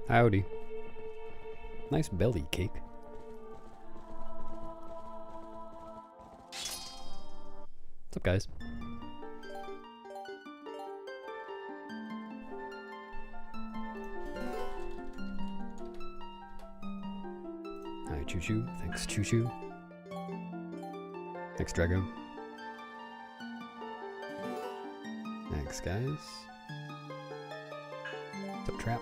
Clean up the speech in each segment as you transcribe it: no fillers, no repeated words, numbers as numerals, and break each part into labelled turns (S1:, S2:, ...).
S1: Howdy. Nice belly cake. What's up, guys? Hi, Choo Choo. Thanks, Choo Choo. Thanks, Drago. Thanks, guys. What's up, Trap?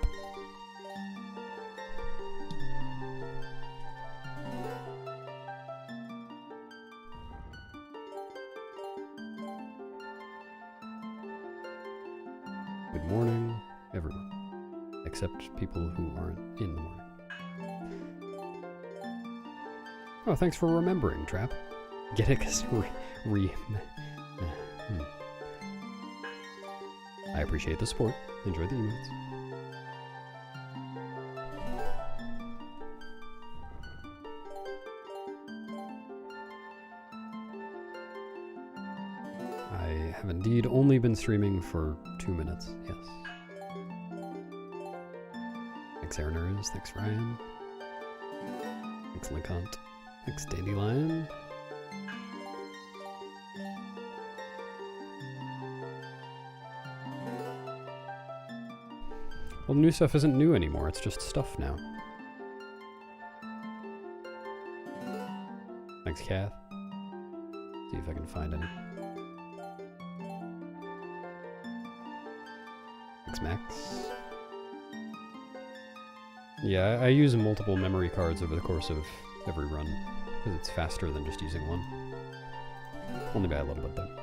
S1: Good morning, everyone. Except people who aren't in the morning. Oh, thanks for remembering, Trap. Get it? Because I appreciate the support. Enjoy the emotes. I have indeed only been streaming for 2 minutes, yes. Thanks, Aaroners. Thanks, Ryan. Thanks, LeConte. Thanks, Dandelion. Well, the new stuff isn't new anymore, it's just stuff now. Thanks, Kath. See if I can find any. Thanks, Max. Yeah, I use multiple memory cards over the course of every run, because it's faster than just using one. Only by a little bit, though.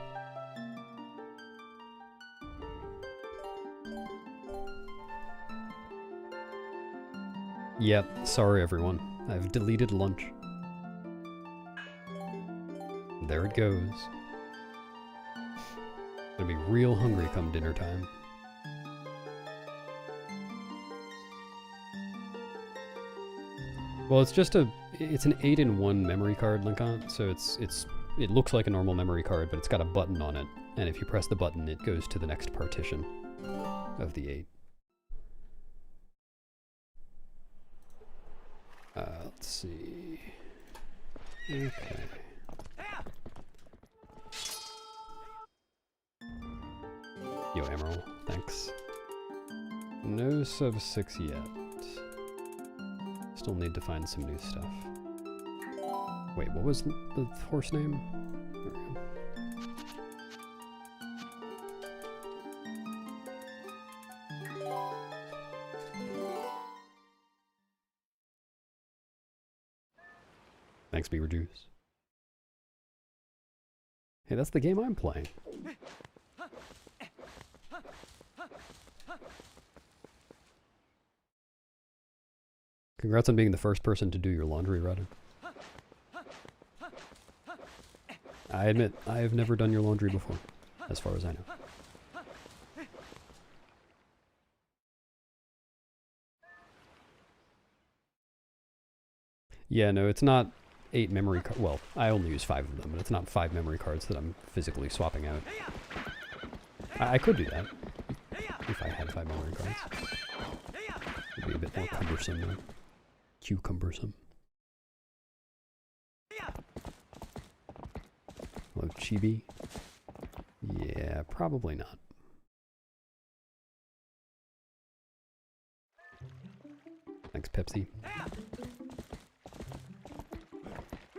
S1: Yep, sorry everyone. I've deleted lunch. There it goes. Gonna be real hungry come dinner time. Well, it's just it's an 8-in-1 memory card, LeConte, so it looks like a normal memory card, but it's got a button on it, and if you press the button, it goes to the next partition of the 8. Let's see. Okay. Yo, Emerald, thanks. No sub 6 yet. Still need to find some new stuff. Wait, what was the horse name? There we go. Thanks, Beaver Juice. Hey, that's the game I'm playing. Congrats on being the first person to do your laundry, Ryder. I admit, I have never done your laundry before, as far as I know. Yeah, no, it's not 8 memory cards. Well, I only use 5 of them, but it's not 5 memory cards that I'm physically swapping out. I could do that, if I had 5 memory cards. It'd be a bit more cumbersome, though. Cumbersome. Hello, Chibi. Yeah, probably not. Thanks, Pepsi.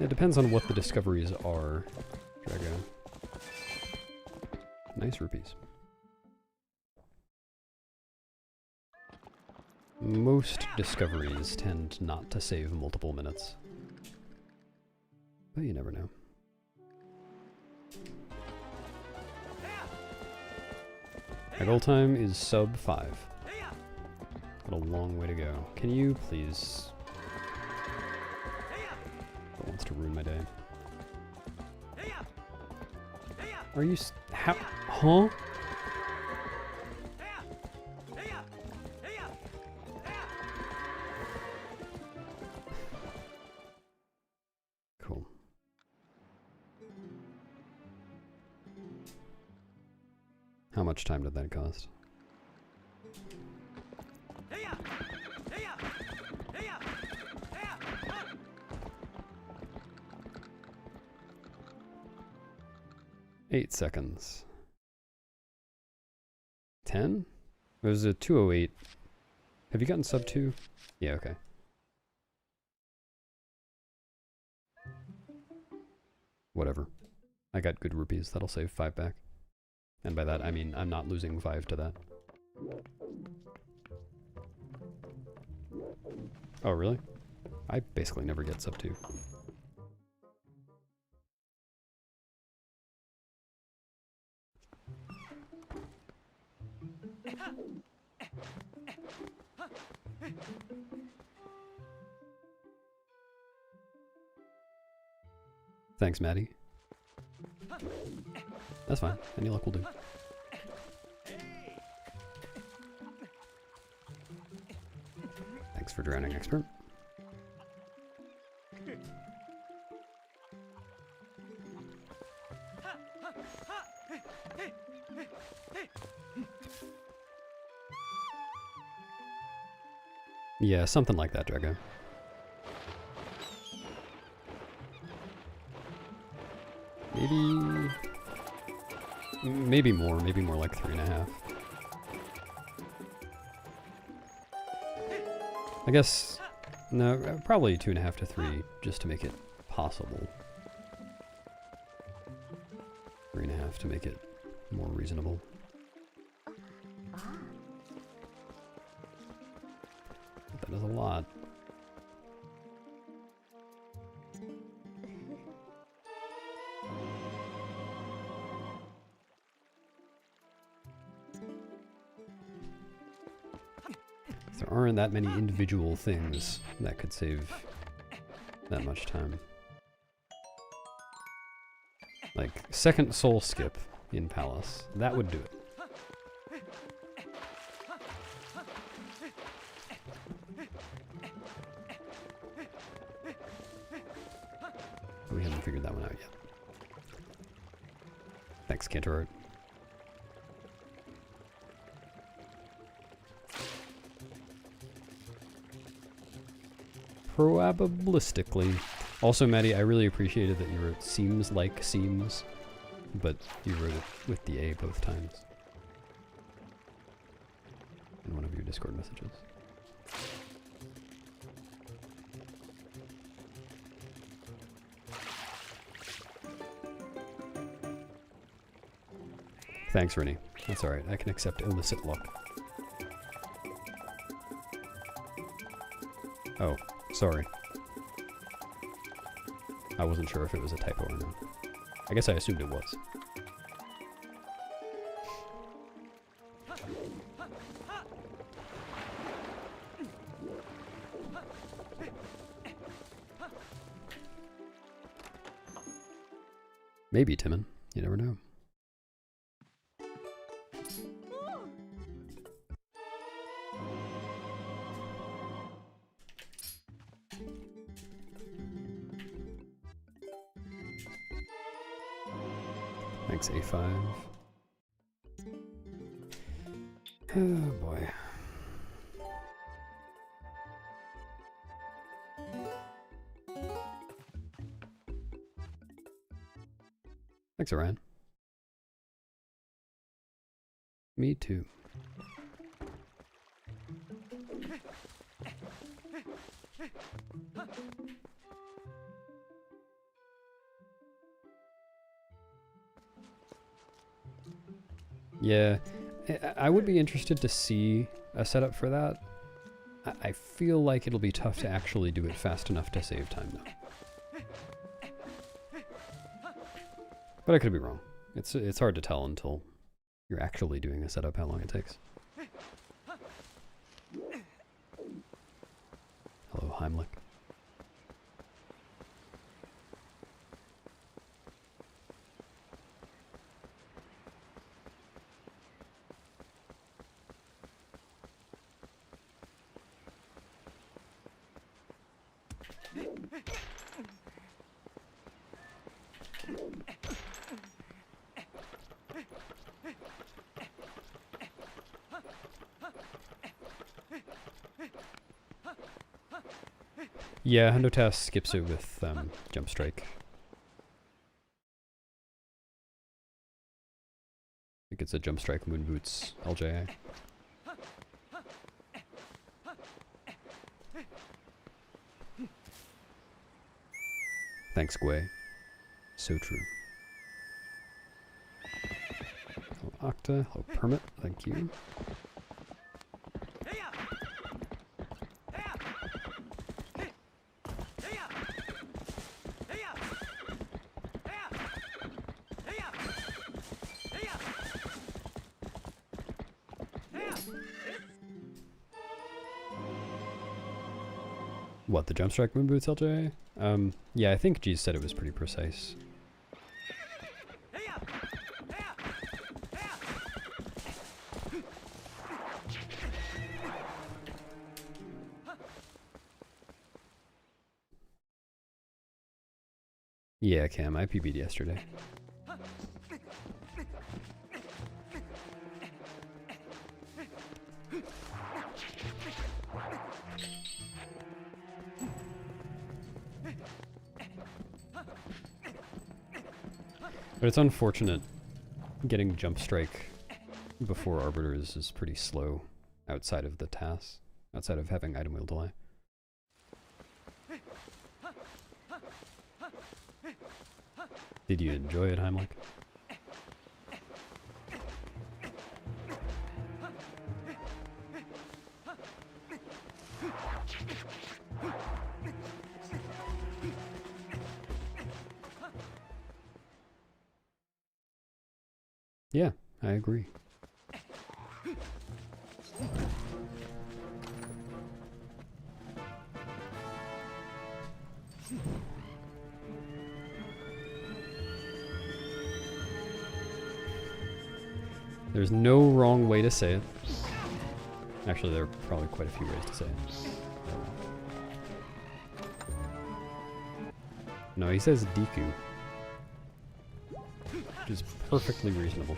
S1: It depends on what the discoveries are, Drago. Nice rupees. Most discoveries tend not to save multiple minutes. But you never know. My goal time is sub 5. Got a long way to go. Can you please... That wants to ruin my day. Are you... How... Huh? Cool. How much time did that cost? 8 seconds. 10? It was a 2:08. Have you gotten sub 2? Yeah, okay. Whatever. I got good rupees. That'll save 5 back. And by that, I mean I'm not losing 5 to that. Oh, really? I basically never get sub 2. Thanks, Maddie. That's fine. Any luck will do. Thanks for drowning, expert. Yeah, something like that, Drago. Maybe more like 3.5. I guess, no, probably 2.5 to 3, just to make it possible. 3.5 to make it more reasonable. That is a lot. There aren't that many individual things that could save that much time. Like, second soul skip in Palace. That would do it. We haven't figured that one out yet. Thanks, Cantor Art. Probabilistically. Also, Maddie, I really appreciated that you wrote seems like seems, but you wrote it with the A both times. In one of your Discord messages. Thanks, Rennie. That's alright, I can accept illicit luck. Oh, sorry. I wasn't sure if it was a typo or not. I guess I assumed it was. Maybe, Timon. You never know. Thanks, A5. Oh boy. Thanks, Orion. Me too. Yeah, I would be interested to see a setup for that. I feel like it'll be tough to actually do it fast enough to save time, though. But I could be wrong. It's hard to tell until you're actually doing a setup how long it takes. Hello, Heimlich. Yeah, Hundotas skips it with Jump Strike. think it's a Jump Strike Moon Boots LJA. Thanks, Gwei. So true. Hello, Octa. Hello, Permit. Thank you. What, the Jump Strike Moon Boots LJ? Yeah, I think G said it was pretty precise. Yeah, Cam, I PB'd yesterday. But it's unfortunate getting Jump Strike before Arbiters is pretty slow outside of the tasks, outside of having item wheel delay. Did you enjoy it, Heimlich? Yeah, I agree. There's no wrong way to say it. Actually, there are probably quite a few ways to say it. No, he says Deku, which is perfectly reasonable.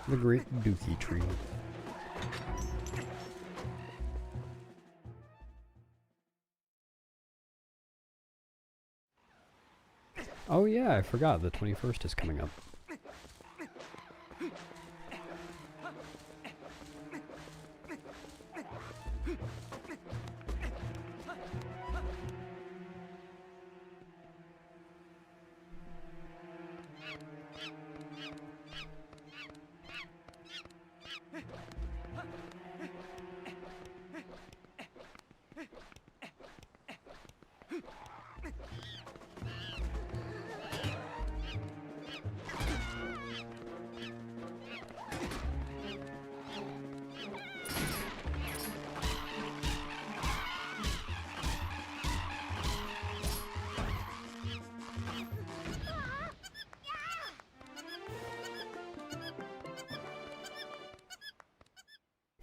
S1: The Great Dookie Tree. Oh yeah, I forgot, the 21st is coming up.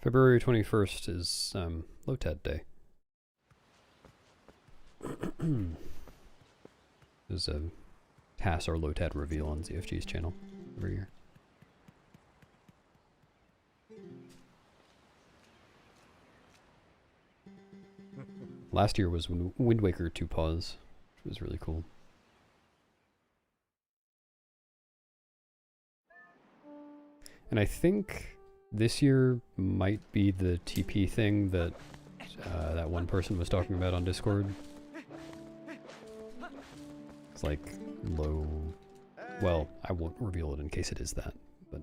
S1: February 21st is Lotad Day. There's a TAS or Lotad reveal on ZFG's channel every year. Last year was Wind Waker 2 Pause, which was really cool. And I think this year might be the TP thing that that one person was talking about on Discord. It's like low... Well, I won't reveal it in case it is that, but...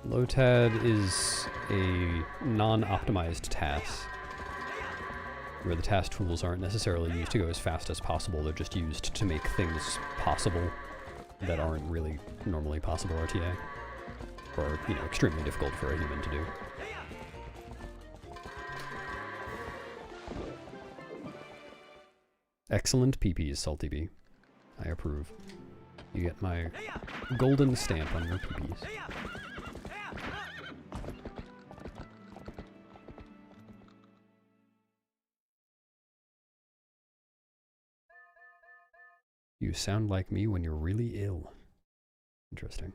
S1: Lotad is a non-optimized TAS, where the task tools aren't necessarily used to go as fast as possible, they're just used to make things possible that aren't really normally possible RTA, or, you know, extremely difficult for a human to do. Excellent PPs, Salty B. I approve. You get my golden stamp on your PBs. You sound like me when you're really ill. Interesting.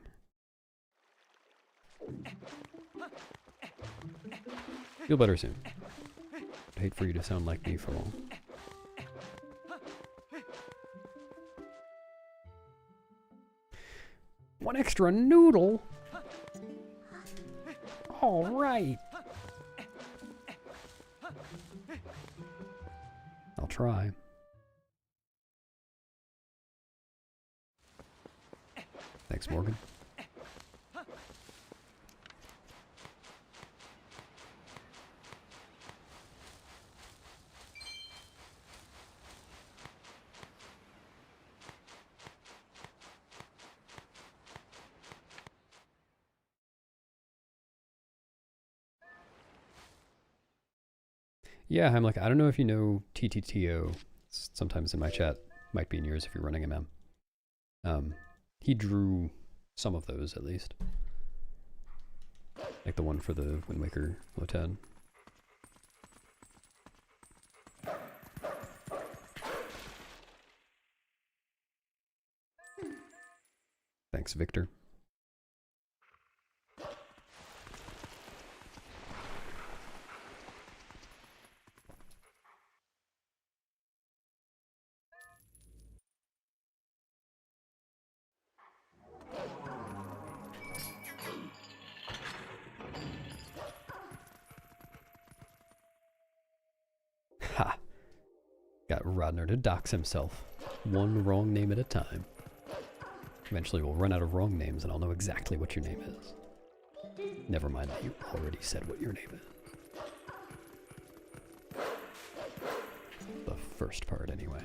S1: Feel better soon. I'd hate for you to sound like me for long. One extra noodle? All right. I'll try. Thanks, Morgan. Yeah, I'm like, I don't know if you know TTTO. It's sometimes in my chat, might be in yours if you're running MM. He drew some of those, at least. Like the one for the Wind Waker Lotan. Thanks, Victor. Ha! Got Rodner to dox himself. One wrong name at a time. Eventually we'll run out of wrong names and I'll know exactly what your name is. Never mind that you already said what your name is. The first part, anyway.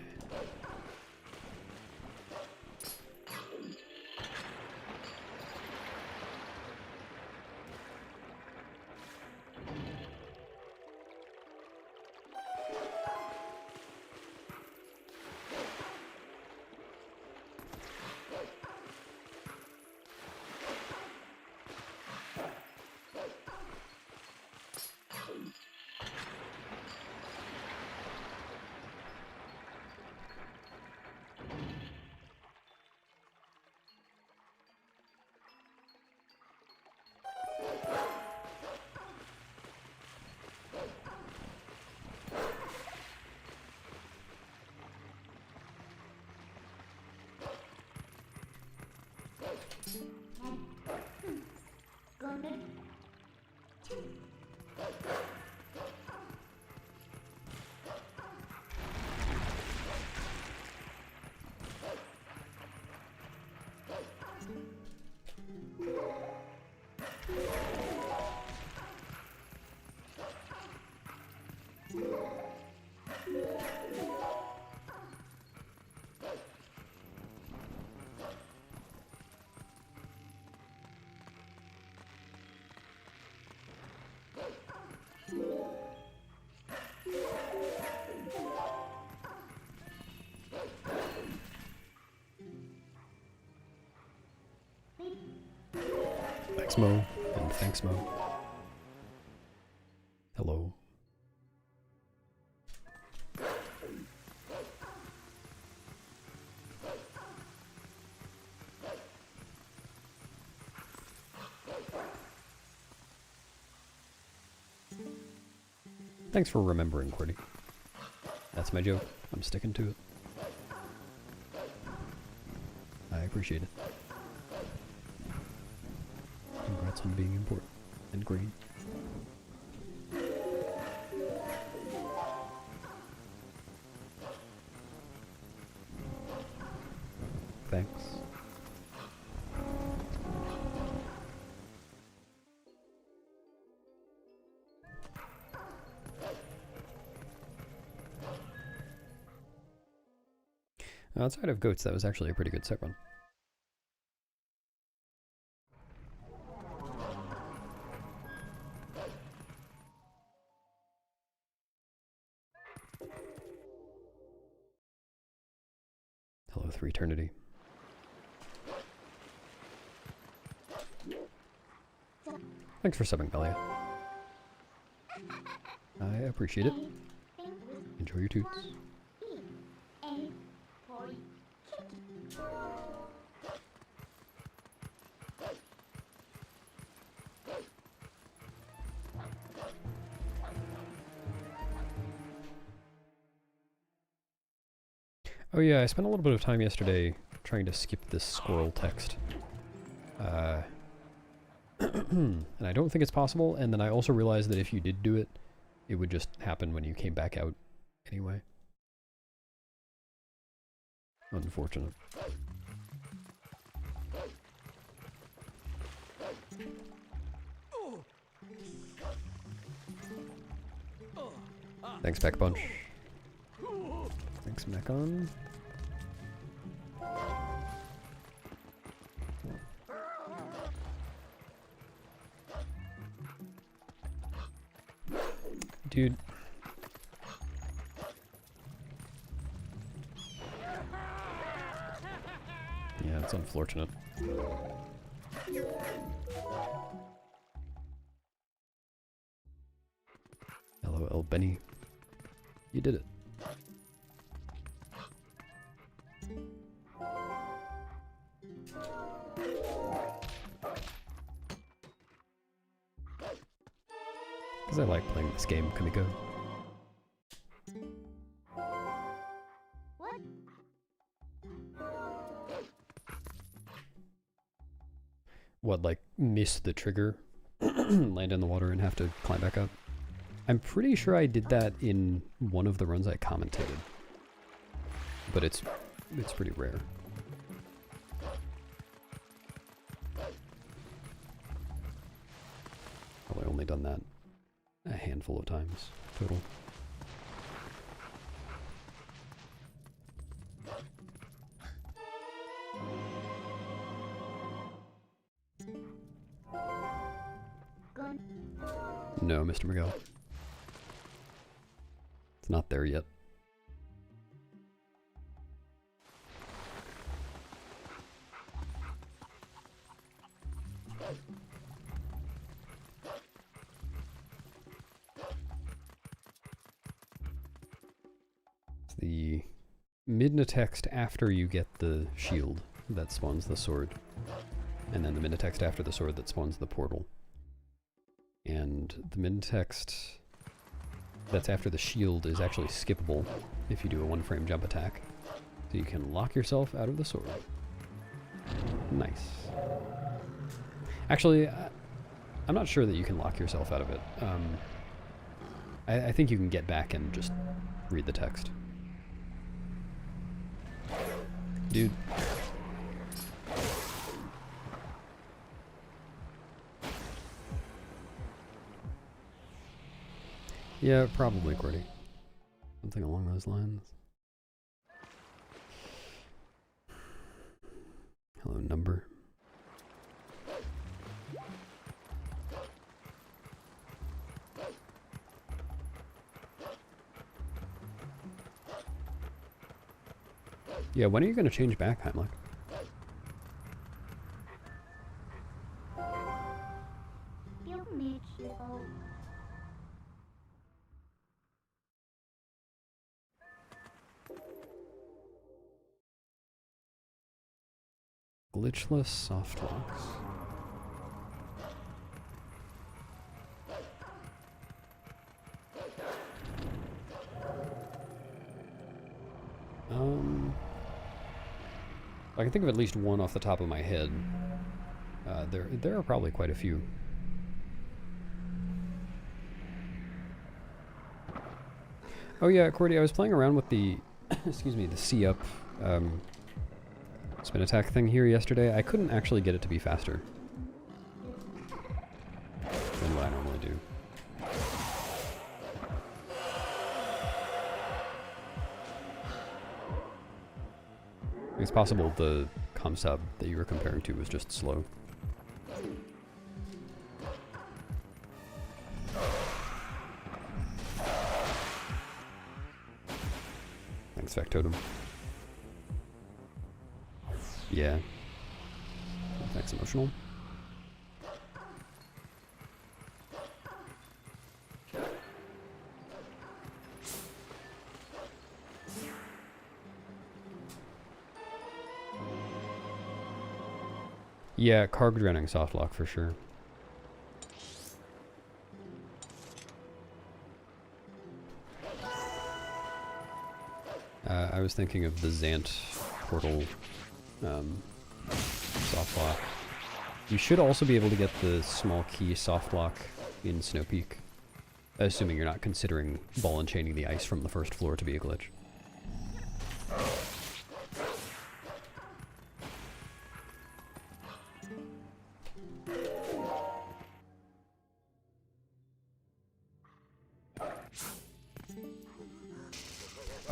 S1: Thanks, Mo, and thanks, Mo. Hello. Thanks for remembering, Qwerty. That's my joke. I'm sticking to it. I appreciate it. Congrats on being important and green. Thanks. Outside of goats, that was actually a pretty good set run. Hello, Three Eternity. Thanks for subbing, Hylia. I appreciate it. Enjoy your toots. Oh yeah, I spent a little bit of time yesterday trying to skip this squirrel text. And I don't think it's possible, and then I also realized that if you did do it, it would just happen when you came back out anyway. Unfortunate. Thanks, Peck Bunch. Thanks, Mechon. Dude. Yeah, it's unfortunate. LOL, Benny. You did it. Because I like playing this game, Kamiko.
S2: What?
S1: What, like, miss the trigger, land in the water, and have to climb back up? I'm pretty sure I did that in one of the runs I commentated. But it's pretty rare. Probably only done that a handful of times total. No, Mr. Miguel. It's not there yet. It's the Midna text after you get the shield that spawns the sword, and then the Midna text after the sword that spawns the portal. And the Midna text that's after the shield is actually skippable if you do a one-frame jump attack. So you can lock yourself out of the sword. Nice. Actually, I'm not sure that you can lock yourself out of it. I think you can get back and just read the text. Dude. Yeah, probably, Cordy. Something along those lines. Hello, number. Yeah, when are you going to change back, Heimlich? Glitchless soft locks. I can think of at least one off the top of my head. There are probably quite a few. Oh yeah, Cordy, I was playing around with the, excuse me, the C-up spin attack thing here yesterday. I couldn't actually get it to be faster than what I normally do. It's possible the comm sub that you were comparing to was just slow. Thanks, Factotum. Yeah. Thanks, Emotional. Yeah, carb drowning softlock for sure. I was thinking of the Zant portal softlock. You should also be able to get the small key softlock in Snowpeak, assuming you're not considering ball and chaining the ice from the first floor to be a glitch.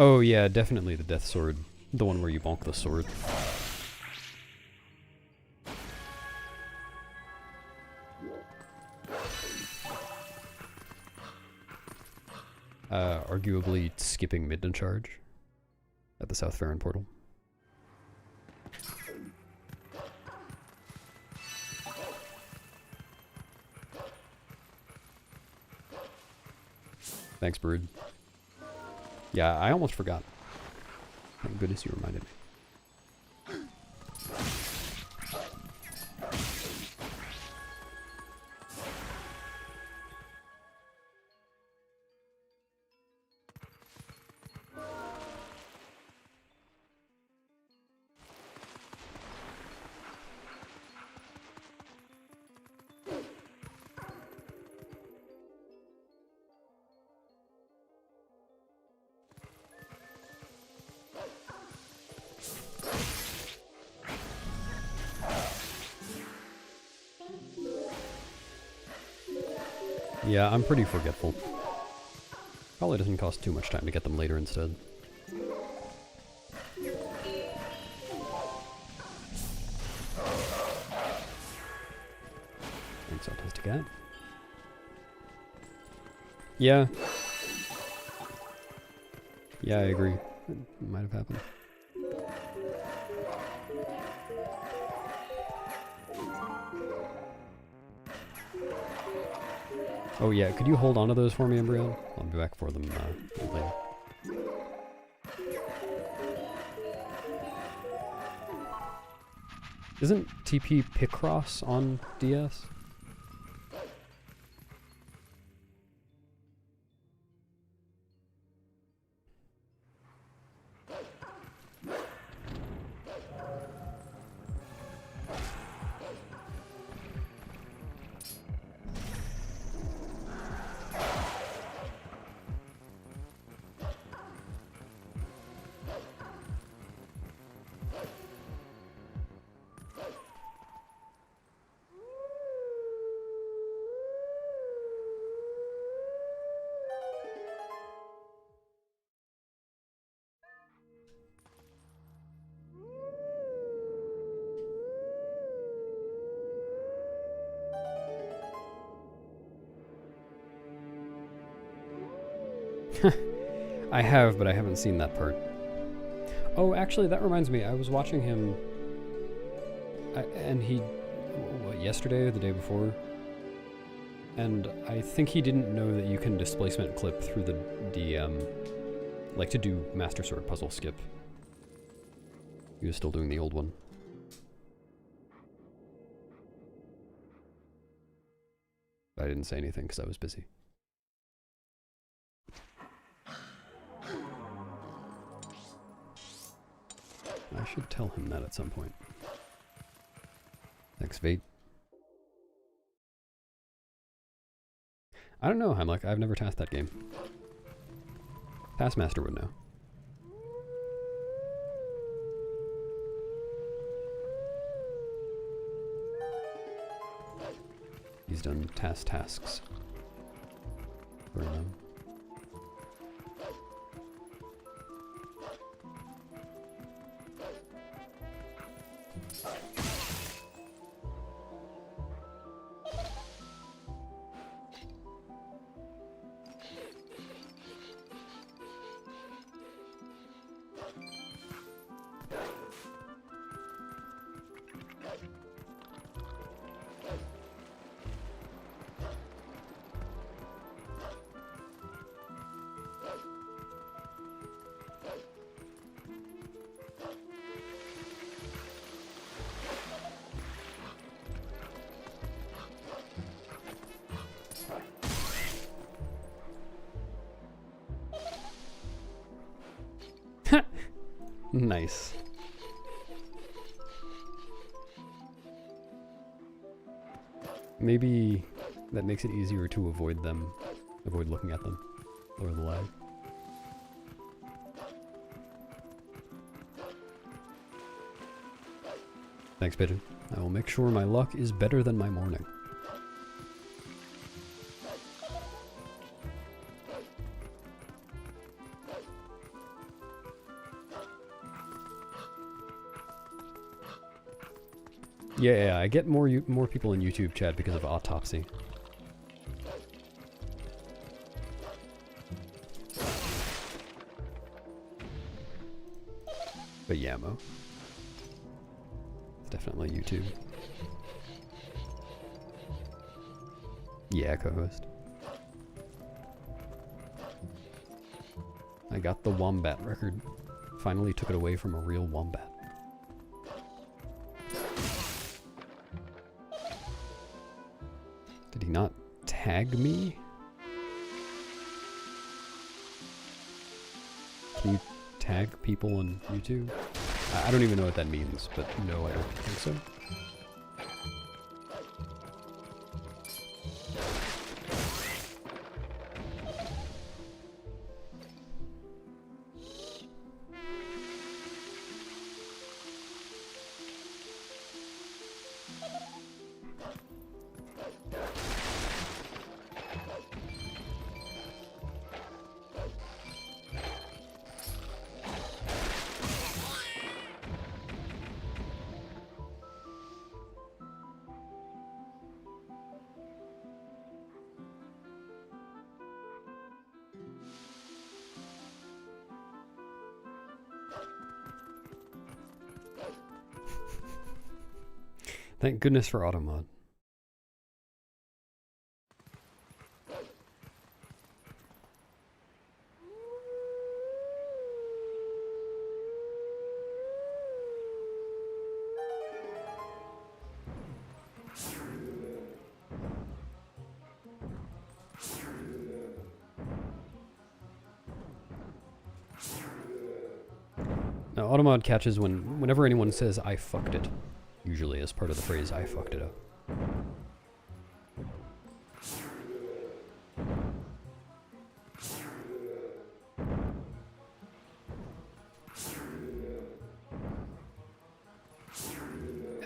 S1: Oh yeah, definitely the Death Sword. The one where you bonk the sword. Arguably skipping Midden Charge at the South Faron portal. Thanks, Brood. Yeah, I almost forgot. Thank goodness you reminded me. Yeah, I'm pretty forgetful. Probably doesn't cost too much time to get them later instead. Thanks, Autistic Cat. Yeah. Yeah, I agree. It might have happened. Oh yeah, could you hold on to those for me, Embryo? I'll be back for them later. Isn't TP Picross on DS? I have, but I haven't seen that part. Oh, actually, that reminds me. I was watching him, and he, what, yesterday or the day before? And I think he didn't know that you can displacement clip through the like to do Master Sword puzzle skip. He was still doing the old one. But I didn't say anything because I was busy. I should tell him that at some point. Thanks, Vate. I don't know, Heimlich. I've never tasked that game. Taskmaster would know. He's done tasks. For them. Nice. Maybe that makes it easier to avoid them, avoid looking at them, lower the lag. Thanks, Pigeon. I will make sure my luck is better than my morning. Yeah, I get more people in YouTube chat because of autopsy. But yeah, Mo. It's definitely YouTube. Yeah, co-host. I got the Wombat record. Finally took it away from a real wombat. Did he not tag me? Can you tag people on YouTube? I don't even know what that means, but no, I don't think so. Thank goodness for automod. Now, automod catches whenever anyone says "I fucked it," usually as part of the phrase "I fucked it up."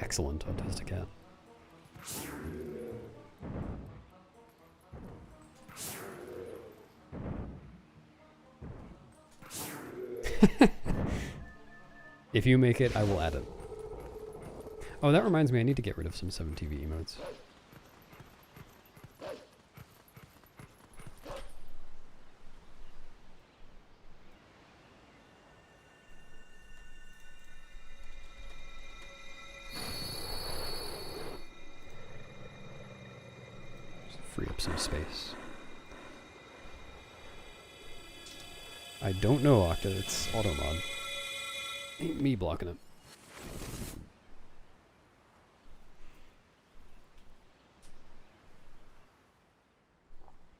S1: Excellent, Autistic Cat. If you make it, I will add it. Oh, that reminds me, I need to get rid of some 7TV emotes. Just free up some space. I don't know, Octa, it's automod. Ain't me blocking it.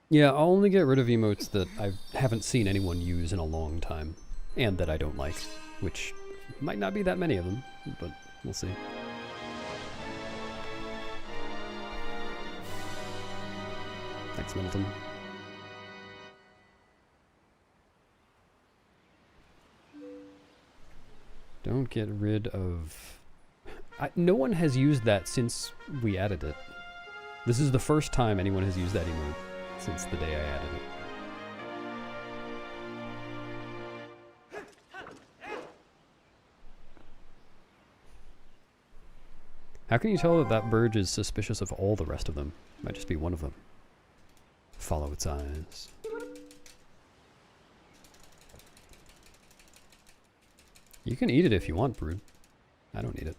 S1: Yeah, I'll only get rid of emotes that I haven't seen anyone use in a long time, and that I don't like, which might not be that many of them, but we'll see. Thanks, Middleton. Don't get rid of... no one has used that since we added it. This is the first time anyone has used that emote since the day I added it. How can you tell that that bird is suspicious of all the rest of them? Might just be one of them. Follow its eyes. You can eat it if you want, Brood. I don't need it.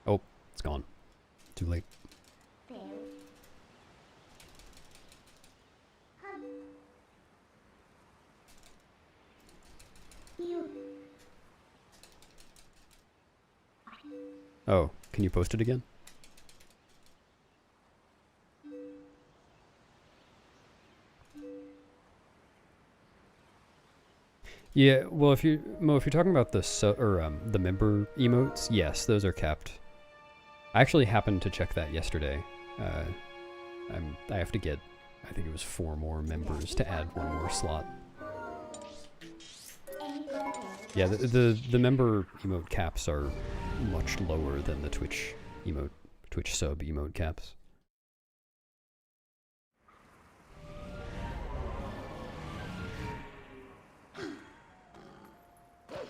S1: Oh, it's gone. Too late. Oh, can you post it again? Yeah, well, if you're talking about the member emotes, yes, those are capped. I actually happened to check that yesterday. I have to get, I think it was 4 more members to add 1 more slot. Yeah, the member emote caps are much lower than the Twitch sub emote caps.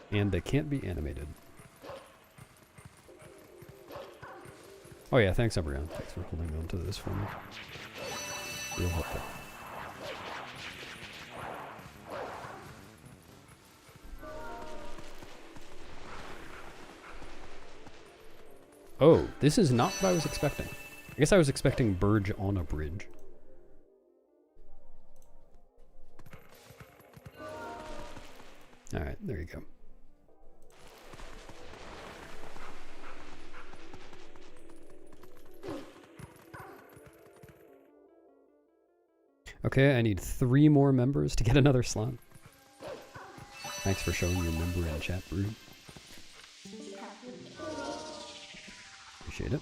S1: And they can't be animated. Oh yeah, thanks Embryon. Thanks for holding on to this for me. Real helpful. Oh, this is not what I was expecting. I guess I was expecting Burge on a bridge. Alright, there you go. Okay, I need 3 more members to get another slot. Thanks for showing your member in chat, Brood. Appreciate it.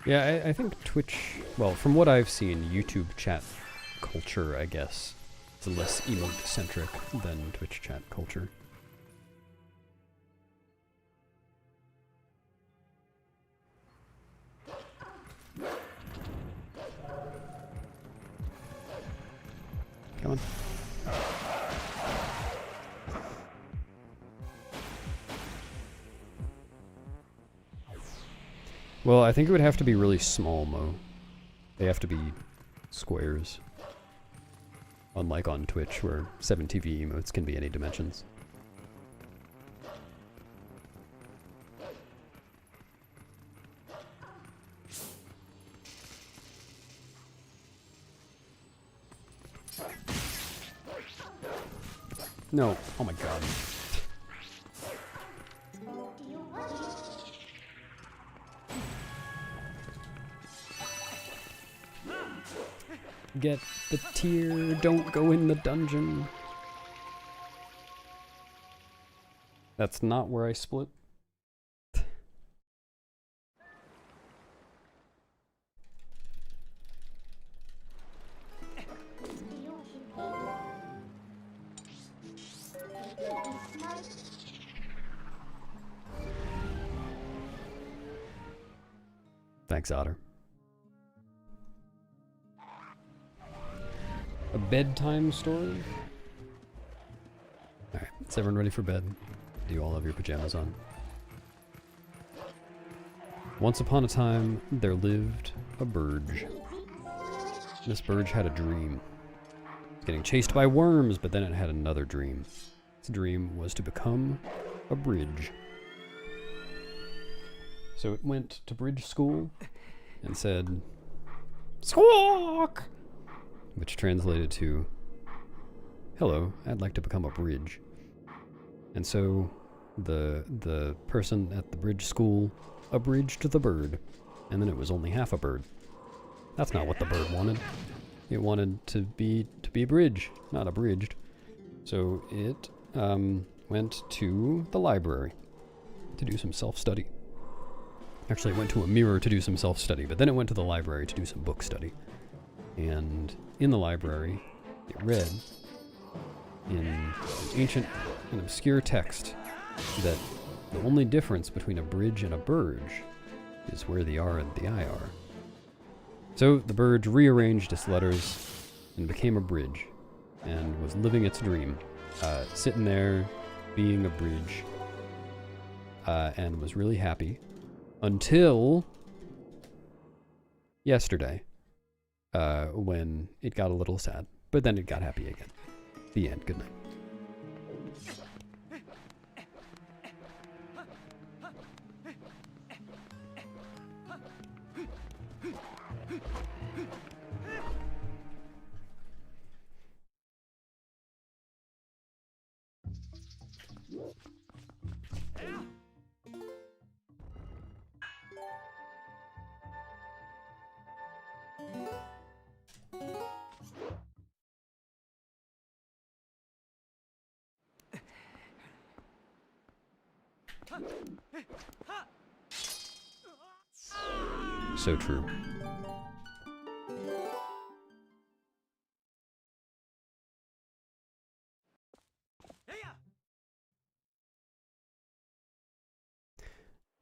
S1: Yeah, I think Twitch, well, from what I've seen, YouTube chat culture, I guess, is less emote-centric than Twitch chat culture. Come on. Well, I think it would have to be really small, Mo. They have to be squares. Unlike on Twitch, where 7TV emotes can be any dimensions. No. Oh my god. Get the tear, don't go in the dungeon. That's not where I split. Thanks, Otter. A bedtime story? Alright, is everyone ready for bed? Do you all have your pajamas on? Once upon a time, there lived a Burge. This Burge had a dream. It was getting chased by worms, but then it had another dream. Its dream was to become a bridge. So it went to bridge school and said, "Squawk!" which translated to, "Hello, I'd like to become a bridge." And so the person at the bridge school abridged the bird, and then it was only half a bird. That's not what the bird wanted. It wanted to be a bridge, not abridged. So it went to the library to do some self-study. Actually, it went to a mirror to do some self-study, but then it went to the library to do some book study. And in the library, it read in an ancient and obscure text that the only difference between a bridge and a burge is where the R and the I are. So the burge rearranged its letters and became a bridge, and was living its dream, sitting there, being a bridge, and was really happy until yesterday, when it got a little sad, but then it got happy again. The end. Good night. So true.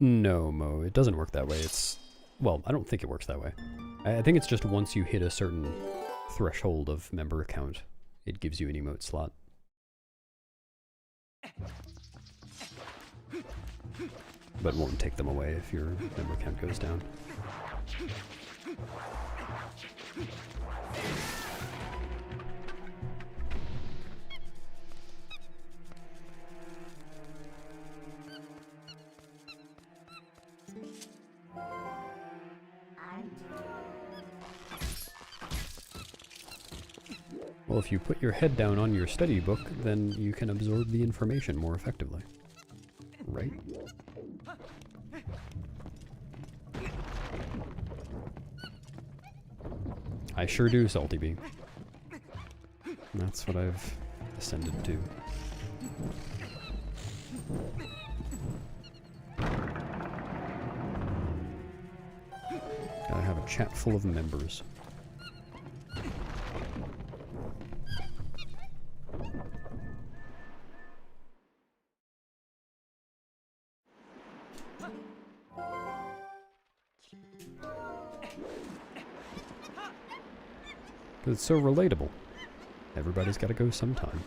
S1: No, Mo, it doesn't work that way. It's... well, I don't think it works that way. I think it's just once you hit a certain threshold of member account, it gives you an emote slot. But won't take them away if your member count goes down. Well, if you put your head down on your study book, then you can absorb the information more effectively. Right? I sure do, Salty Bee. That's what I've ascended to. Gotta have a chat full of members. It's so relatable. Everybody's got to go sometime.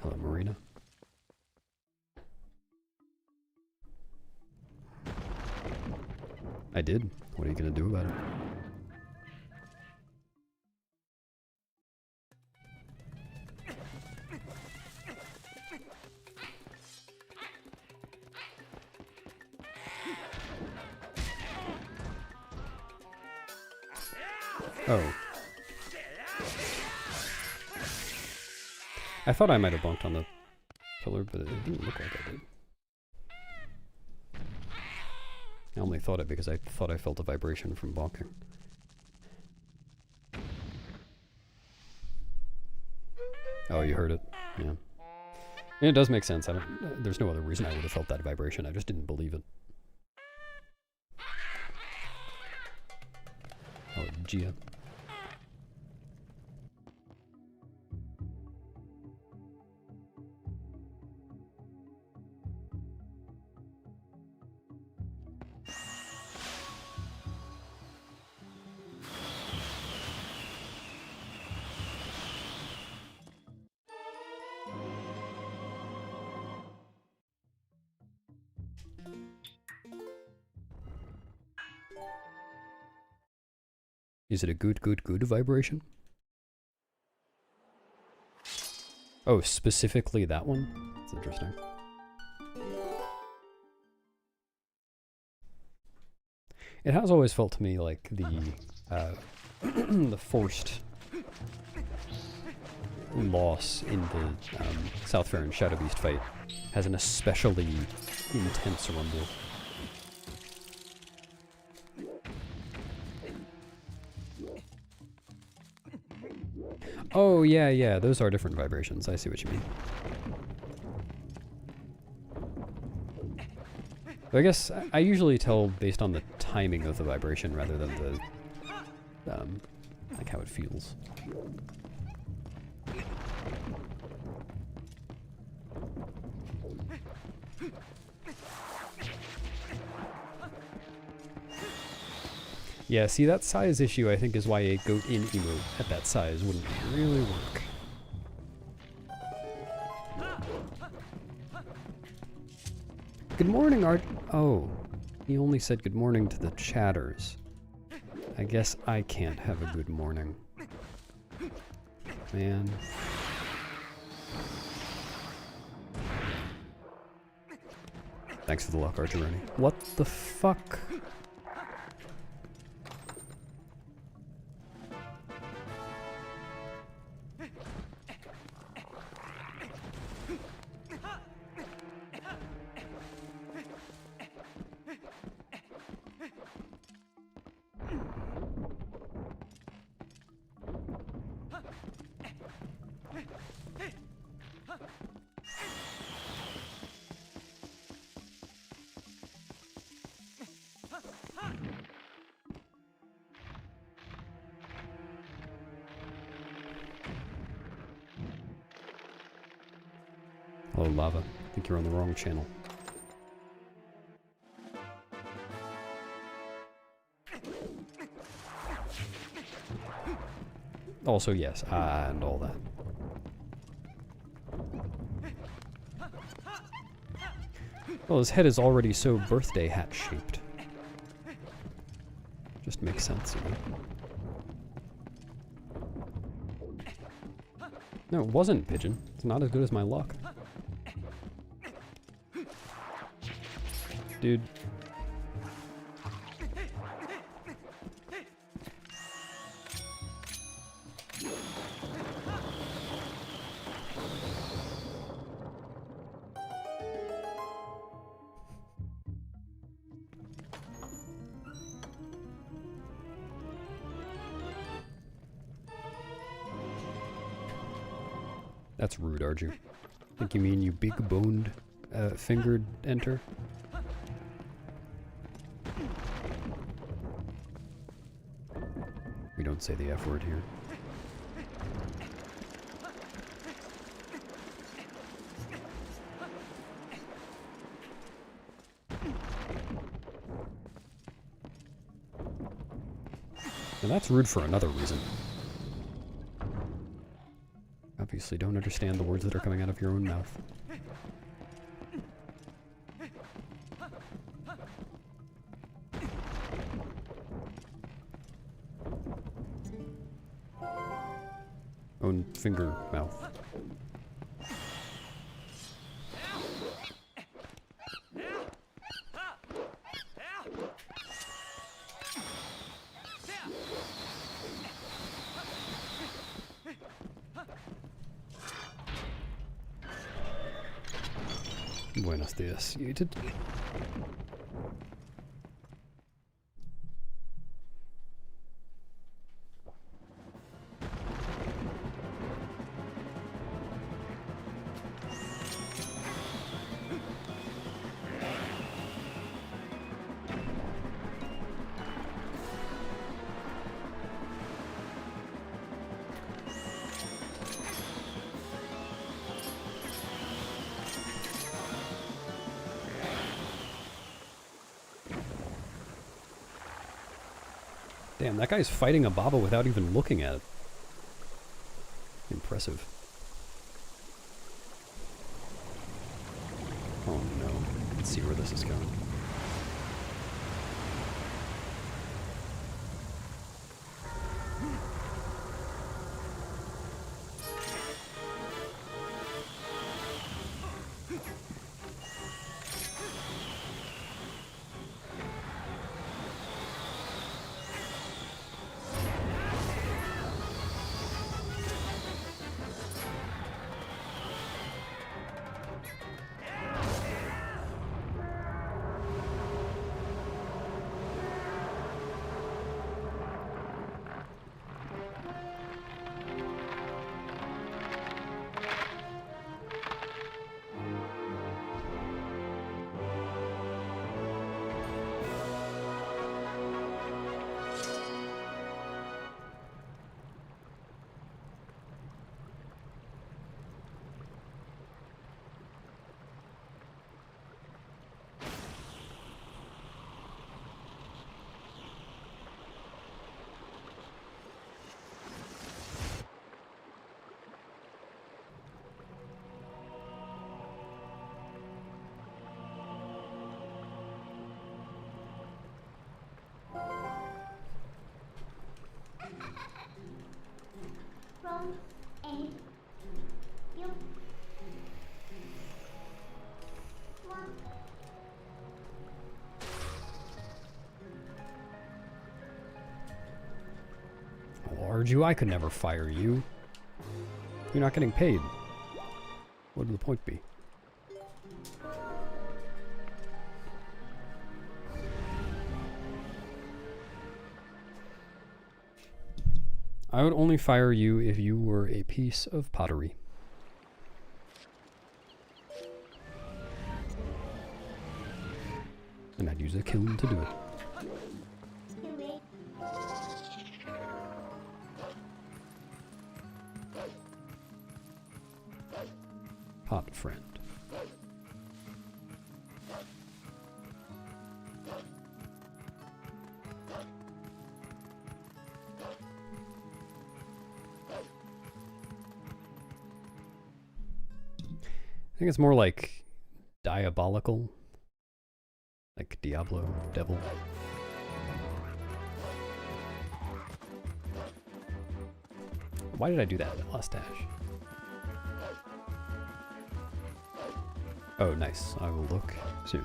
S1: Hello, Marina. I did. What are you going to do about it? Oh. I thought I might have bonked on the pillar, but it didn't look like I did. I only thought it because I thought I felt a vibration from bonking. Oh, you heard it? Yeah. And it does make sense. There's no other reason I would have felt that vibration. I just didn't believe it. Oh, Gia. Is it a good vibration? Oh, specifically that one? That's interesting. It has always felt to me like the the forced loss in the South Faron Shadow Beast fight has an especially intense rumble. Oh, yeah, those are different vibrations. I see what you mean. But I guess I usually tell based on the timing of the vibration rather than the, like how it feels. Yeah, see, that size issue I think is why a goat in emote at that size wouldn't really work. Good morning, Art. Oh, he only said good morning to the chatters. I guess I can't have a good morning. Man. Thanks for the luck, Archeroni. What the fuck? Hello, lava. I think you're on the wrong channel. Also, yes, and all that. Well, his head is already so birthday hat shaped. Just makes sense, you know. No, it wasn't pigeon. It's not as good as my luck. Dude. That's rude, Arju. Think you mean you big-boned, fingered enter? We don't say the F word here. And that's rude for another reason. Obviously don't understand the words that are coming out of your own mouth. Own finger mouth. Buenos dias. You did. Damn, that guy's fighting a Baba without even looking at it. Impressive. Oh no. Let's see where this is going. Arju, I could never fire you. You're not getting paid. What would the point be? I would only fire you if you were a piece of pottery. And I'd use a kiln to do it. Pot friend. I think it's more like diabolical. Like Diablo, devil. Why did I do that? Lost dash. Oh, nice. I will look soon.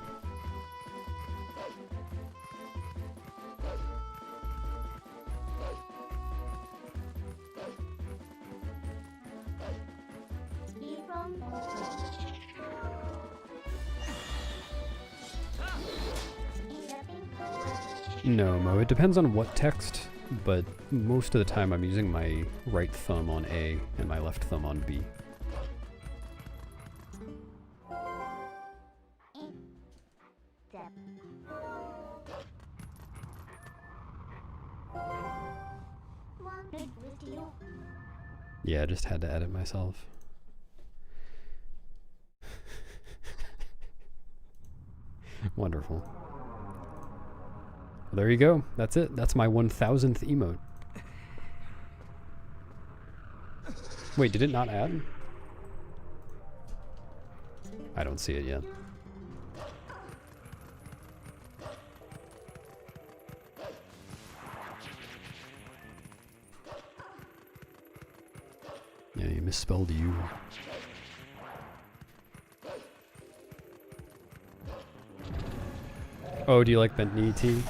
S1: No, Mo, it depends on what text, but most of the time I'm using my right thumb on A and my left thumb on B. Yeah, I just had to edit myself. Wonderful. Well, there you go. That's it. That's my 1000th emote. Wait, did it not add? I don't see it yet. Yeah, you misspelled you. Oh, do you like Bent Knee Tea?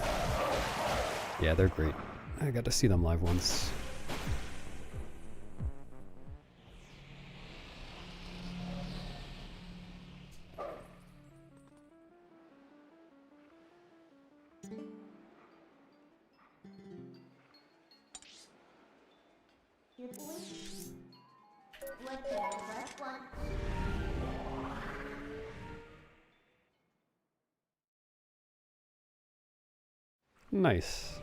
S1: Yeah, they're great. I got to see them live once. Nice.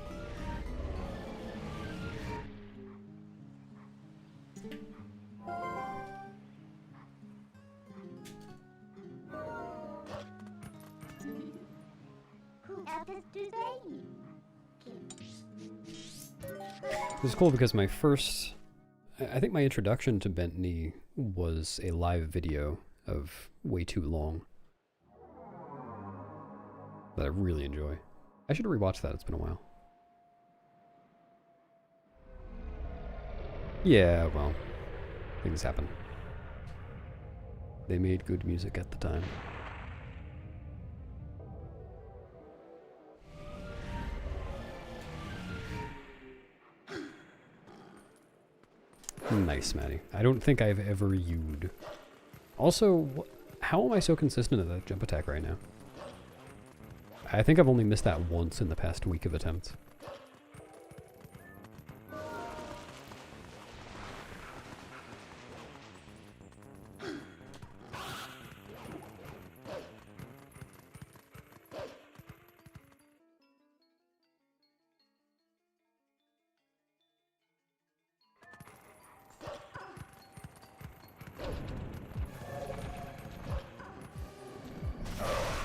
S1: This is cool because my first, I think my introduction to Bent Knee was a live video of Way Too Long that I really enjoy. I should rewatch that, it's been a while. Yeah, well, things happen. They made good music at the time. Nice, Maddie. I don't think I've ever used. Also, how am I so consistent at that jump attack right now? I think I've only missed that once in the past week of attempts.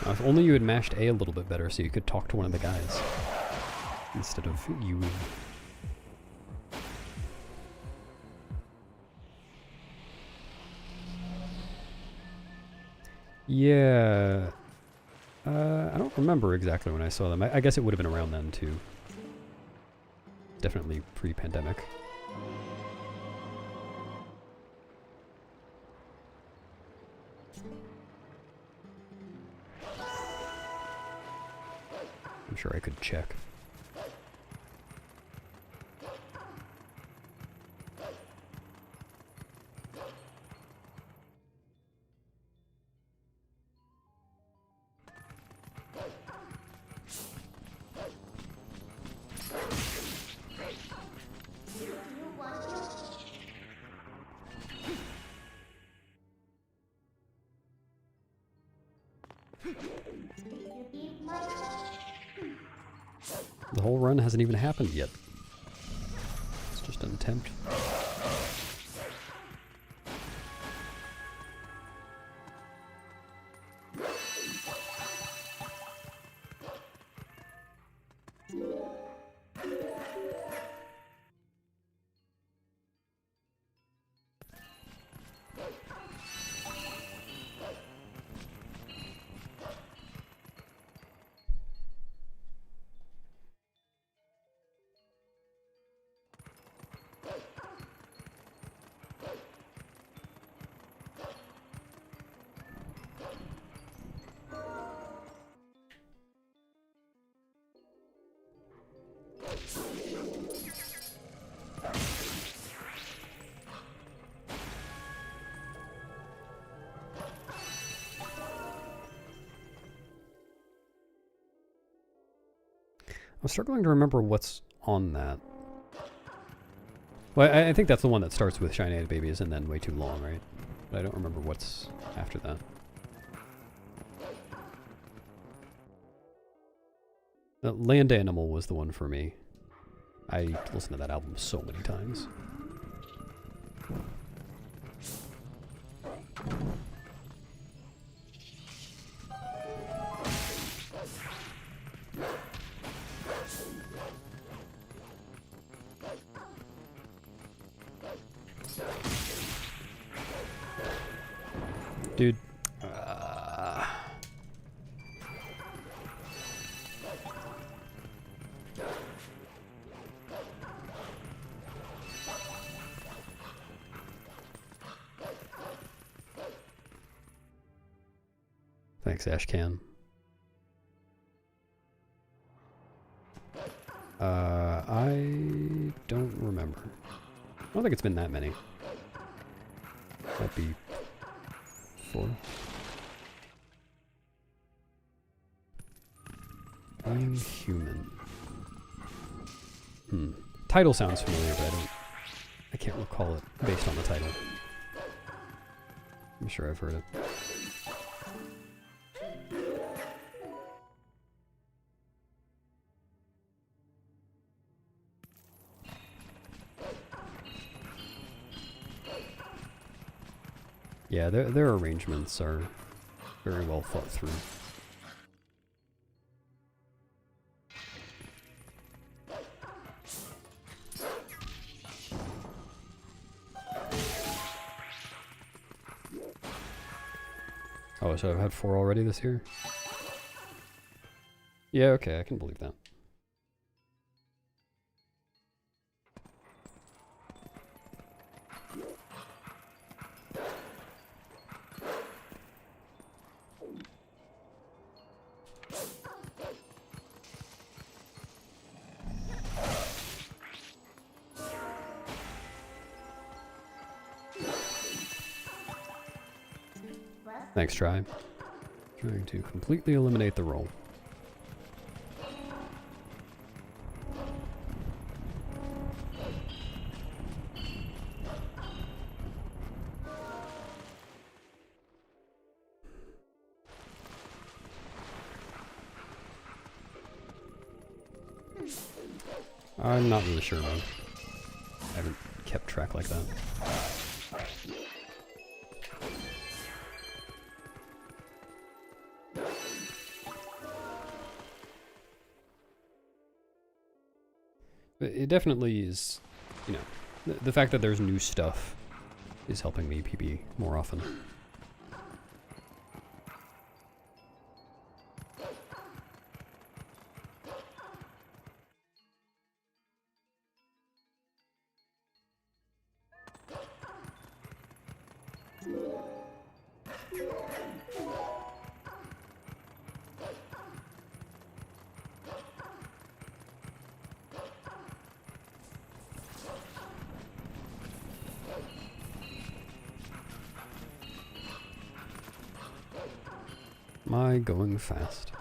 S1: If only you had mashed A little bit better so you could talk to one of the guys instead of you. Yeah. I don't remember exactly when I saw them. I guess it would have been around then too. Definitely pre-pandemic. I'm sure I could check. The whole run hasn't even happened yet. It's just an attempt. I'm struggling to remember what's on that. Well, I think that's the one that starts with shiny-eyed babies and then way too long, right? But I don't remember what's after that. The Land Animal was the one for me. I listened to that album so many times. Dude. Thanks, Ashcan. I don't remember. I don't think it's been that many. Might be 4. I'm human. Title sounds familiar, but I can't recall it based on the title. I'm sure I've heard it. Yeah, their arrangements are very well thought through. Oh, so I've had 4 already this year? Yeah, okay, I can believe that. Thanks, Tribe. Trying to completely eliminate the roll. I'm not really sure, man. I haven't kept track like that. It definitely is, you know, the fact that there's new stuff is helping me PB more often. Am I going fast?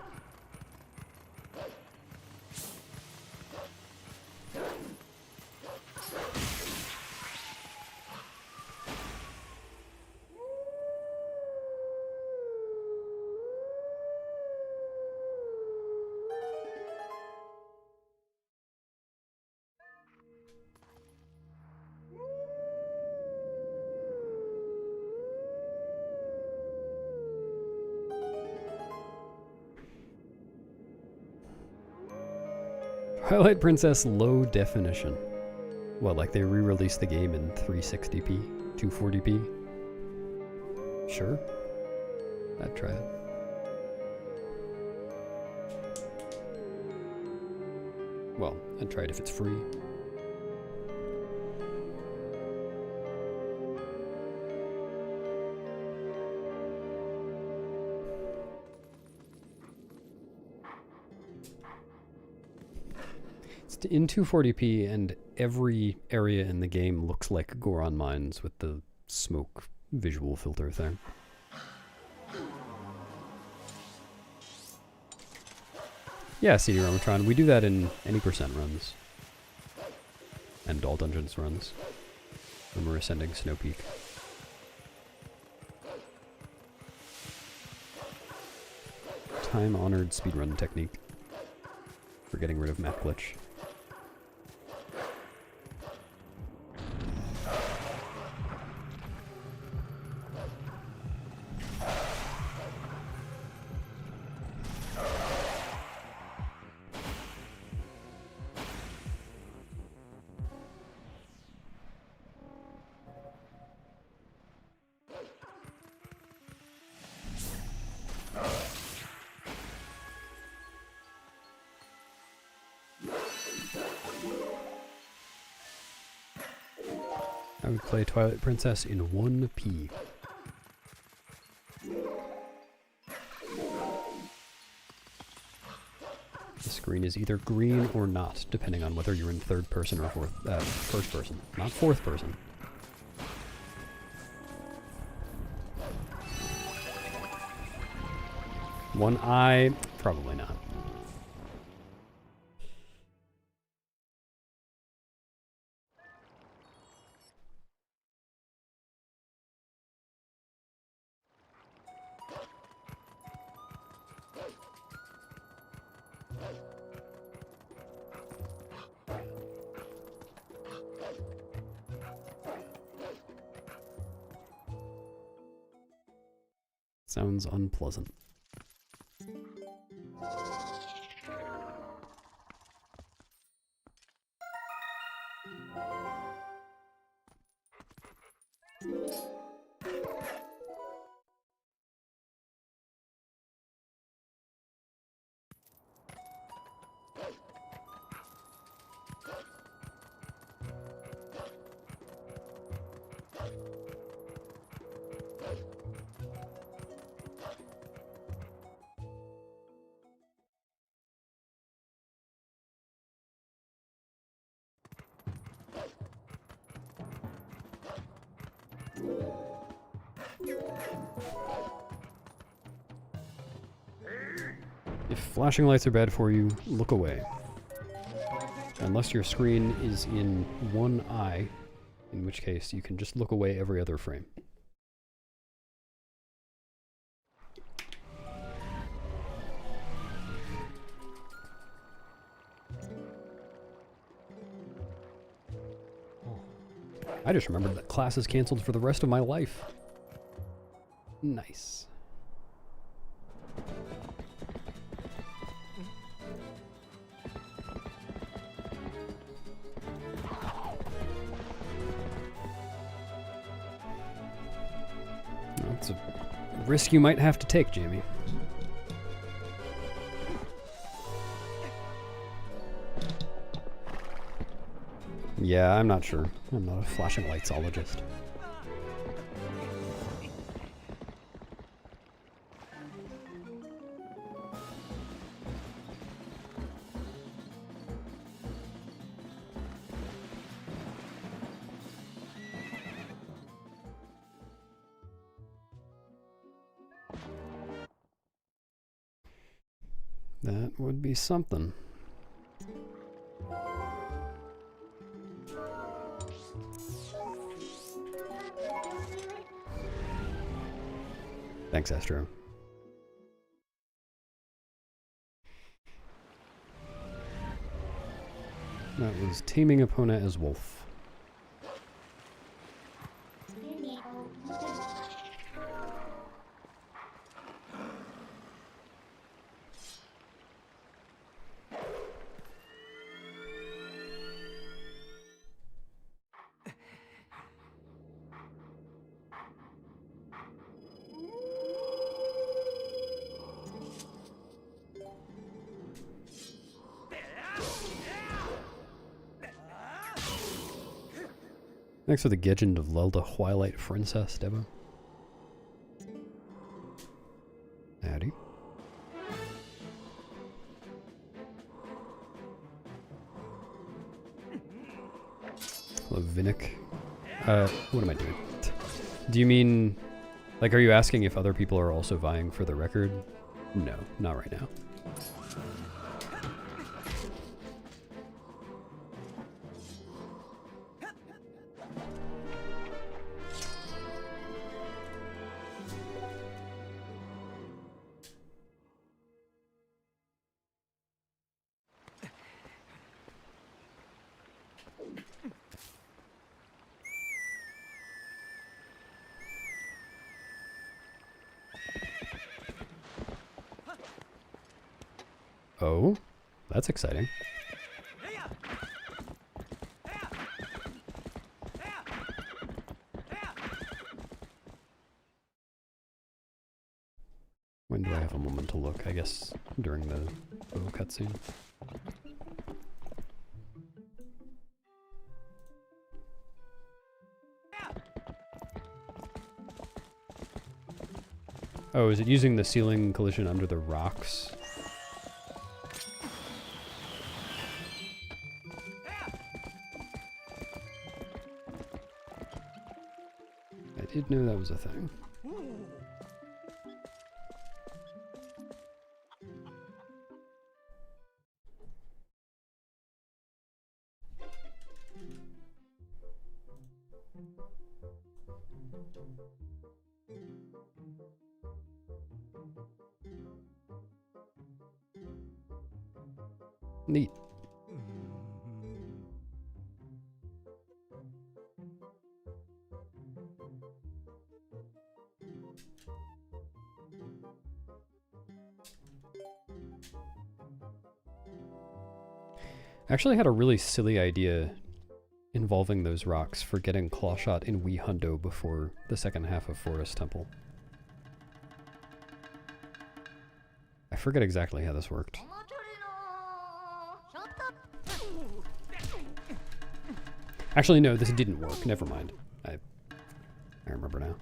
S1: Twilight Princess low definition. What, like they re-released the game in 360p, 240p? Sure. I'd try it. Well, I'd try it if it's free. In 240p, and every area in the game looks like Goron mines with the smoke visual filter thing. Yeah, CD-ROMatron. We do that in any percent runs. And all dungeons runs. When we're ascending Snowpeak. Time-honored speedrun technique. For getting rid of map glitch. I would play Twilight Princess in 1p. The screen is either green or not, depending on whether you're in third person or first person, not fourth person. One eye, probably not. Sounds unpleasant. If flashing lights are bad for you, look away. Unless your screen is in one eye, in which case you can just look away every other frame. I just remembered that class is canceled for the rest of my life. Nice. That's a risk you might have to take, Jamie. Yeah, I'm not sure. I'm not a flashing lightsologist. That would be something. Thanks, Astro. That was Taming Epona as Wolf. Thanks for the Legend of Zelda Twilight Princess, Debo. Howdy. Levinik. What am I doing? Do you mean, like, are you asking if other people are also vying for the record? No, not right now. Oh, that's exciting. When do I have a moment to look? I guess during the little cutscene. Oh, is it using the ceiling collision under the rocks? I did know that was a thing. Neat. I actually had a really silly idea involving those rocks for getting Clawshot in Wii Hundo before the second half of Forest Temple. I forget exactly how this worked. Actually, no, this didn't work. Never mind. I remember now.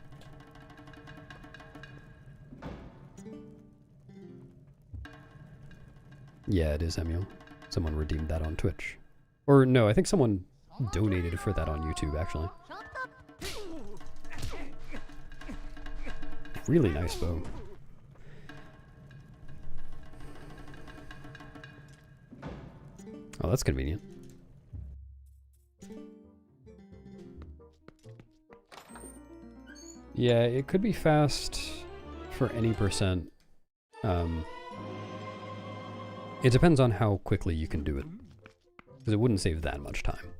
S1: Yeah, it is Emule. Someone redeemed that on Twitch. Or no, I think someone donated for that on YouTube, actually. Really nice bow. Oh, that's convenient. Yeah, it could be fast for any percent. It depends on how quickly you can do it. Because it wouldn't save that much time.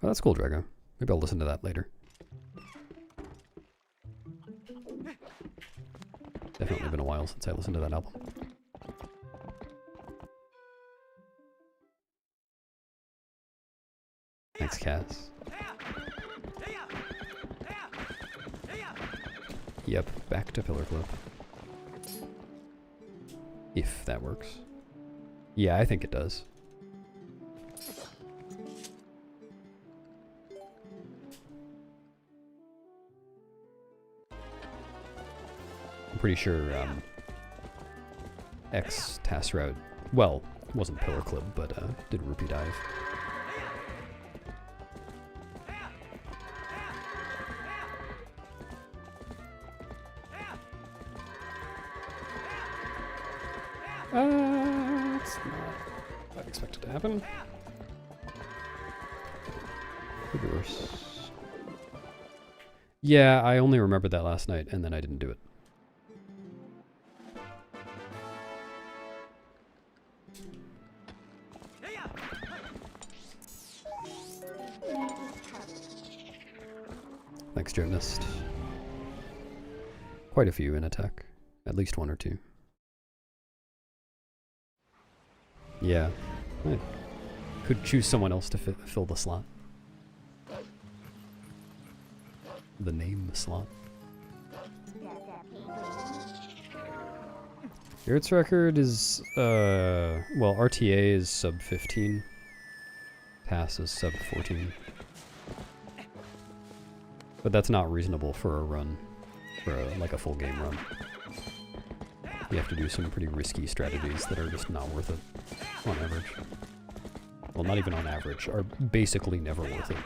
S1: Oh, that's cool, Drago. Maybe I'll listen to that later. Definitely been a while since I listened to that album. Thanks, Cass. Yep, back to Pillar Clip. If that works. Yeah, I think it does. I'm pretty sure X task route, well, wasn't Pillar Clip, but did Rupee Dive. It's not what I expected to happen. Could be worse. Yeah, I only remembered that last night, and then I didn't do it. Thanks, Gymnast. Quite a few in attack. At least one or two. Yeah, I could choose someone else to fill the slot. The name slot. Yurt's record is, well, RTA is sub 15. Pass is sub 14. But that's not reasonable for a run, for like a full game run. You have to do some pretty risky strategies that are just not worth it. On average. Well, not even on average, are basically never worth it.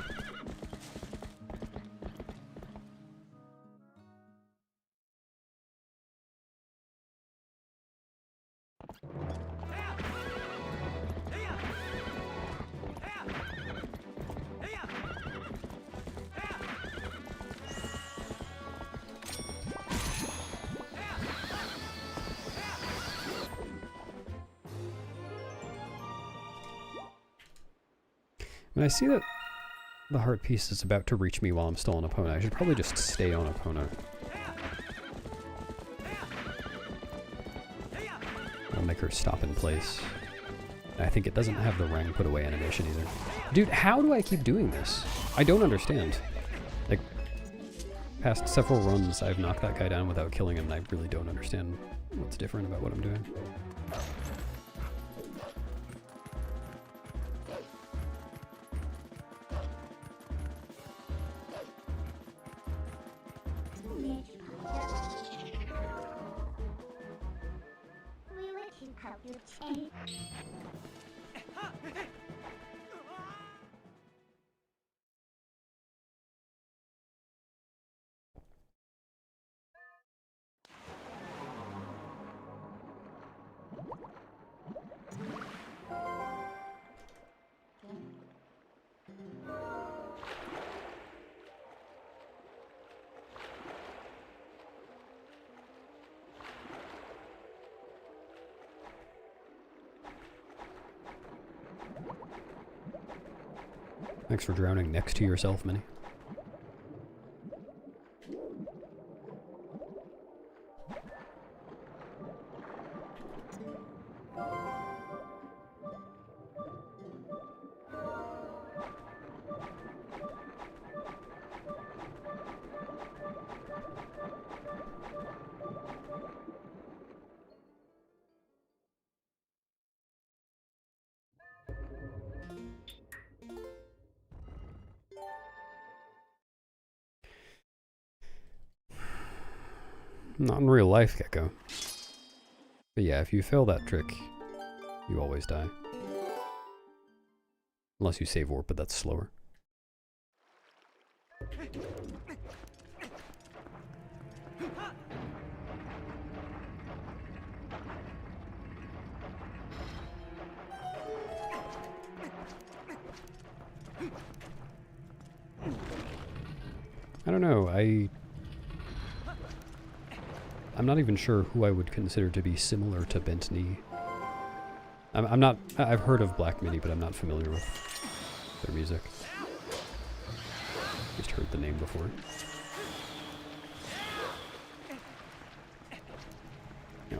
S1: When I see that the heart piece is about to reach me while I'm still on Epona, I should probably just stay on Epona. character stop in place. I think it doesn't have the Rang put away animation either. Dude, how do I keep doing this? I don't understand. Like, past several runs, I've knocked that guy down without killing him, and I really don't understand what's different about what I'm doing. Thanks for drowning next to yourself, Minnie. Not in real life, Gecko. But yeah, if you fail that trick, you always die. Unless you save warp, but that's slower. I don't know, I'm not even sure who I would consider to be similar to Bent Knee. I'm not, I've heard of Black Midi, but I'm not familiar with their music. Just heard the name before. No.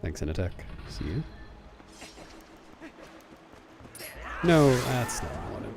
S1: Thanks, Inatek. See you. No, that's not what I wanted.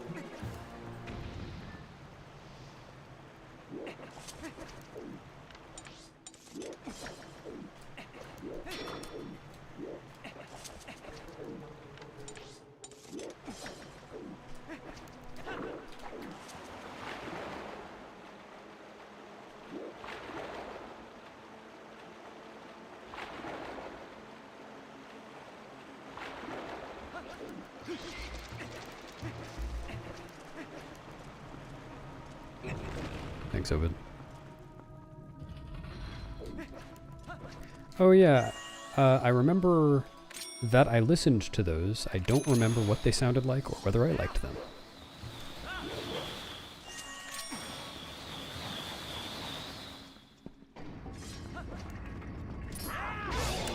S1: Thanks, Ovid. Oh yeah, I remember that I listened to those. I don't remember what they sounded like or whether I liked them.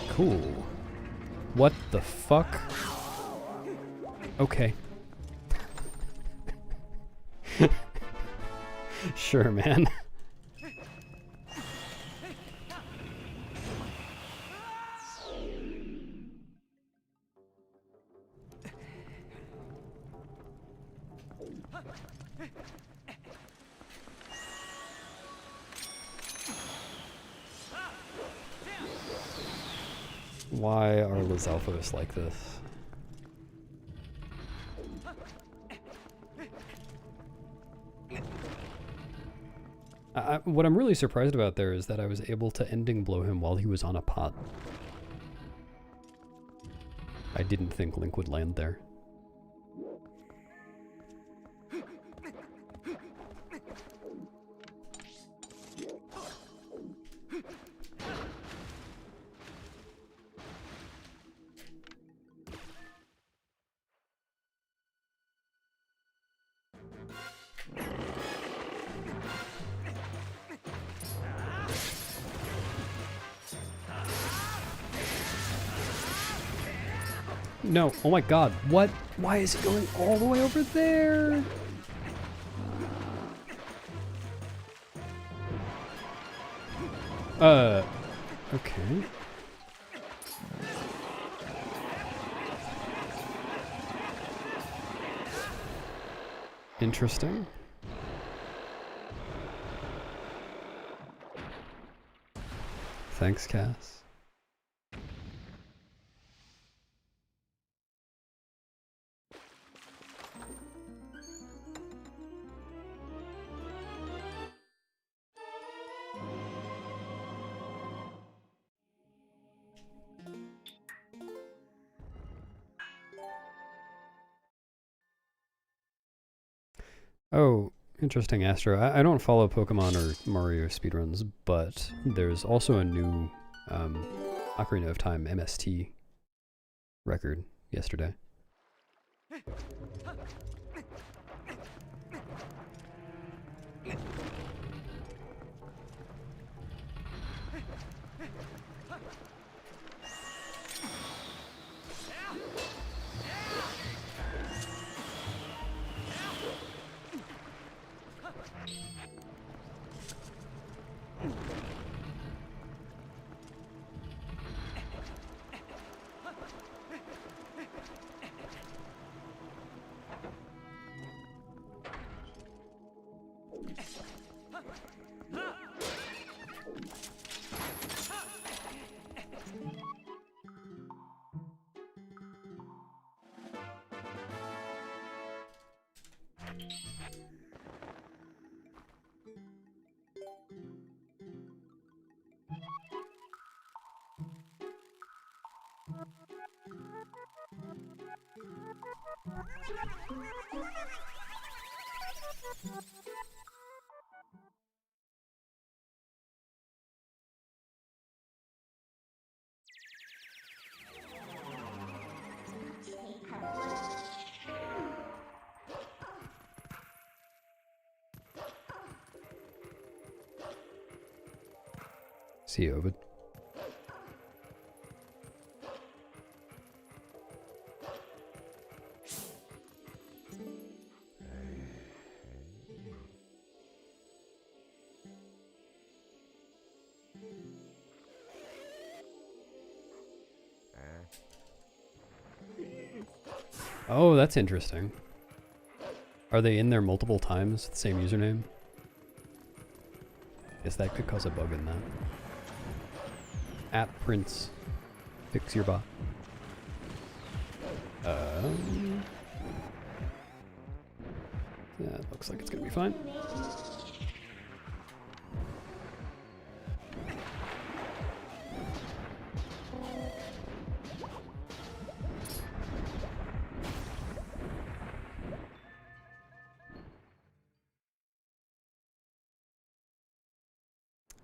S1: Cool. What the fuck? Okay. Sure, man. Why are Lizalphos like this? What I'm really surprised about there is that I was able to ending blow him while he was on a pot. I didn't think Link would land there. No, oh my god, what? Why is it going all the way over there? Okay. Interesting. Thanks, Cass. Oh, interesting, Astro. I don't follow Pokemon or Mario speedruns, but there's also a new Ocarina of Time MST record yesterday. See you, Ovid. Oh, that's interesting. Are they in there multiple times, the same username? Guess that could cause a bug in that. @Prince. Fix your bot. Yeah, it looks like it's gonna be fine.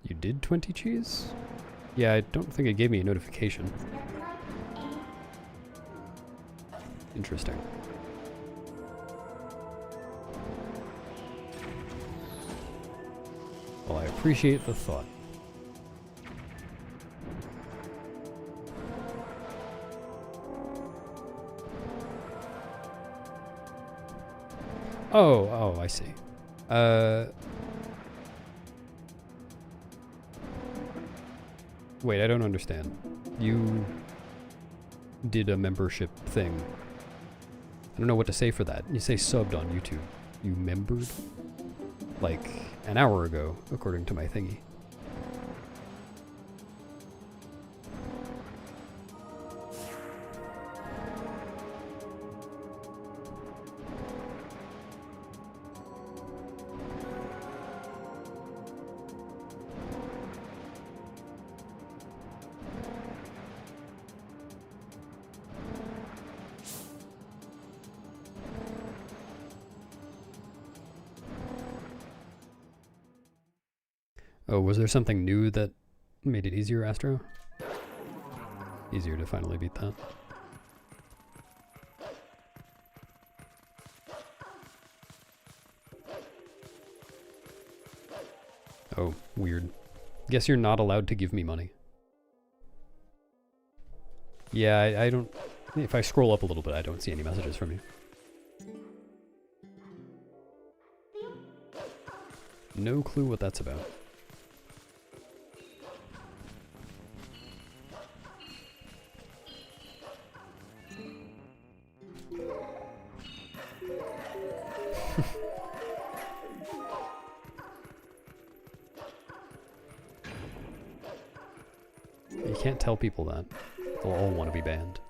S1: You did 20 cheese? Yeah, I don't think it gave me a notification. Interesting. Well, I appreciate the thought. Oh, I see. Wait, I don't understand. You did a membership thing. I don't know what to say for that. You say subbed on YouTube. You membered? Like, an hour ago, according to my thingy. Oh, was there something new that made it easier, Astro? Easier to finally beat that. Oh, weird. Guess you're not allowed to give me money. Yeah, I don't... If I scroll up a little bit, I don't see any messages from you. No clue what that's about. can't tell people that. They'll all want to be banned.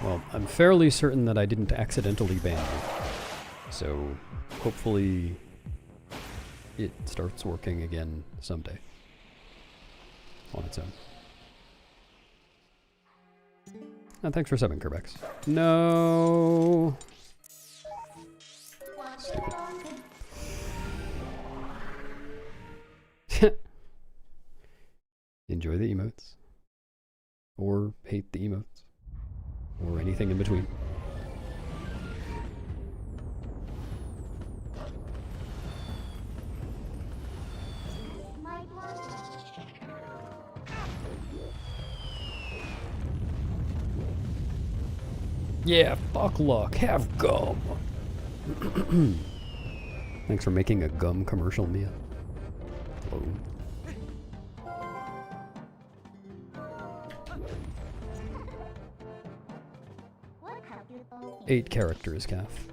S1: Well, I'm fairly certain that I didn't accidentally ban you. So, hopefully it starts working again someday. On its own. And thanks for subbing, Kerbex. No! Stupid. Enjoy the emotes. Or hate the emotes. Or anything in between. Yeah, fuck luck. Have gum. Thanks for making a gum commercial, Mia. Hello. Eight characters, Calf.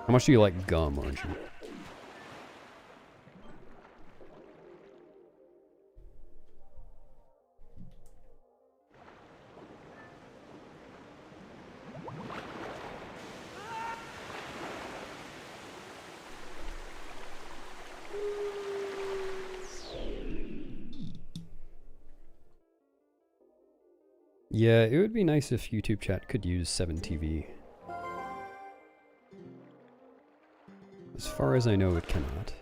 S1: How much do you like gum, aren't you? Yeah, it would be nice if YouTube chat could use 7TV. As far as I know, it cannot.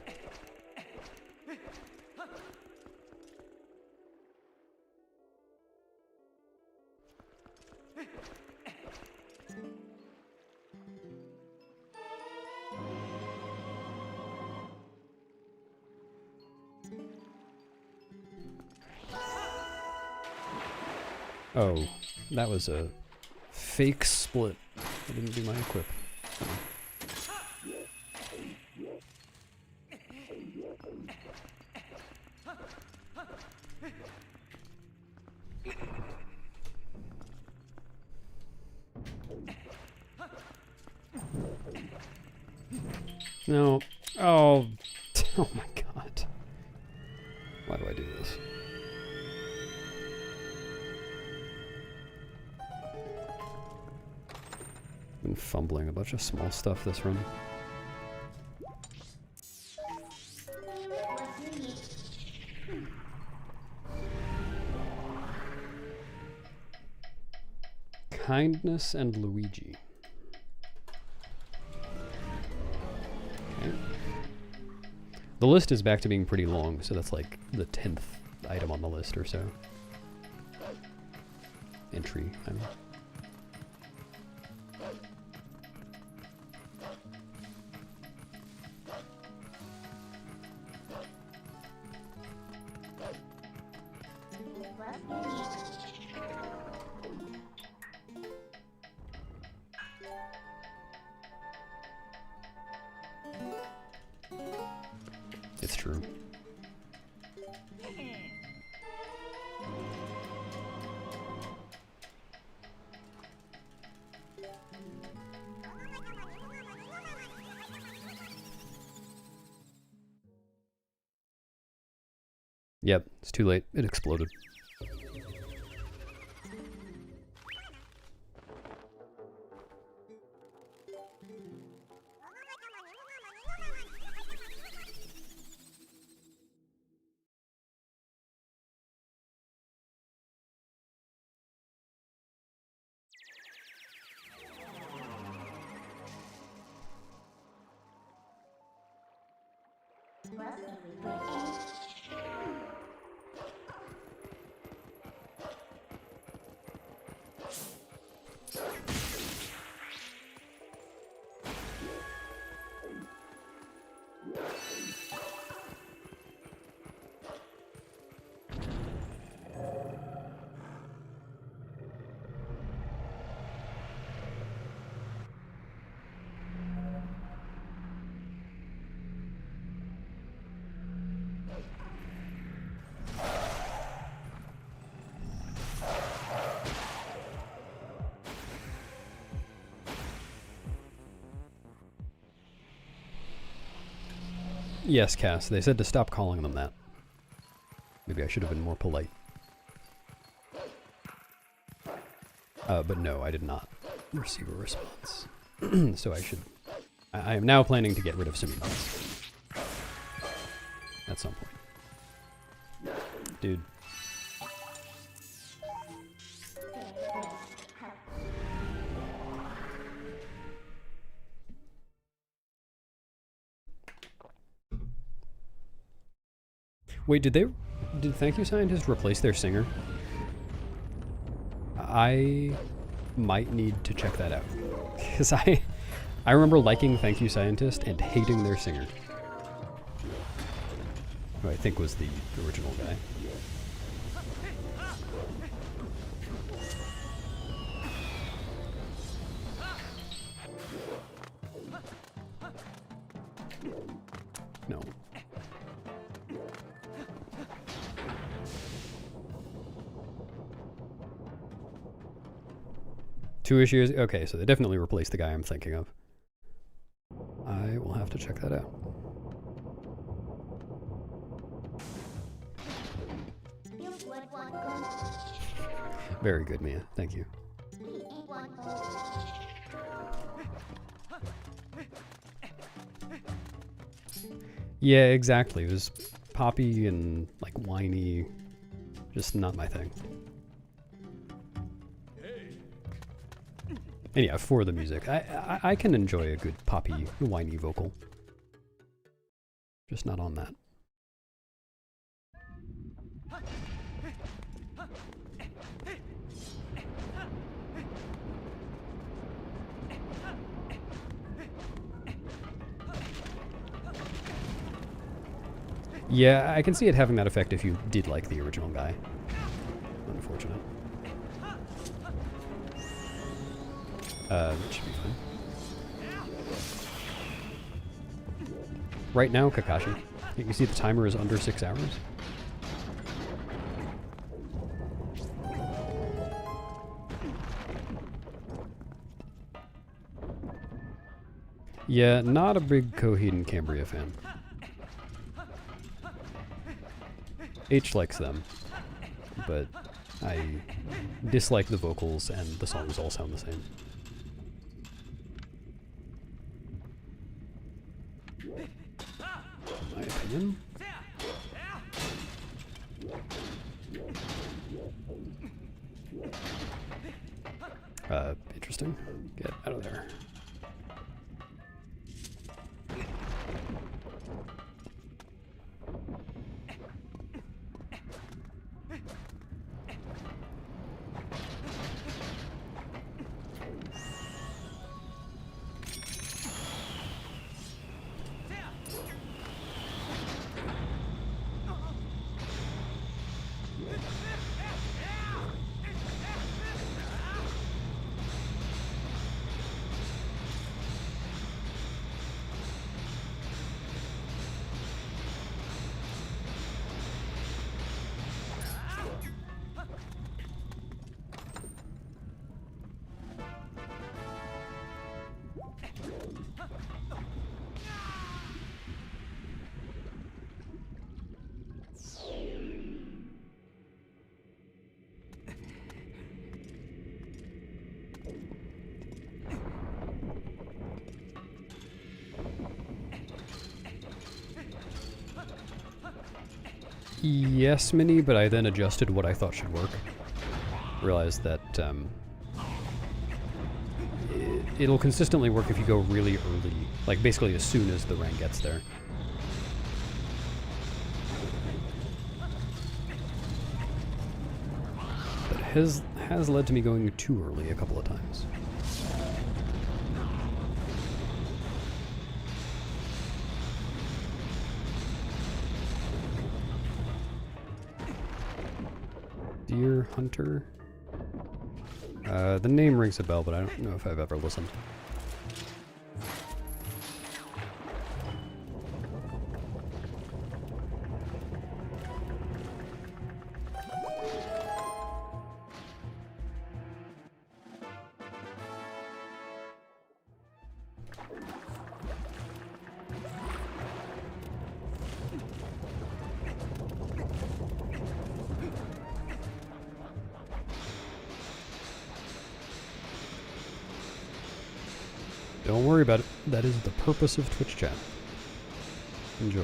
S1: Oh, that was a fake split. I didn't do my equip. No. Oh. Oh my god. Why do I do this? Been fumbling a bunch of small stuff this run. Kindness and Luigi. Okay. The list is back to being pretty long, so that's like the 10th item on the list or so. Entry, I mean. It's true. Yep, it's too late. It exploded. Yes, Cass. They said to stop calling them that. Maybe I should have been more polite. But no, I did not receive a response. So I should... I am now planning to get rid of some emails. At some point. Dude. Wait, did Thank You Scientist replace their singer? I might need to check that out. Because I remember liking Thank You Scientist and hating their singer. Who I think was the original guy. No. Two issues? Okay, so they definitely replaced the guy I'm thinking of. I will have to check that out. Very good, Mia. Thank you. Yeah, exactly. It was poppy and, like, whiny. Just not my thing. And yeah, for the music. I can enjoy a good poppy, whiny vocal. Just not on that. Yeah, I can see it having that effect if you did like the original guy. Unfortunate. That should be fine. Right now, Kakashi. You see the timer is under 6 hours? Yeah, not a big Coheed and Cambria fan. H likes them, but I dislike the vocals and the songs all sound the same. In my opinion. Interesting. Get out of there. Yes, Mini, but I then adjusted what I thought should work. Realized that it'll consistently work if you go really early, like basically as soon as the rank gets there. But has led to me going too early a couple of times. Deer Hunter? The name rings a bell, but I don't know if I've ever listened. Don't worry about it. That is the purpose of Twitch chat. Enjoy.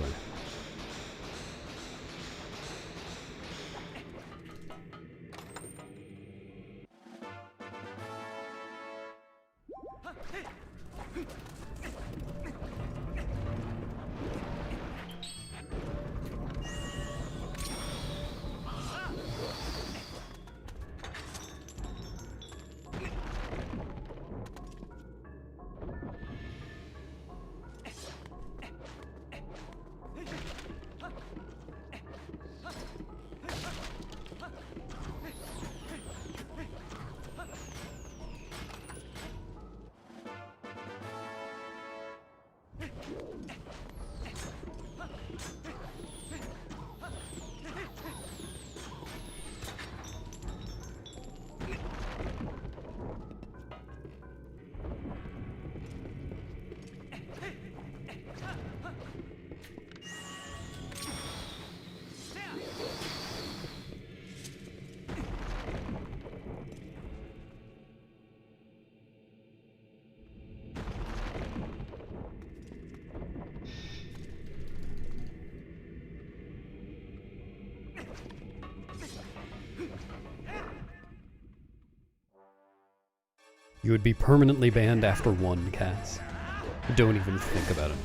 S1: You would be permanently banned after one, Cass. Don't even think about it.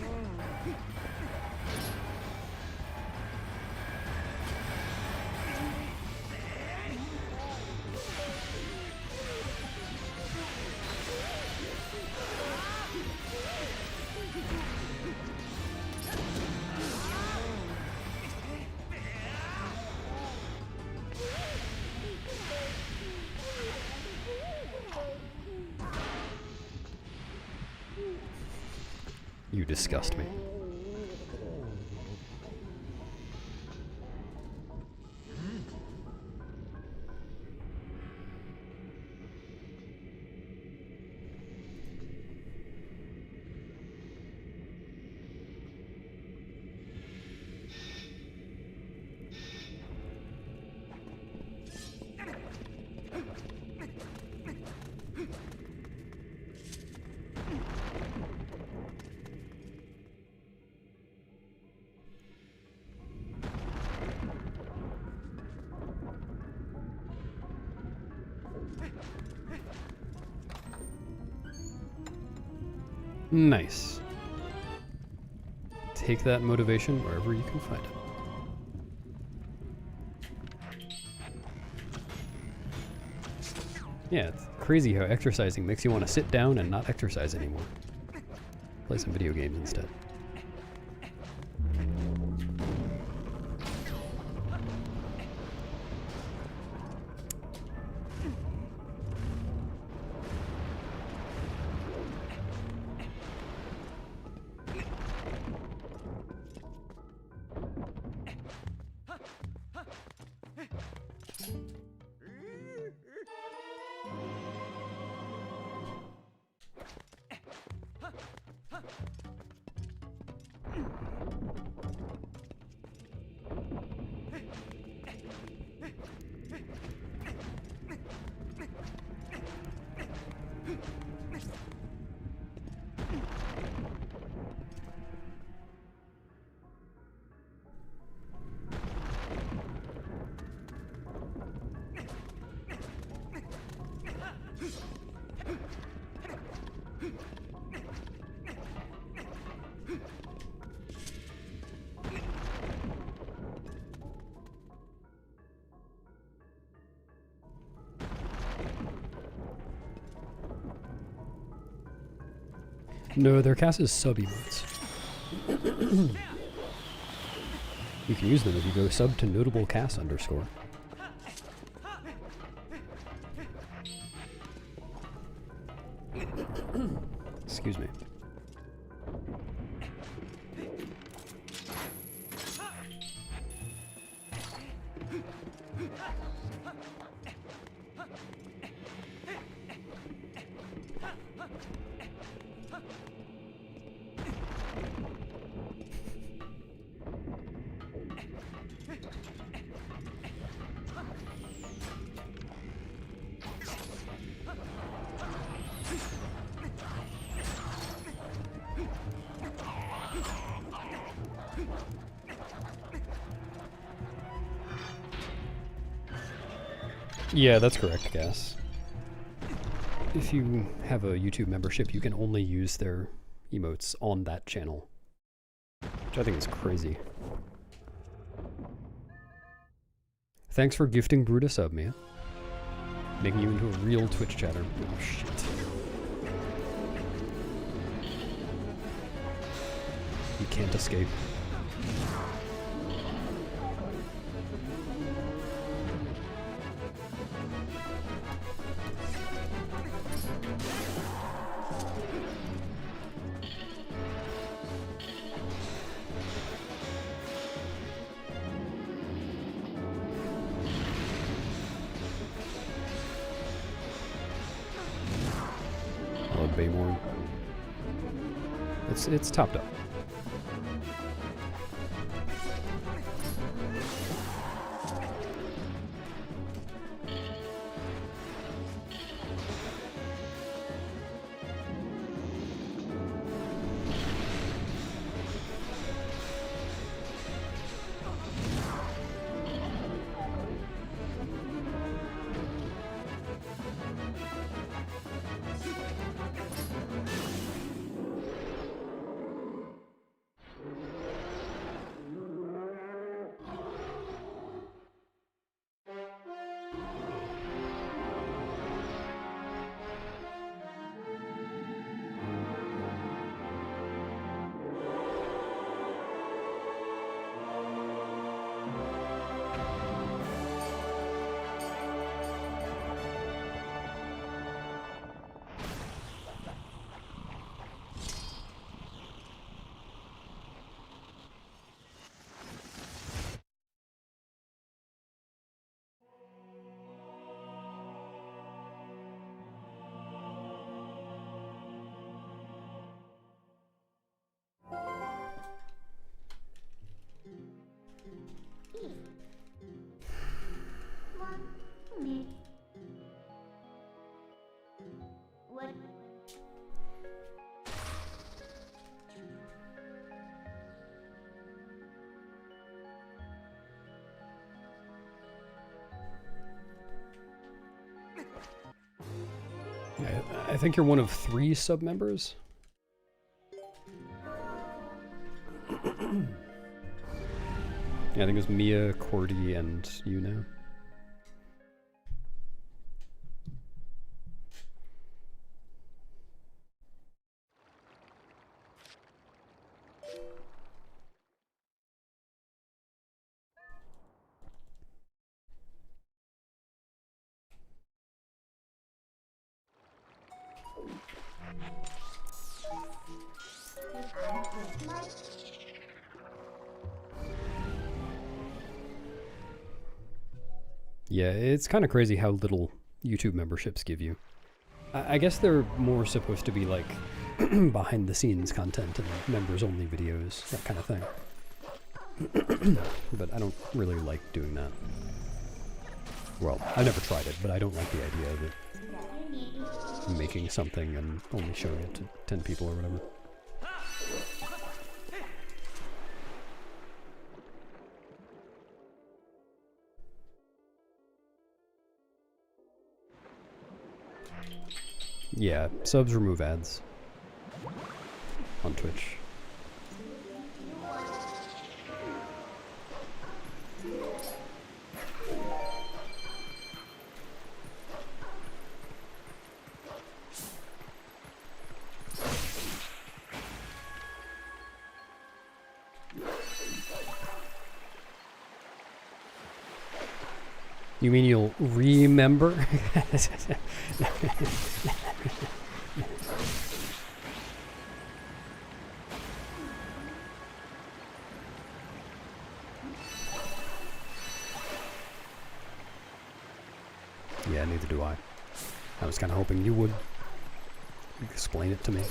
S1: You disgust me. Nice. Take that motivation wherever you can find it. Yeah, it's crazy how exercising makes you want to sit down and not exercise anymore. Play some video games instead. No, they're Cass's sub-emotes. You can use them if you go sub to notable Cass _. Excuse me. Yeah, that's correct, Gas. If you have a YouTube membership, you can only use their emotes on that channel, which I think is crazy. Thanks for gifting Brood a sub, man. Making you into a real Twitch chatter. Oh, shit. You can't escape. Baymore. It's topped up. I think you're one of 3 sub members. Yeah, I think it was Mia, Cordy, and you now. Yeah, it's kind of crazy how little YouTube memberships give you. I guess they're more supposed to be like behind the scenes content and members only videos, that kind of thing. But I don't really like doing that. Well, I never tried it, but I don't like the idea of it. Making something and only showing it to 10 people or whatever. Yeah, subs remove ads on Twitch. You mean you'll remember? Yeah, neither do I. I was kind of hoping you would explain it to me.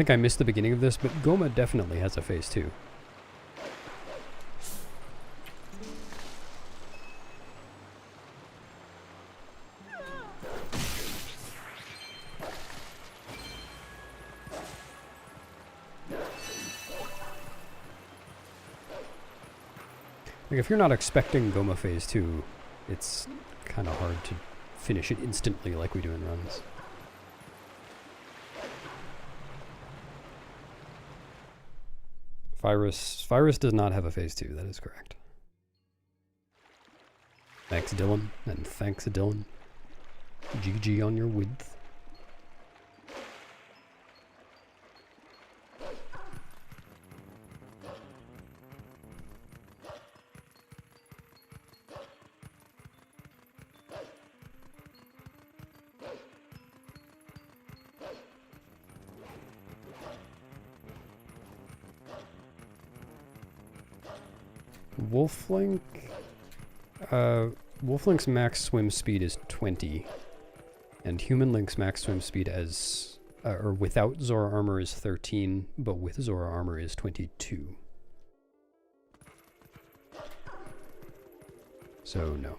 S1: think I missed the beginning of this, but Goma definitely has a phase 2. Like, if you're not expecting Goma phase 2, it's kind of hard to finish it instantly like we do in runs. Virus does not have a phase 2, that is correct. Thanks, Dylan, and thanks, Dylan. GG on your width. Wolf-Link's max swim speed is 20, and Human Link's max swim speed as, or without Zora armor is 13, but with Zora armor is 22. So no.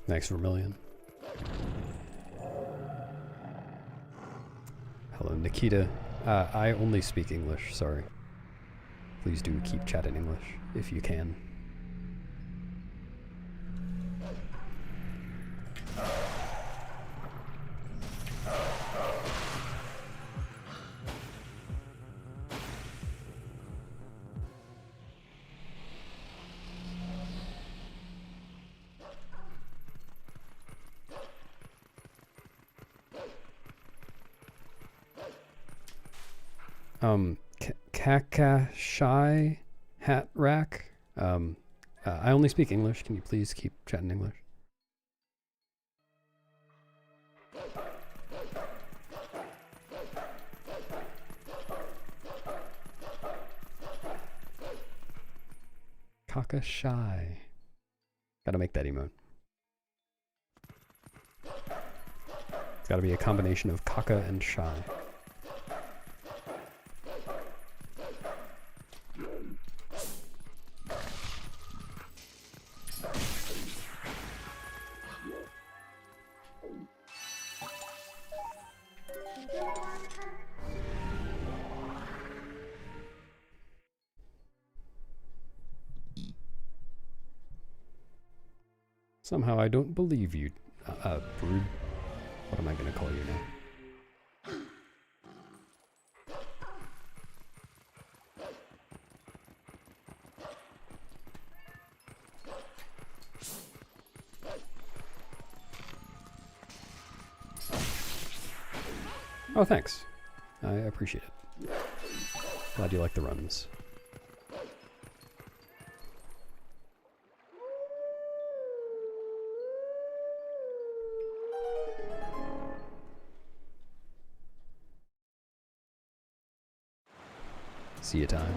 S1: Thanks, Vermilion. Hello, Nikita. I only speak English, sorry. Please do keep chatting English, if you can. Kakashai Hat Rack. I only speak English. Can you please keep chatting English? Kakashai. Gotta make that emote. It's gotta be a combination of Kaka and Shy. Somehow I don't believe you, Brood. What am I gonna call you now? Oh, thanks. I appreciate it. Glad you like the runs. See you time.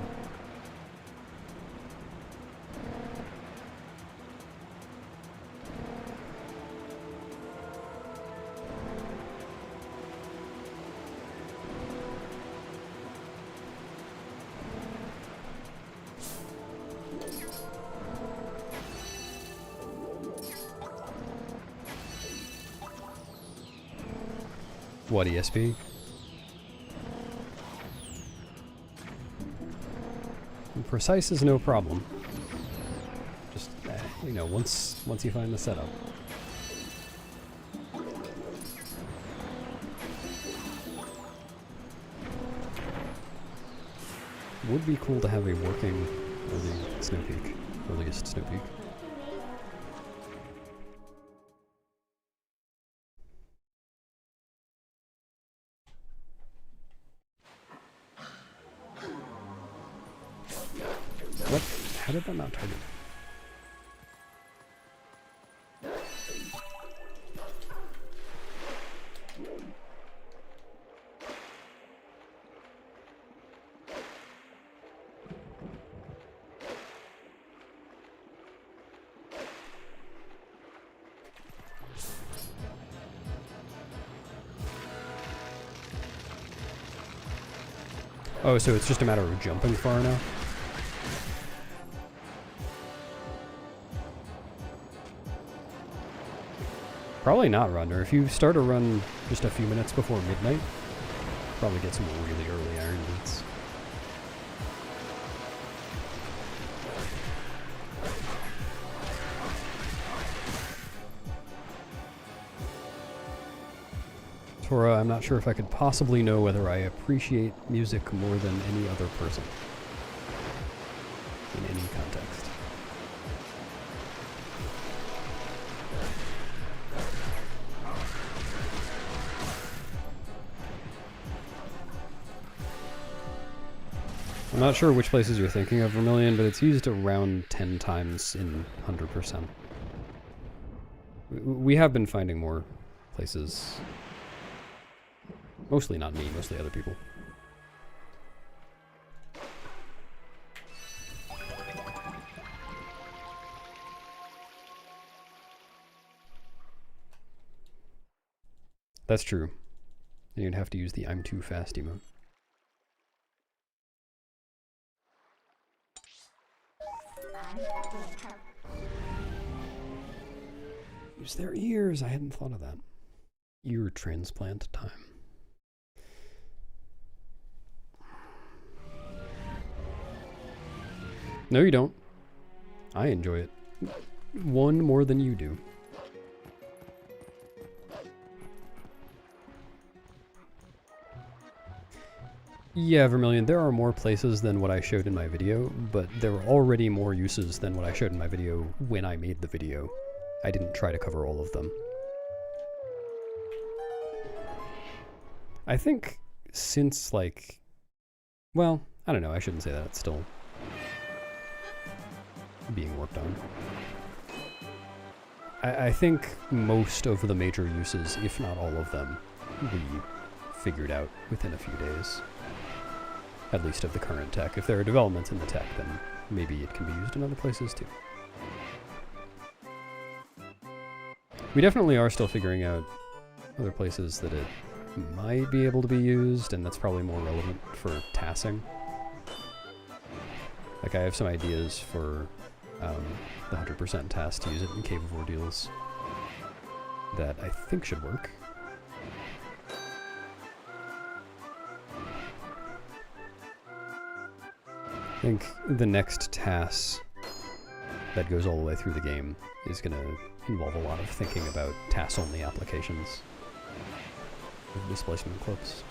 S1: What, ESP? Precise is no problem. Just, you know, once you find the setup. Would be cool to have a working early Snowpeak, earliest Snowpeak. What? How did that not target? Oh, so it's just a matter of jumping far enough? Probably not run, or if you start a run just a few minutes before midnight, probably get some really early iron beats. Tora, I'm not sure if I could possibly know whether I appreciate music more than any other person in any context. I'm not sure which places you're thinking of, Vermilion, but it's used around 10 times in 100%. We have been finding more places. Mostly not me, mostly other people. That's true. And you'd have to use the I'm too fast emote. Use their ears. I hadn't thought of that. Ear transplant time. No, you don't. I enjoy it. One more than you do. Yeah, Vermilion, there are more places than what I showed in my video, but there are already more uses than what I showed in my video when I made the video. I didn't try to cover all of them. I think since, like... Well, I don't know, I shouldn't say that, it's still being worked on. I think most of the major uses, if not all of them, we figured out within a few days. At least of the current tech. If there are developments in the tech, then maybe it can be used in other places too. We definitely are still figuring out other places that it might be able to be used, and that's probably more relevant for tassing. Like, I have some ideas for the 100% task to use it in Cave of Ordeals that I think should work. I think the next task that goes all the way through the game is going to involve a lot of thinking about task-only applications of displacement clips.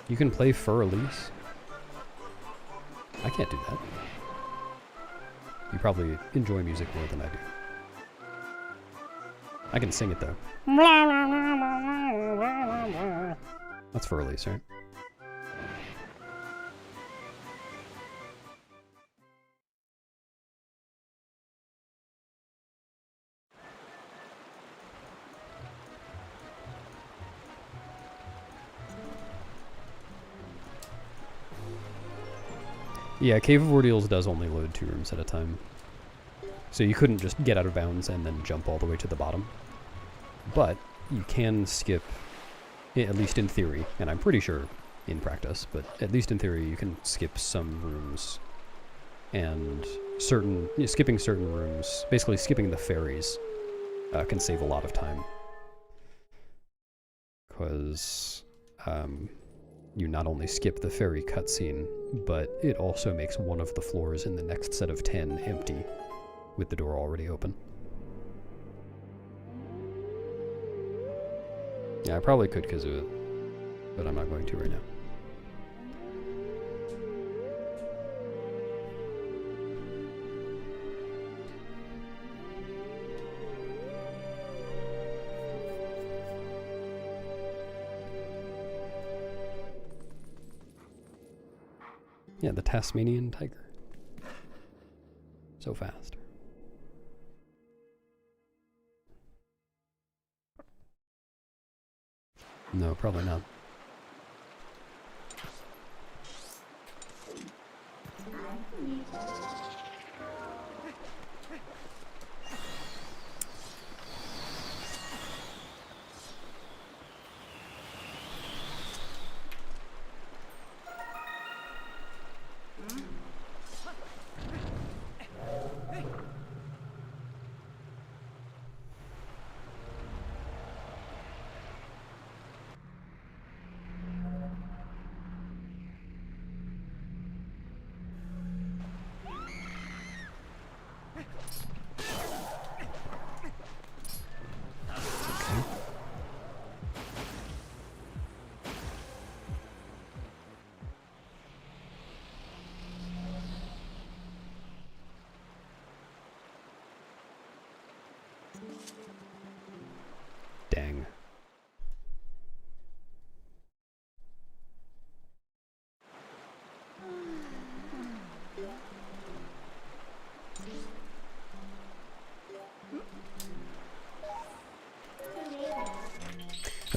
S1: You can play Fur Elise. I can't do that. You probably enjoy music more than I do. I can sing it though. That's Fur Elise, right? Yeah, Cave of Ordeals does only load 2 rooms at a time. So you couldn't just get out of bounds and then jump all the way to the bottom. But you can skip, at least in theory, and I'm pretty sure in practice, but at least in theory you can skip some rooms. And skipping certain rooms, basically skipping the ferries, can save a lot of time. Because you not only skip the ferry cutscene, but it also makes one of the floors in the next set of 10 empty, with the door already open. Yeah, I probably could kazoo it, but I'm not going to right now. Yeah, the Tasmanian tiger. So fast. No, probably not.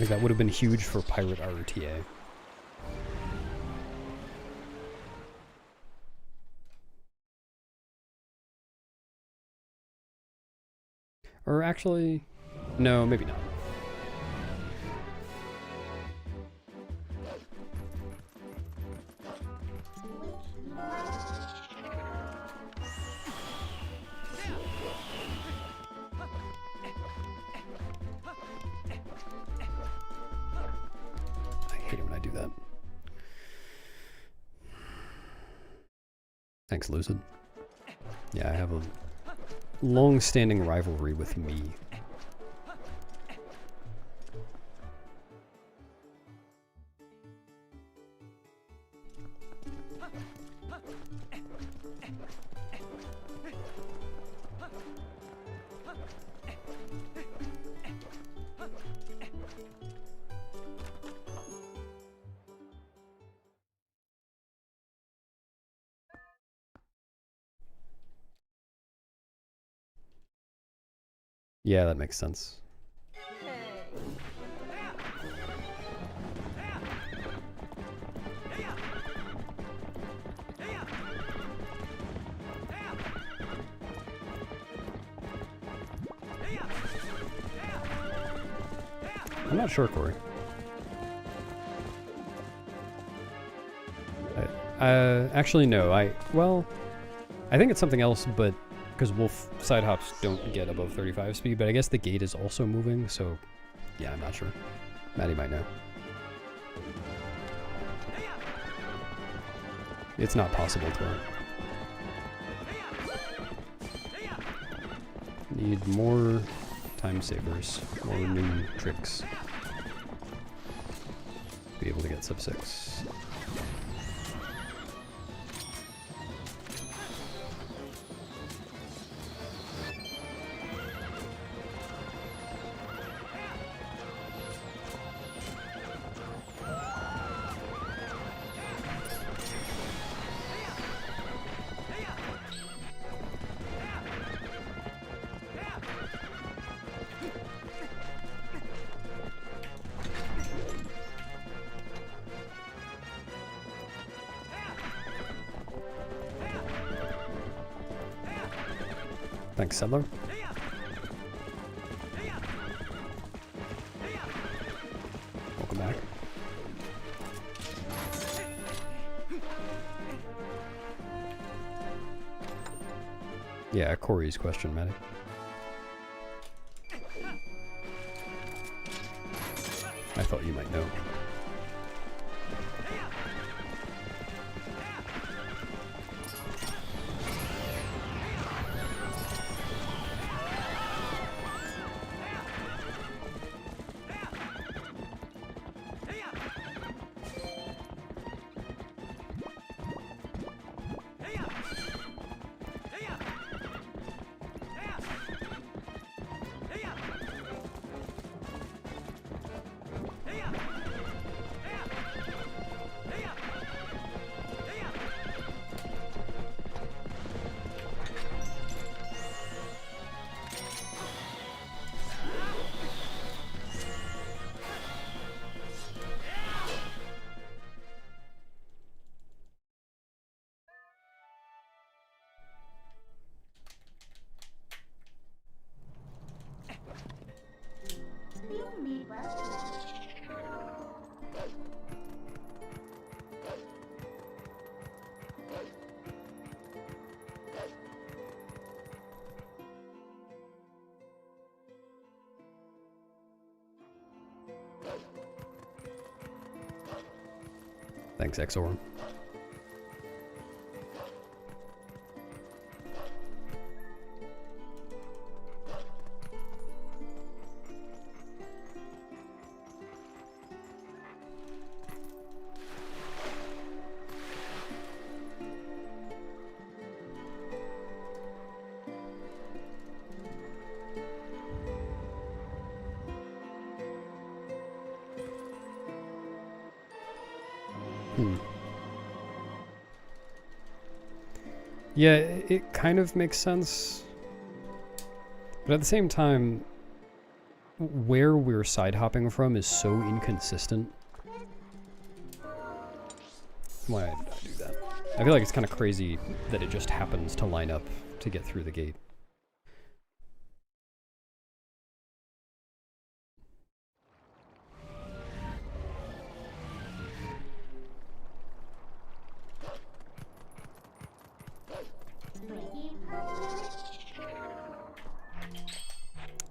S1: think that would have been huge for Pirate RTA. Or actually, no, maybe not. I hate it when I do that. Thanks, Lucid. Yeah, I have a long-standing rivalry with me. Yeah, that makes sense. I'm not sure, Corey. Actually, no. Well, I think it's something else, but because wolf side hops don't get above 35 speed, but I guess the gate is also moving, so yeah, I'm not sure. Maddie might know. It's not possible to. Need more time savers, more new tricks. Be able to get sub 6. Thanks, Settler. Welcome back. Yeah, Corey's question, Maddie. I thought you might know. Thanks, Exorm. Yeah, it kind of makes sense. But at the same time, where we're side hopping from is so inconsistent. Why did I do that? I feel like it's kind of crazy that it just happens to line up to get through the gate.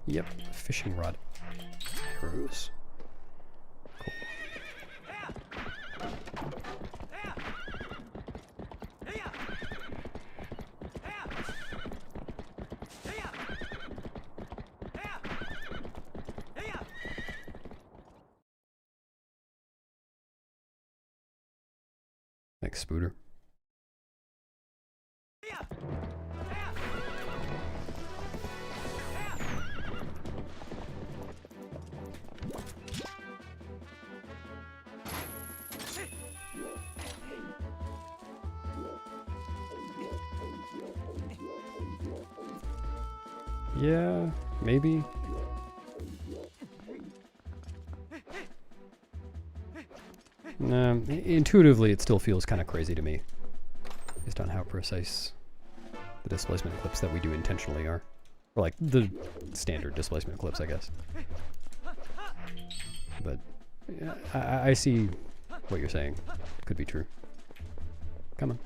S1: Yep, fishing rod arrows. Cool. Thanks, Spooter. Yeah, maybe. Nah, intuitively it still feels kind of crazy to me, based on how precise the displacement clips that we do intentionally are. Or like, the standard displacement clips, I guess. But, yeah, I see what you're saying. Could be true. Come on.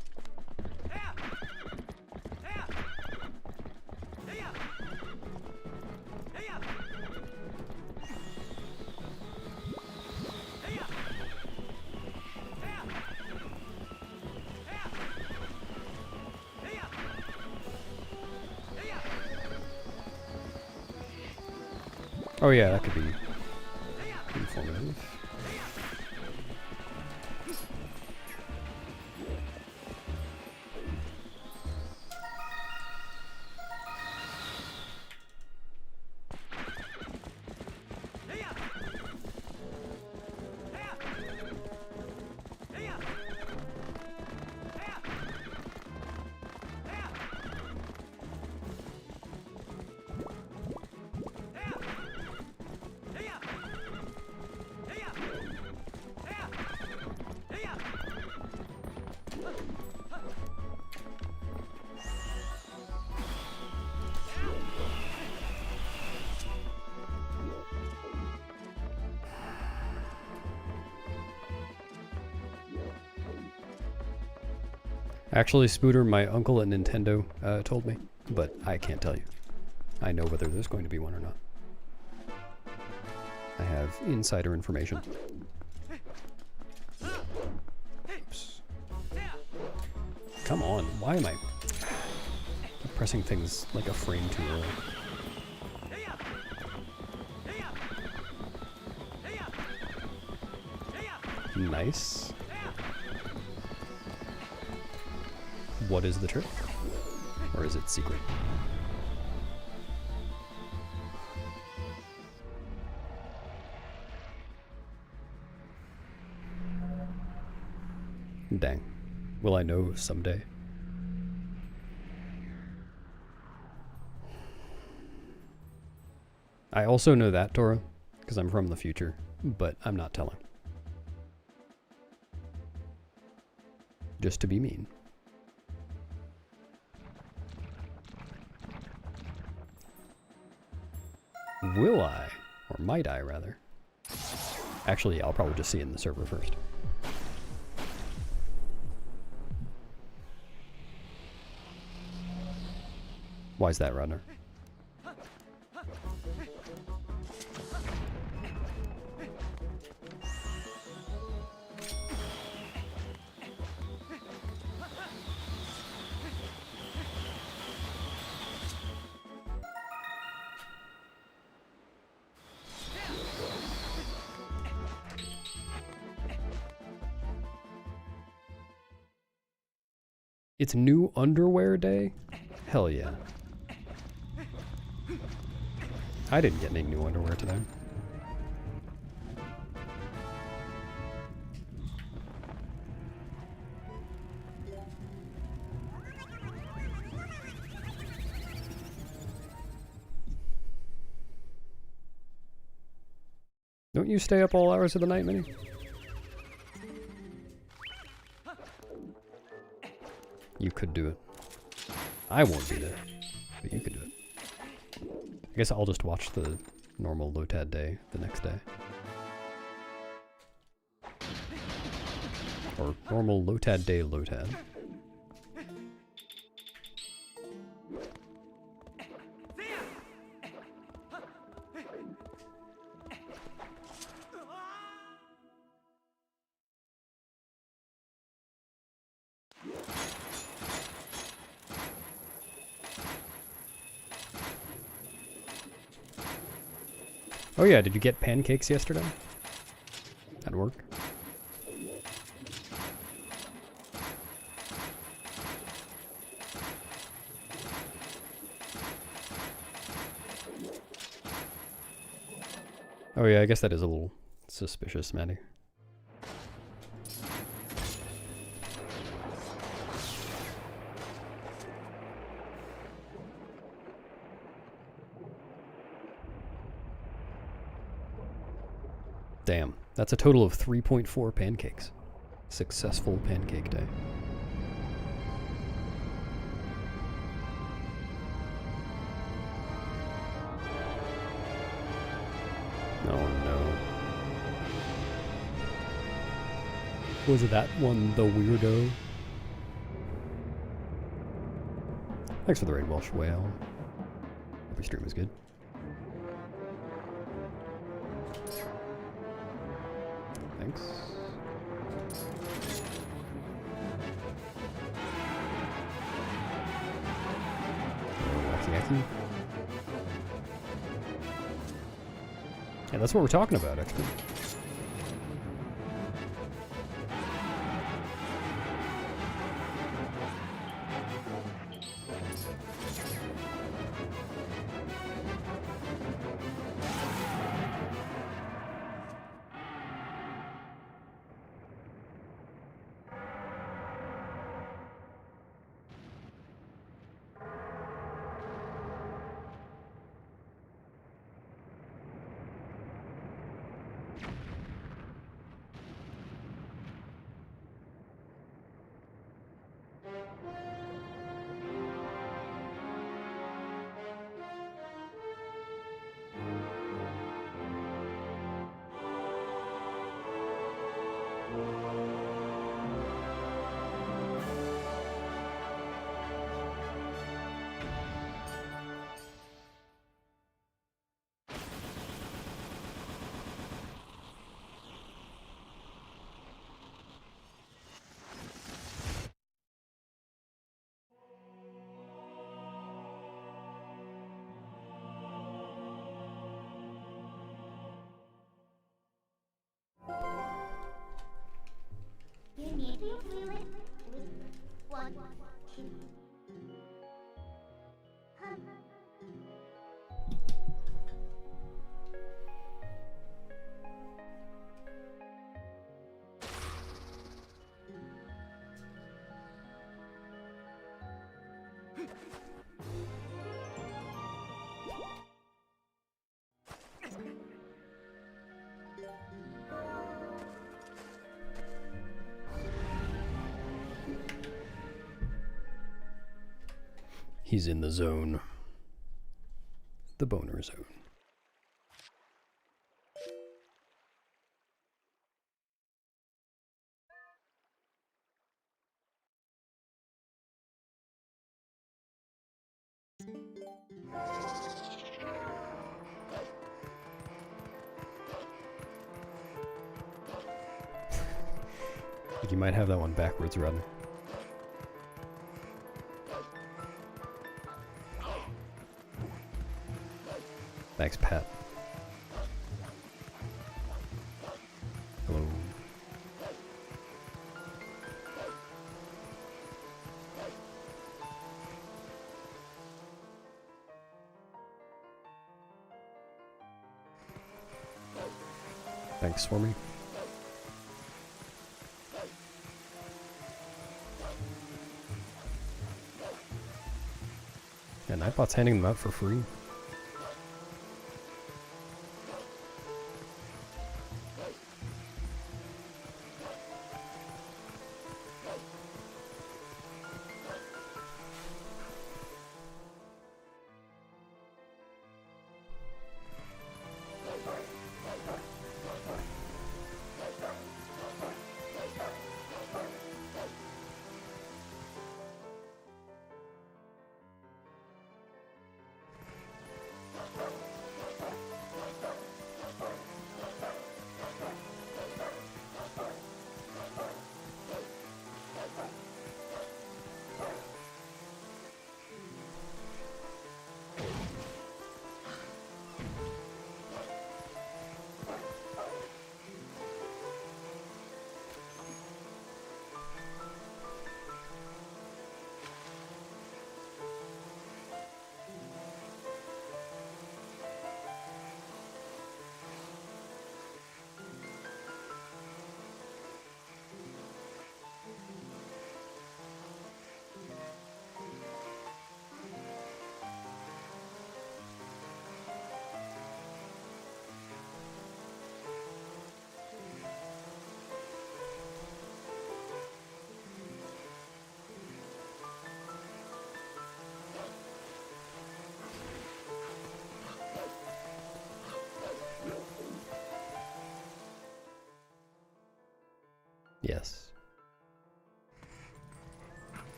S1: Oh yeah, that could be informative. Actually, Spooter, my uncle at Nintendo told me, but I can't tell you. I know whether there's going to be one or not. I have insider information. Oops. Come on, why am I keep pressing things like a frame too early? Nice. What is the trick? Or is it secret? Dang. Will I know someday? I also know that, Tora, because I'm from the future, but I'm not telling. Just to be mean. Will I? Or might I, rather? Actually, I'll probably just see it in the server first. Why is that, Rodner? It's new underwear day? Hell yeah. I didn't get any new underwear today. Don't you stay up all hours of the night, Minnie? You could do it. I won't be there, but you could do it. I guess I'll just watch the normal Lotad day the next day. Or normal Lotad day Lotad. Oh yeah, did you get pancakes yesterday? At work? Oh yeah, I guess that is a little suspicious, Maddie. Damn, that's a total of 3.4 pancakes. Successful pancake day. Oh no. Was that one the weirdo? Thanks for the raid, Welsh Whale. Hope your stream was good. Thanks. Wacky. Yeah, that's what we're talking about, actually. He's in the zone. The boner zone. I think you might have that one backwards, rather. Thanks, Pat. Hello. Thanks for me. Yeah, Nightbot's handing them out for free.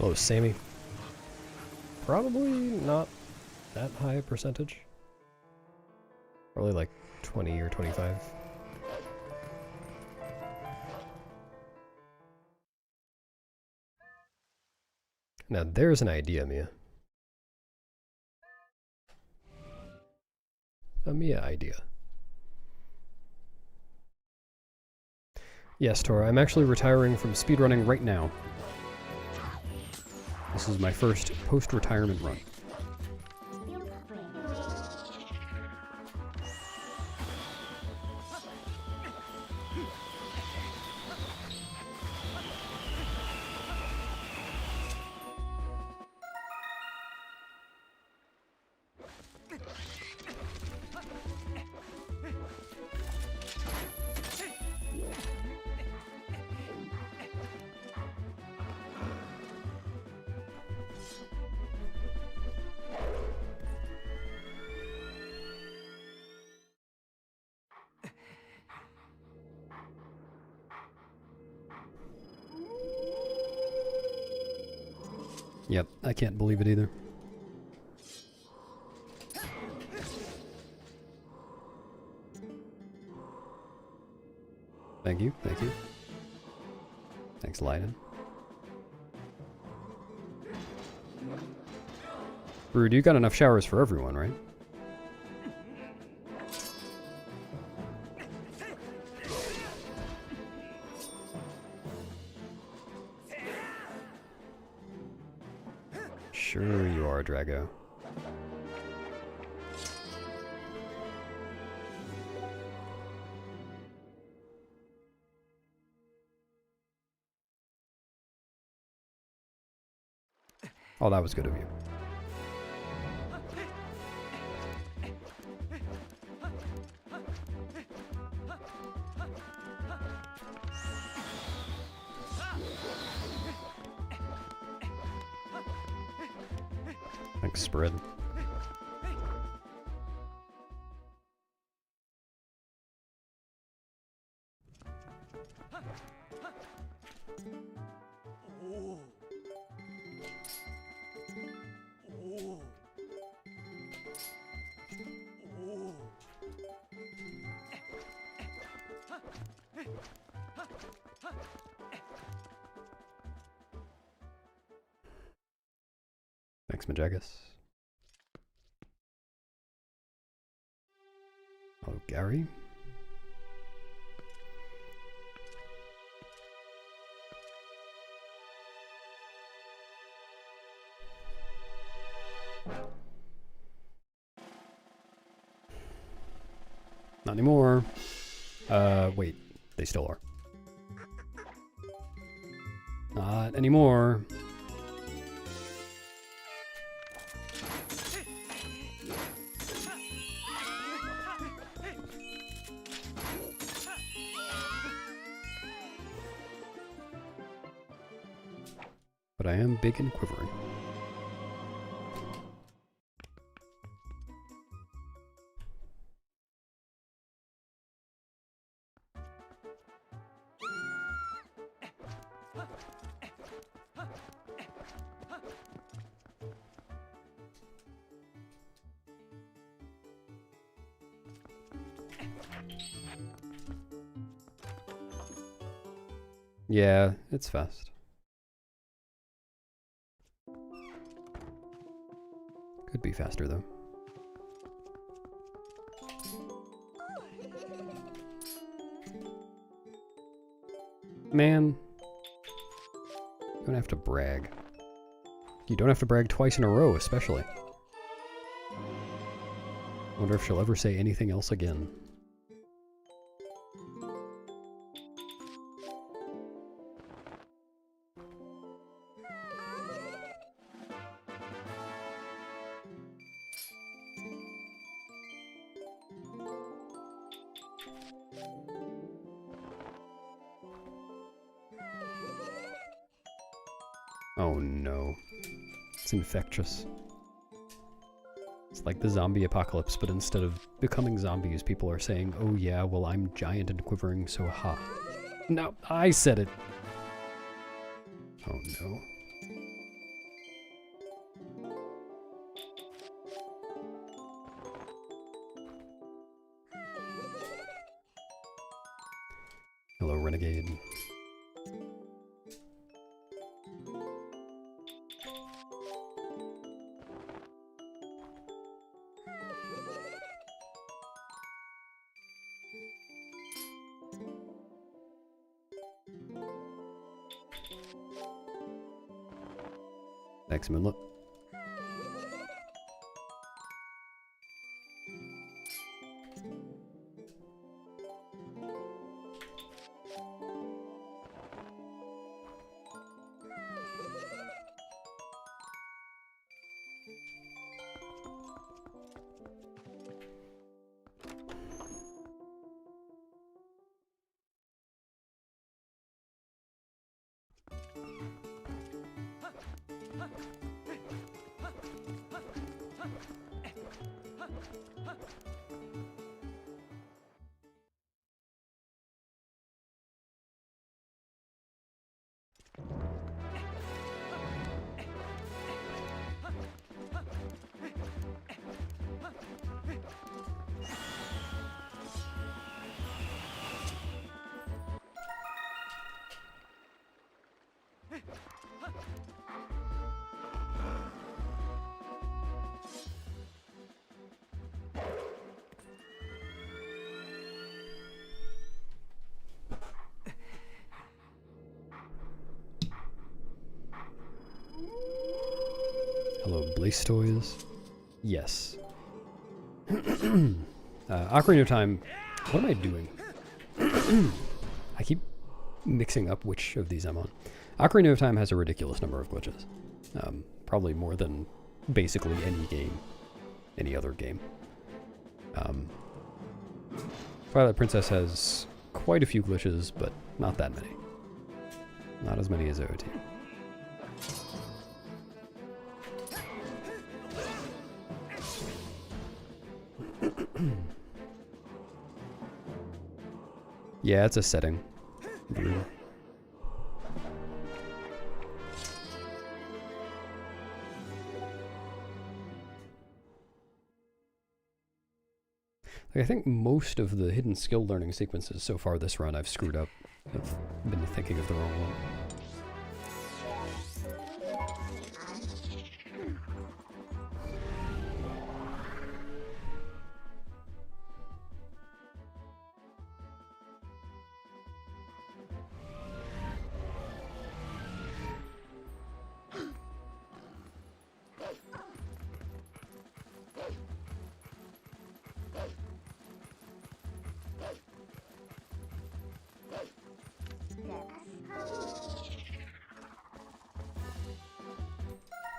S1: Oh, Sammy. Probably not that high a percentage. Probably like 20 or 25. Now there's an idea, Mia. A Mia idea. Yes, Tora, I'm actually retiring from speedrunning right now. This is my first post-retirement run. Yep, I can't believe it either. Thank you, thank you. Thanks, Leiden. Brood, you got enough showers for everyone, right? Sure you are, Drago. Oh, that was good of you. Thanks, Spread. Thanks, Majagus. Oh, Gary? Not anymore. Wait. They still are. Not anymore. But I am big and quivering. Yeah, it's fast. Could be faster, though. Man. You don't have to brag. You don't have to brag twice in a row, especially. Wonder if she'll ever say anything else again. Oh no. It's infectious. It's like the zombie apocalypse, but instead of becoming zombies, people are saying, oh yeah, well I'm giant and quivering, so ha. No, I said it! Oh no. Hello, Renegade. Thanks, Moonlit. Hello, Blastoise. Yes. Ocarina of Time. What am I doing? I keep mixing up which of these I'm on. Ocarina of Time has a ridiculous number of glitches. Probably more than basically any game. Any other game. Twilight Princess has quite a few glitches, but not that many. Not as many as OT. Yeah, it's a setting. Like, I think most of the hidden skill learning sequences so far this run I've screwed up. I've been thinking of the wrong one.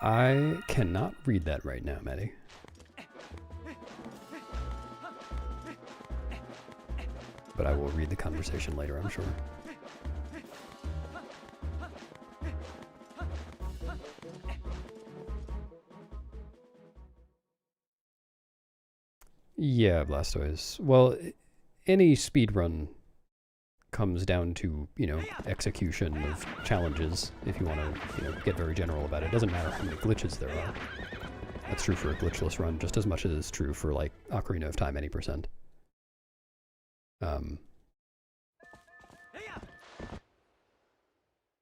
S1: I cannot read that right now, Maddie. But I will read the conversation later, I'm sure. Yeah, Blastoise. Well, any speedrun comes down to, you know, execution of challenges, if you want to, you know, get very general about it. It doesn't matter how many glitches there are. That's true for a glitchless run just as much as it's true for, like, Ocarina of Time any percent.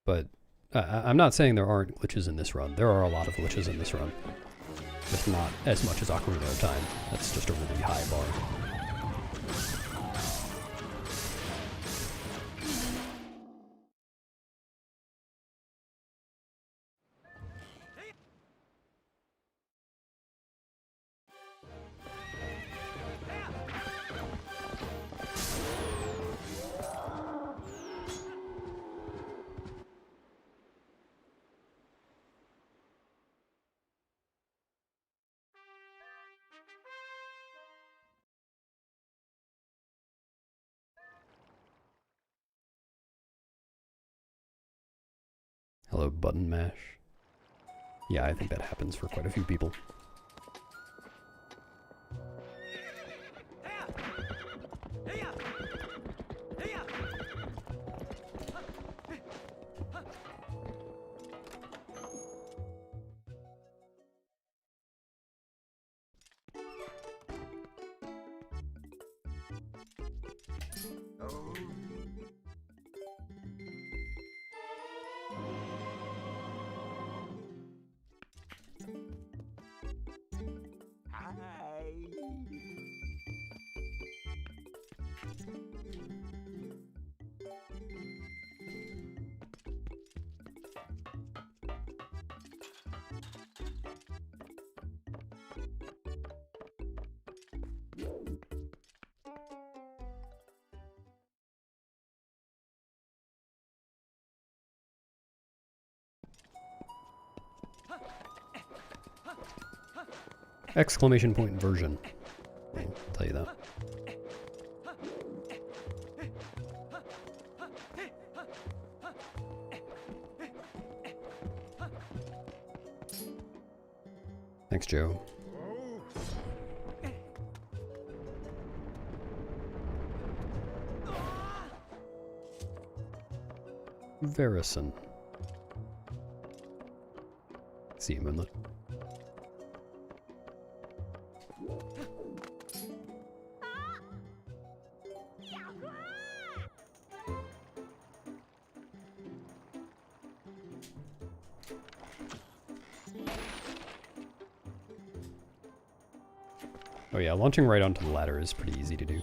S1: But I'm not saying there aren't glitches in this run. There are a lot of glitches in this run. Just not as much as Ocarina of Time. That's just a really high bar. Hello, button mash. Yeah, I think that happens for quite a few people. Exclamation point version. I'll tell you that. Thanks, Joe. Verison. See you, Moonlit. Oh yeah, launching right onto the ladder is pretty easy to do.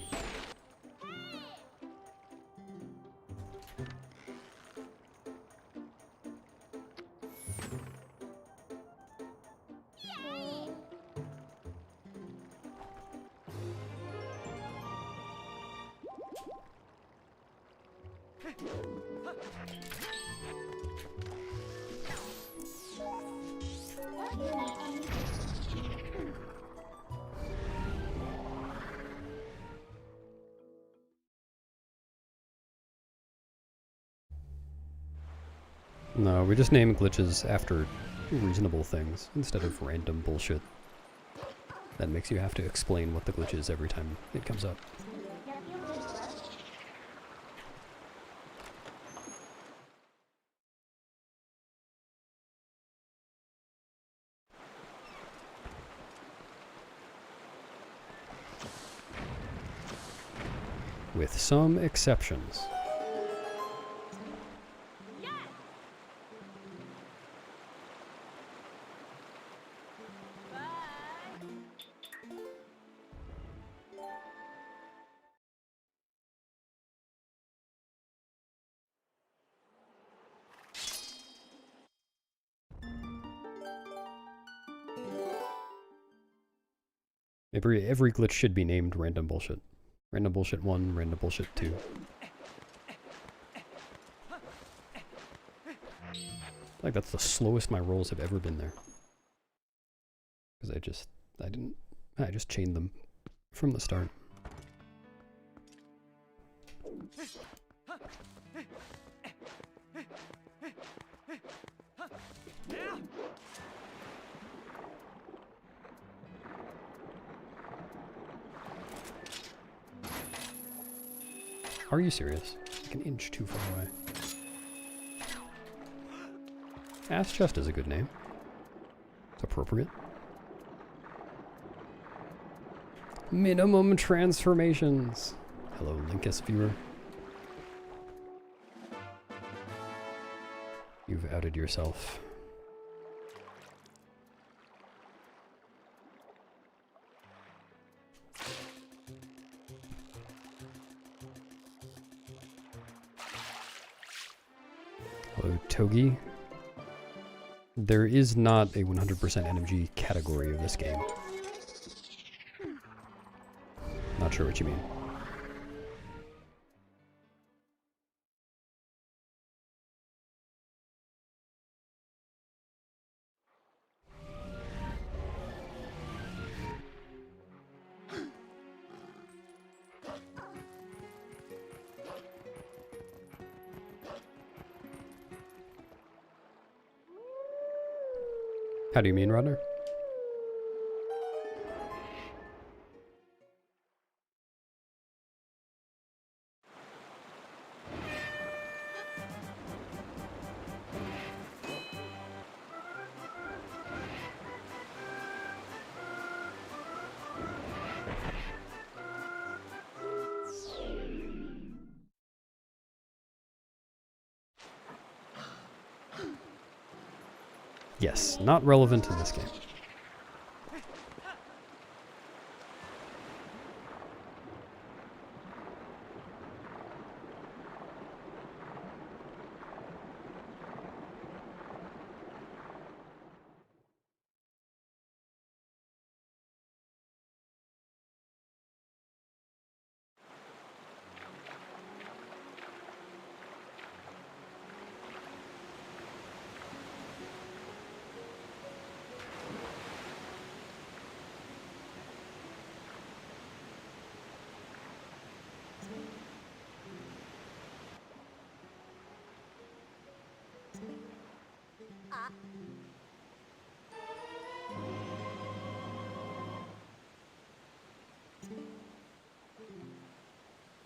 S1: No, we just name glitches after reasonable things instead of random bullshit. That makes you have to explain what the glitch is every time it comes up. With some exceptions. Every glitch should be named random bullshit. Random bullshit 1, random bullshit 2. Like that's the slowest my rolls have ever been there. Because I just chained them from the start. Are you serious? Like an inch too far away. Ass Chest is a good name. It's appropriate. Minimum transformations. Hello, Linkus viewer. You've outed yourself. Hello, Togi. There is not a 100% NMG category of this game. Not sure what you mean. How do you mean, Rodner? Yes, not relevant in this game.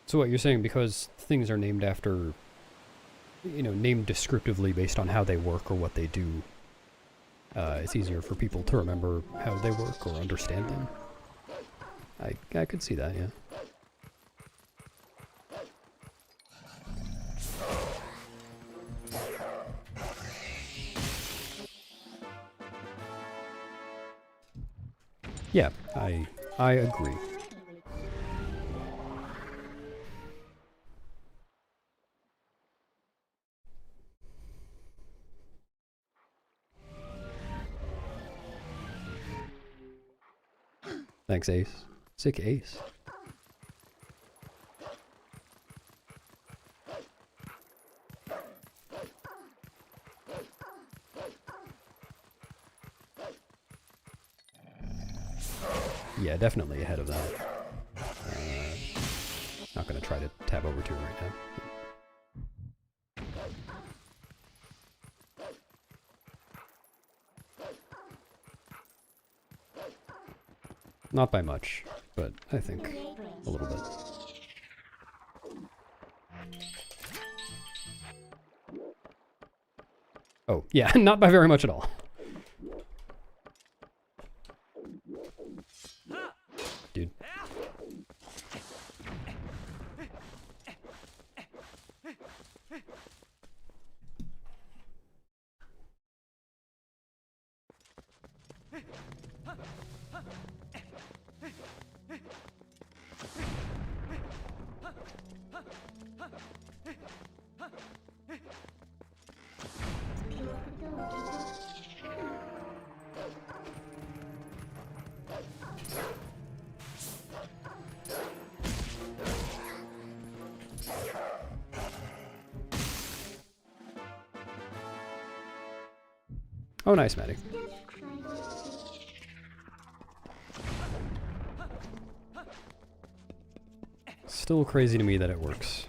S1: So what you're saying, because things are named after, you know, named descriptively based on how they work or what they do, it's easier for people to remember how they work or understand them. I could see that, yeah. Yeah, I agree. Thanks, Ace. Sick Ace. Yeah, definitely ahead of that. Not gonna try to tab over to it right now. Not by much, but I think a little bit. Oh, yeah, not by very much at all. Dude. Oh, nice, Maddie. Still crazy to me that it works.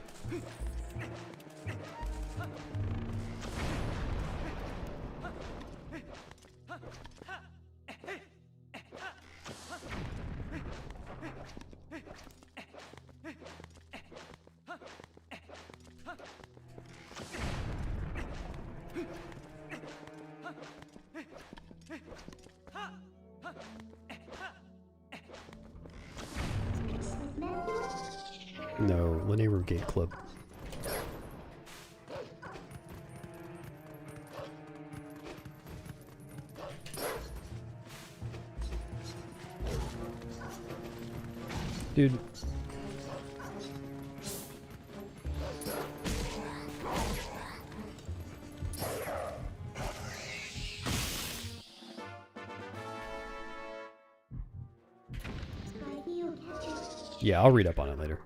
S1: No, Lanayru Gate Club. Dude. Yeah, I'll read up on it later.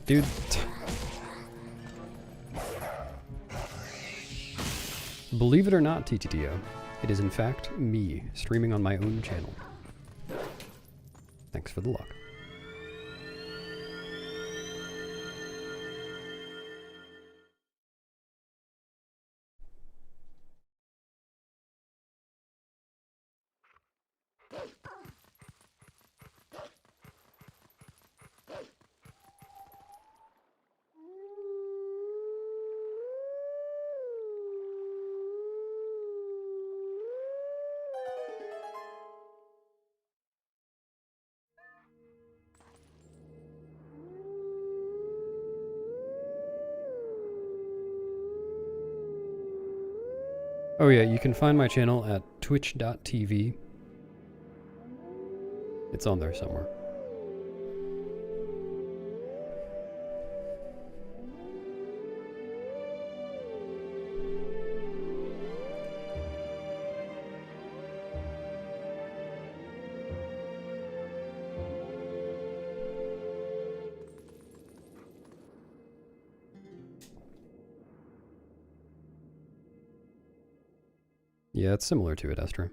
S1: Dude. Believe it or not, TTTO, it is in fact me streaming on my own channel. Thanks for the luck. Oh yeah, you can find my channel at twitch.tv. It's on there somewhere. Yeah, it's similar to it, Estra.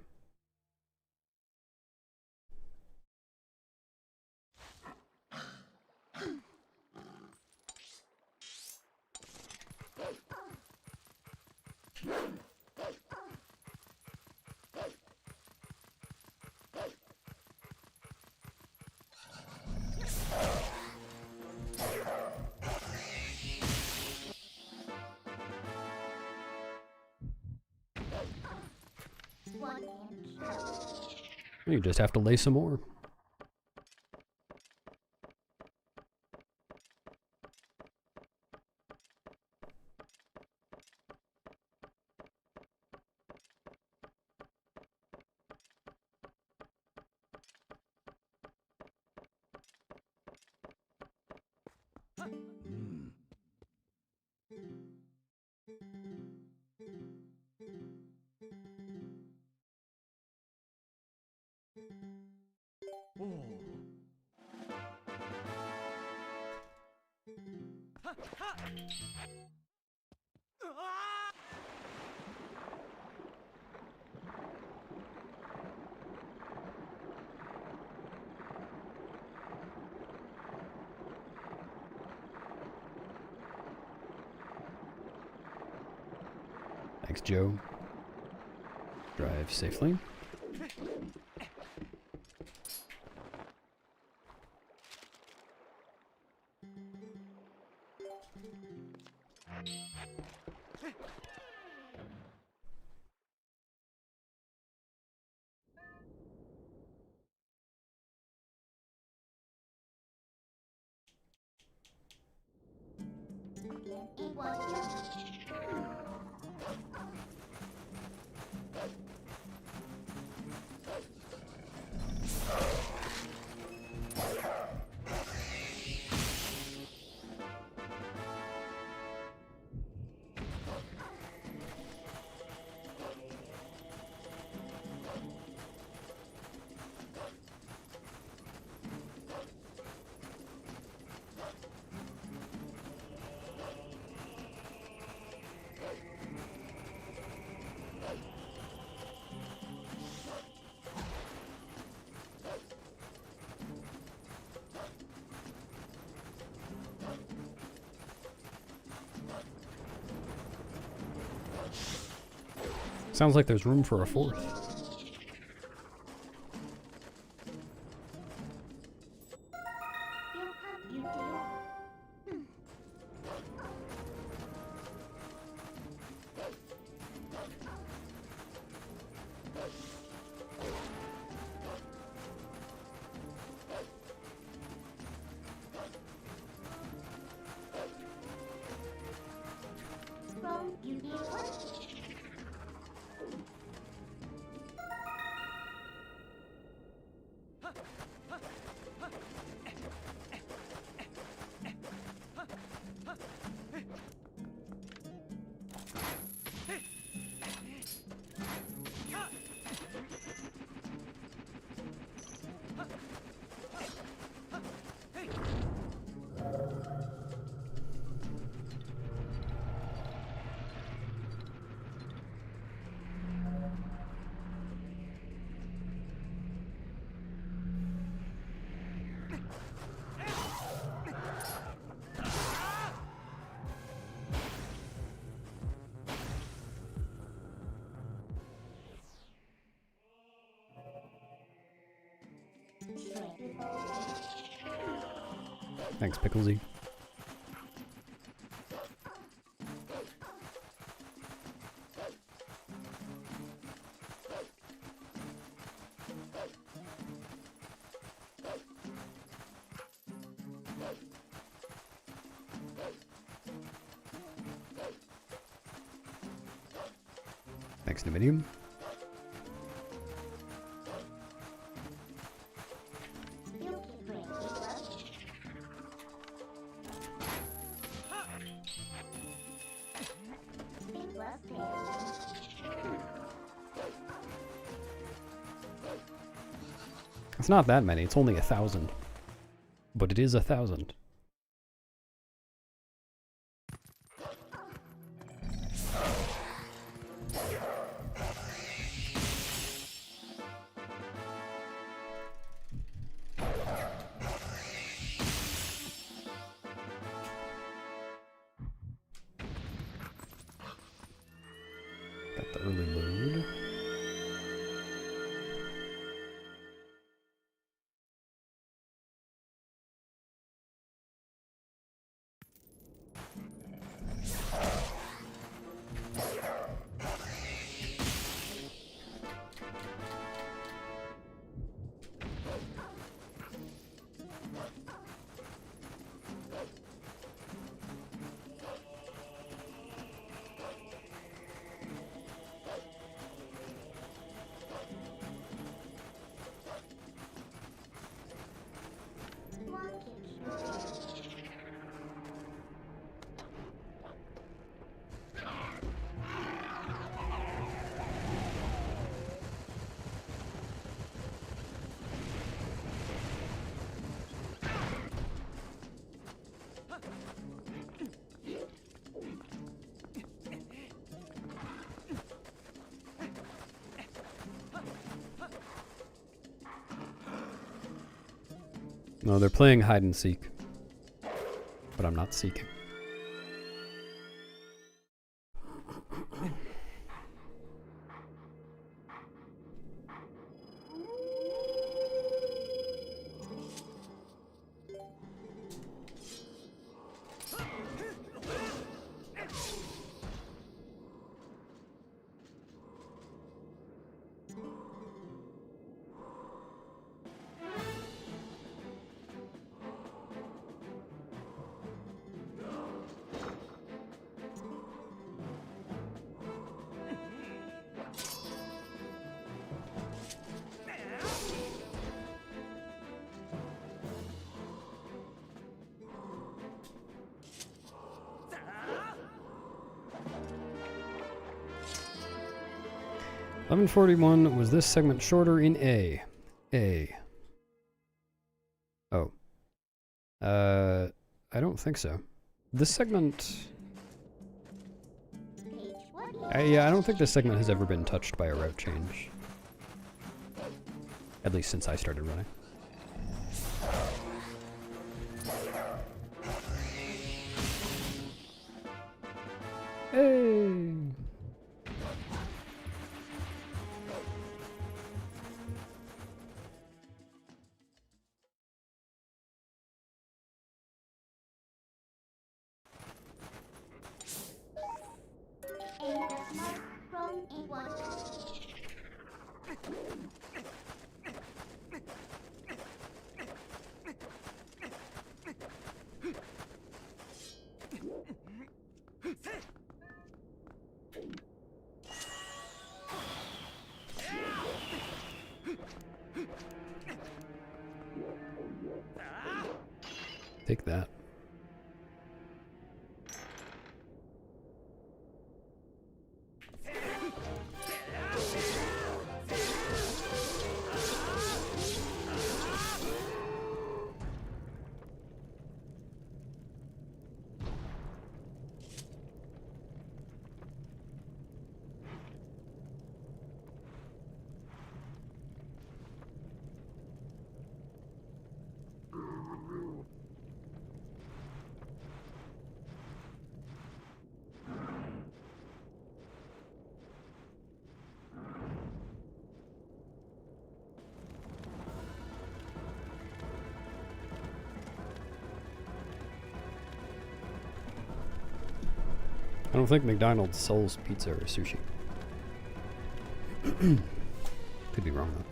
S1: You just have to lay some more. Thanks, Joe. Drive safely. Sounds like there's room for a fourth. Thanks, Picklesy. Thanks, Numidium. It's not that many, it's only 1,000. But it is 1,000. Got the early load. No, they're playing hide and seek. But I'm not seeking. $11:41. Was this segment shorter in A? A. Oh. I don't think so. This segment... yeah, I don't think this segment has ever been touched by a route change. At least since I started running. Hey! Take that. I don't think McDonald's sells pizza or sushi. Could be wrong though.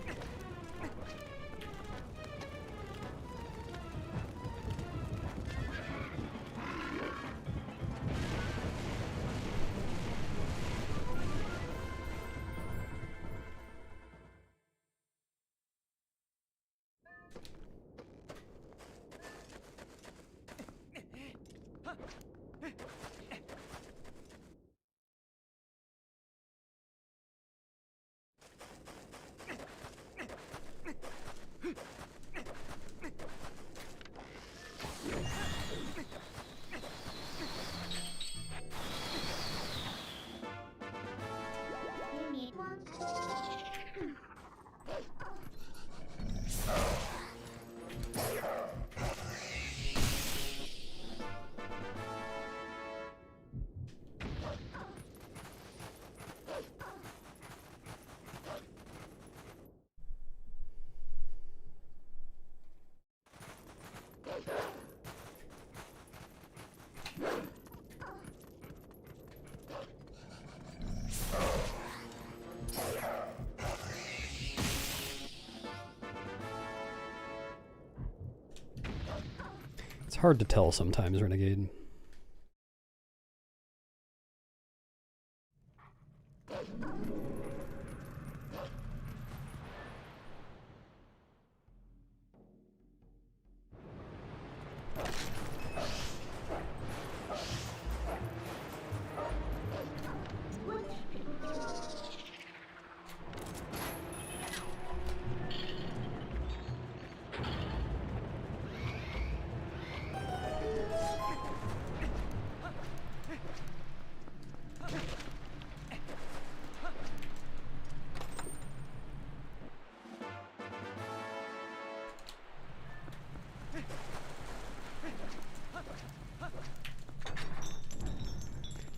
S1: It's hard to tell sometimes, Renegade.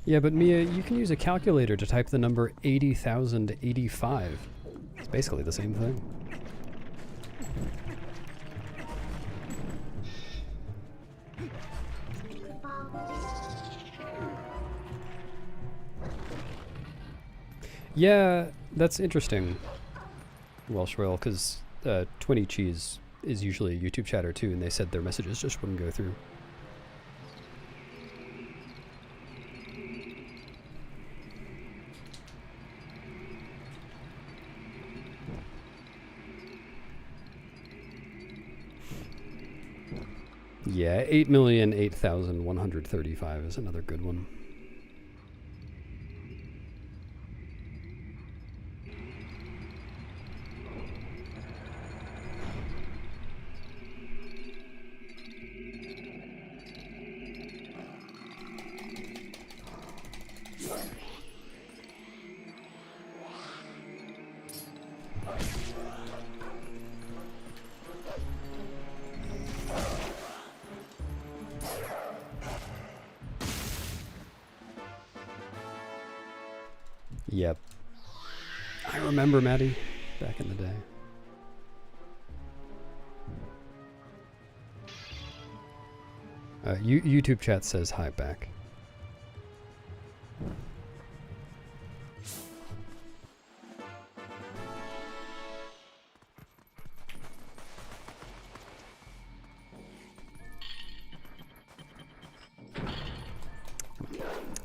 S1: Yeah, but Mia, you can use a calculator to type the number 80,085. It's basically the same thing. Yeah, that's interesting, Welsh Whale, because 20 Cheese is usually a YouTube chatter too, and they said their messages just wouldn't go through. Yeah, 8,008,135 is another good one. Yep. I remember, Maddie, back in the day. YouTube chat says hi back.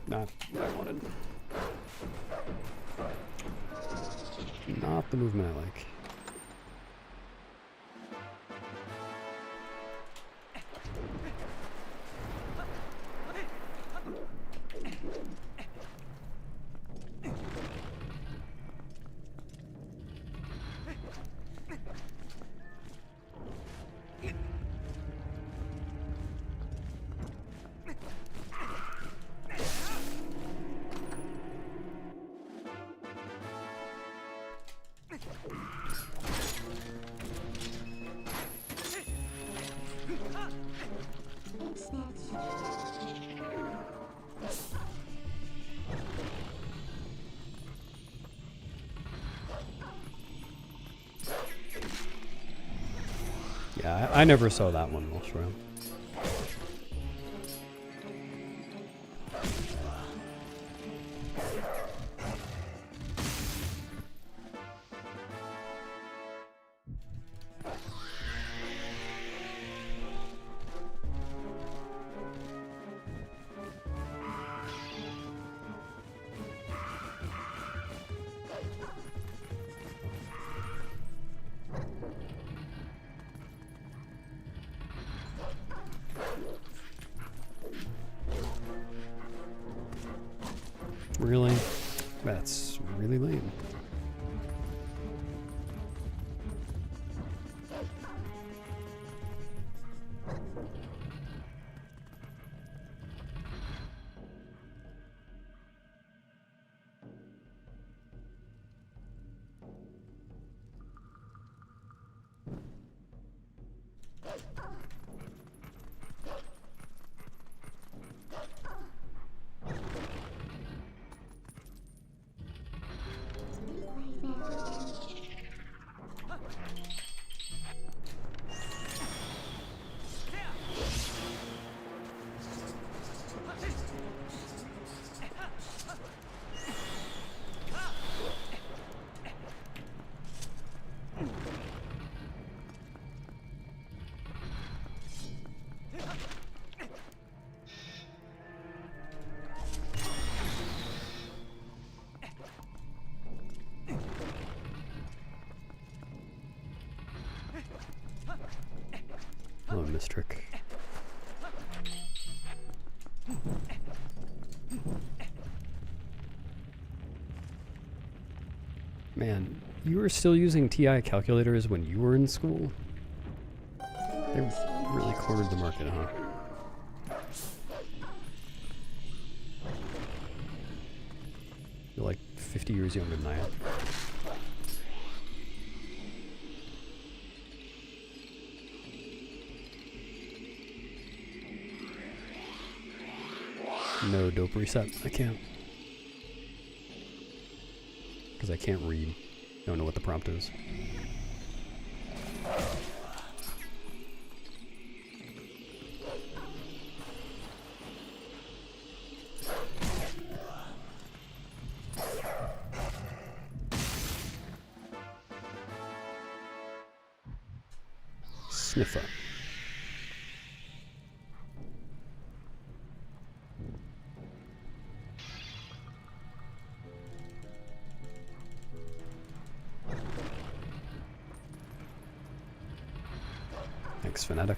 S1: Not what I wanted. Not the movement I like. Yeah, I never saw that one, Wilshrow. Really? That's really lame. Oh, mistrick. Man, you were still using TI calculators when you were in school? They really cornered the market, huh? You're like 50 years younger than I am. No dope reset. I can't. Because I can't read. I don't know what the prompt is. Sniffer. Thanks, Fnatic.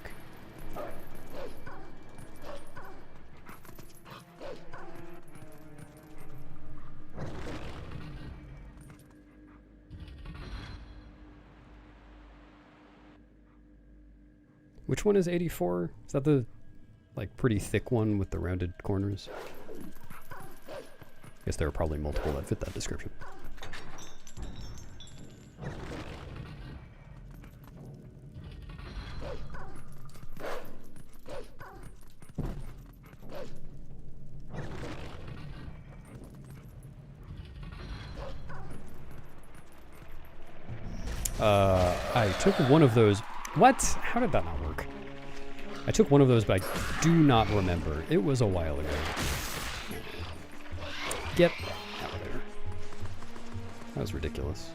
S1: Which one is 84? Is that the, like, pretty thick one with the rounded corners? I guess there are probably multiple that fit that description. I took one of those. What? How did that not work? I took one of those, but I do not remember. It was a while ago. Get out of there. That was ridiculous.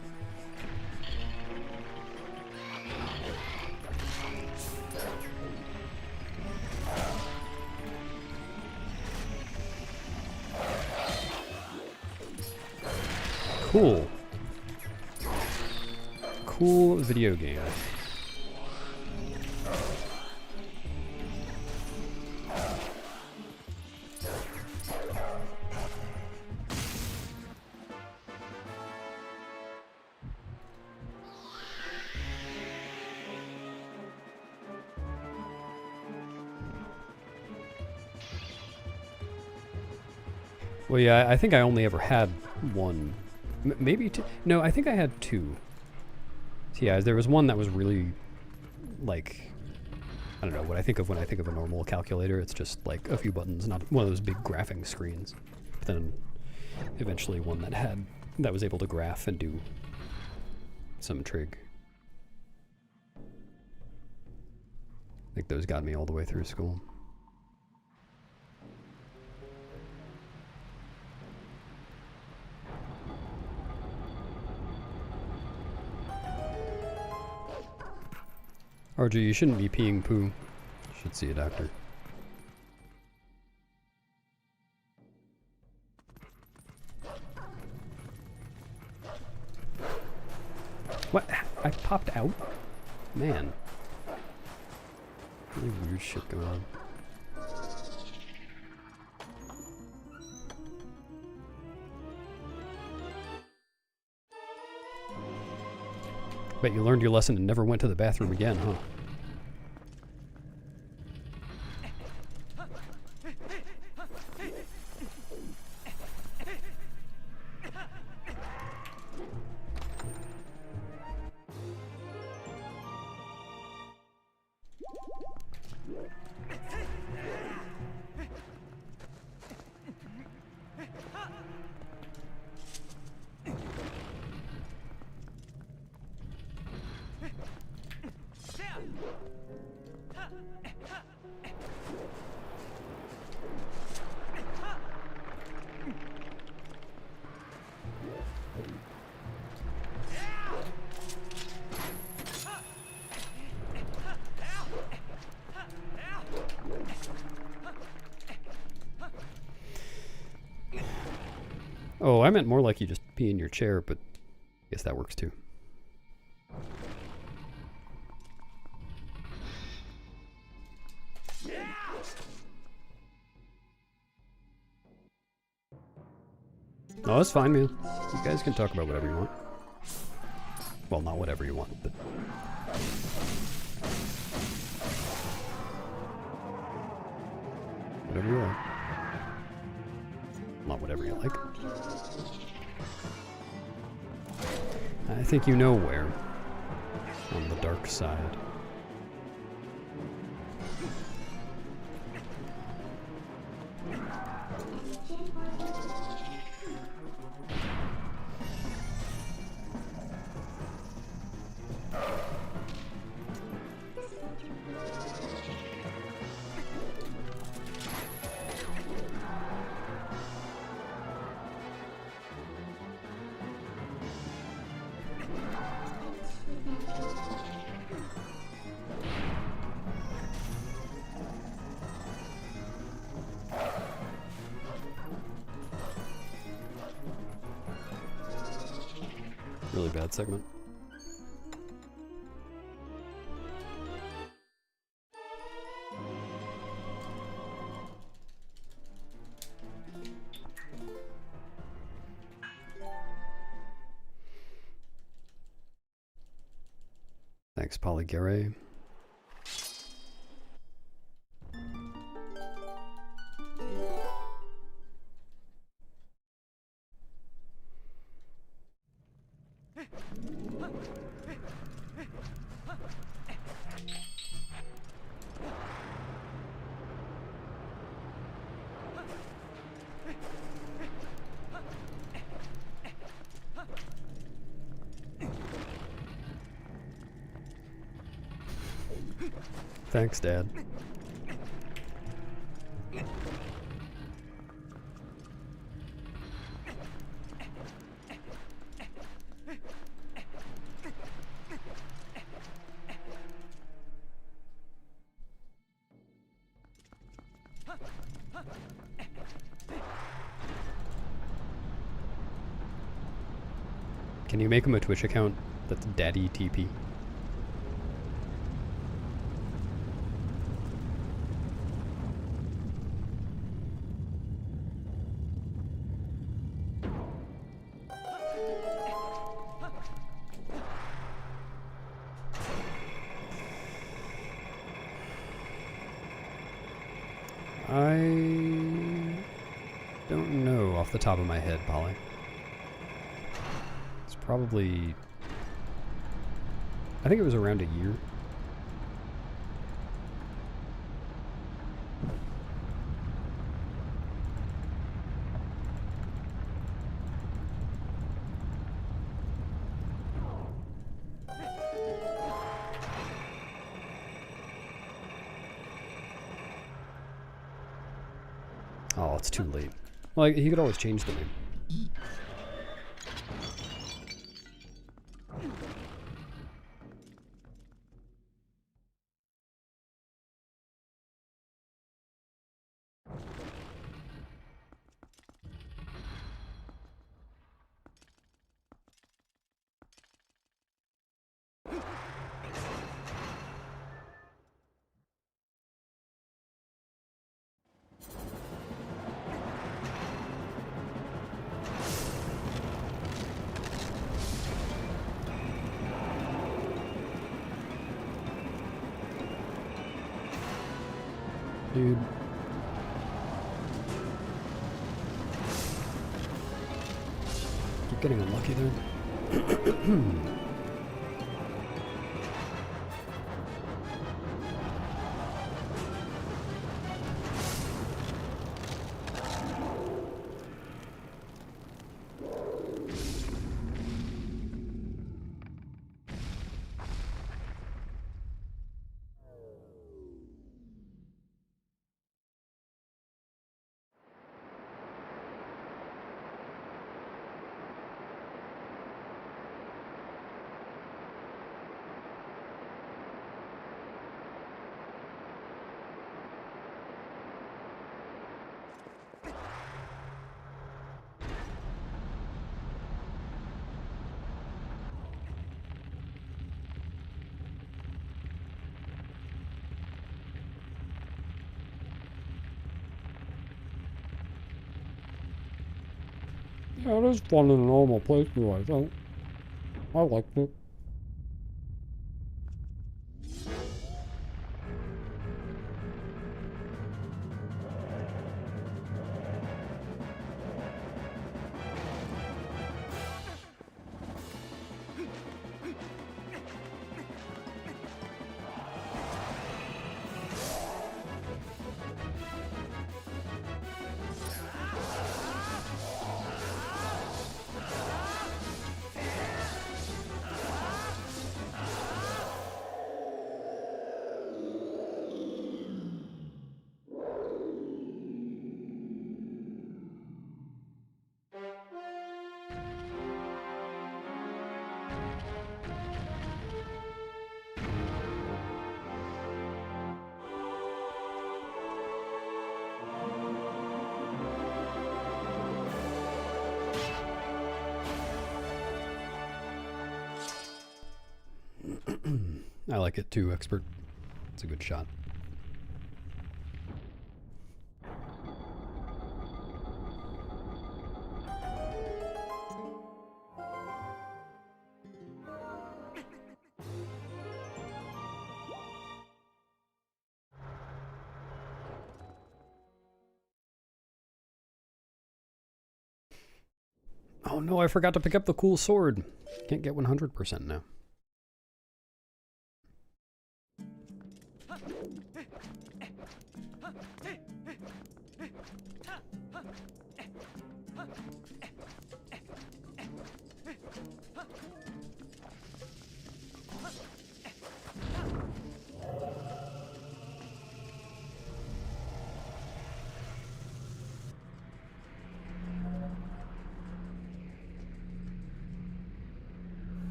S1: Cool. Cool video game. Well, yeah, I think I only ever had one. Maybe two. No, I think I had two. Yeah, there was one that was really, like, I don't know, what I think of when I think of a normal calculator. It's just like a few buttons, not one of those big graphing screens. But then eventually one that was able to graph and do some trig. I think those got me all the way through school. RG, you shouldn't be peeing poo. You should see a doctor. What? I popped out? Man. Really weird shit going on. Bet you learned your lesson and never went to the bathroom again, huh? Oh, I meant more like you just pee in your chair, but I guess that works too. No, that's fine, man. You guys can talk about whatever you want. Well, not whatever you want, but... whatever you want. Not whatever you like. I think you know where. On the dark side. Really bad segment. Thanks, Polygare. Thanks, Dad. Can you make him a Twitch account that's Daddy TP? I don't know off the top of my head, Polly. It's probably... I think it was around a year. Oh, it's too late. Well, he could always change the name. Dude. Keep getting unlucky there. Yeah, it is fun in a normal playthrough, I think. I liked it. I like it too, Expert. It's a good shot. Oh no, I forgot to pick up the cool sword. Can't get 100% now.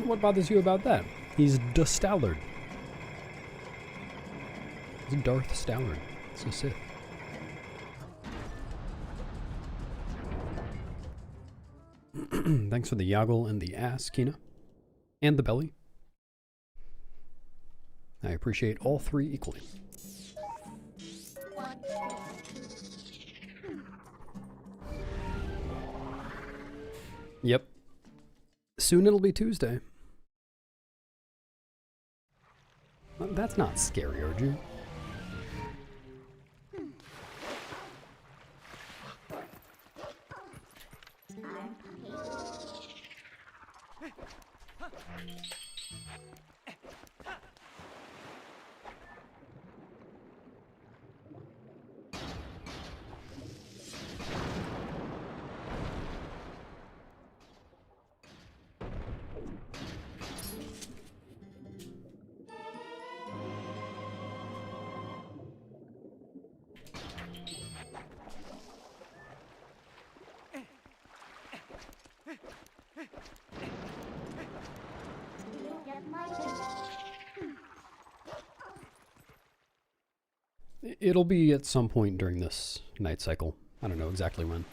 S1: What bothers you about that? He's Stallard. He's Darth Stallard. It's a Sith. Thanks for the Yoggle and the ass, Kina. And the belly. I appreciate all three equally. Yep. Soon it'll be Tuesday. Well, that's not scary, Arju. It'll be at some point during this night cycle. I don't know exactly when.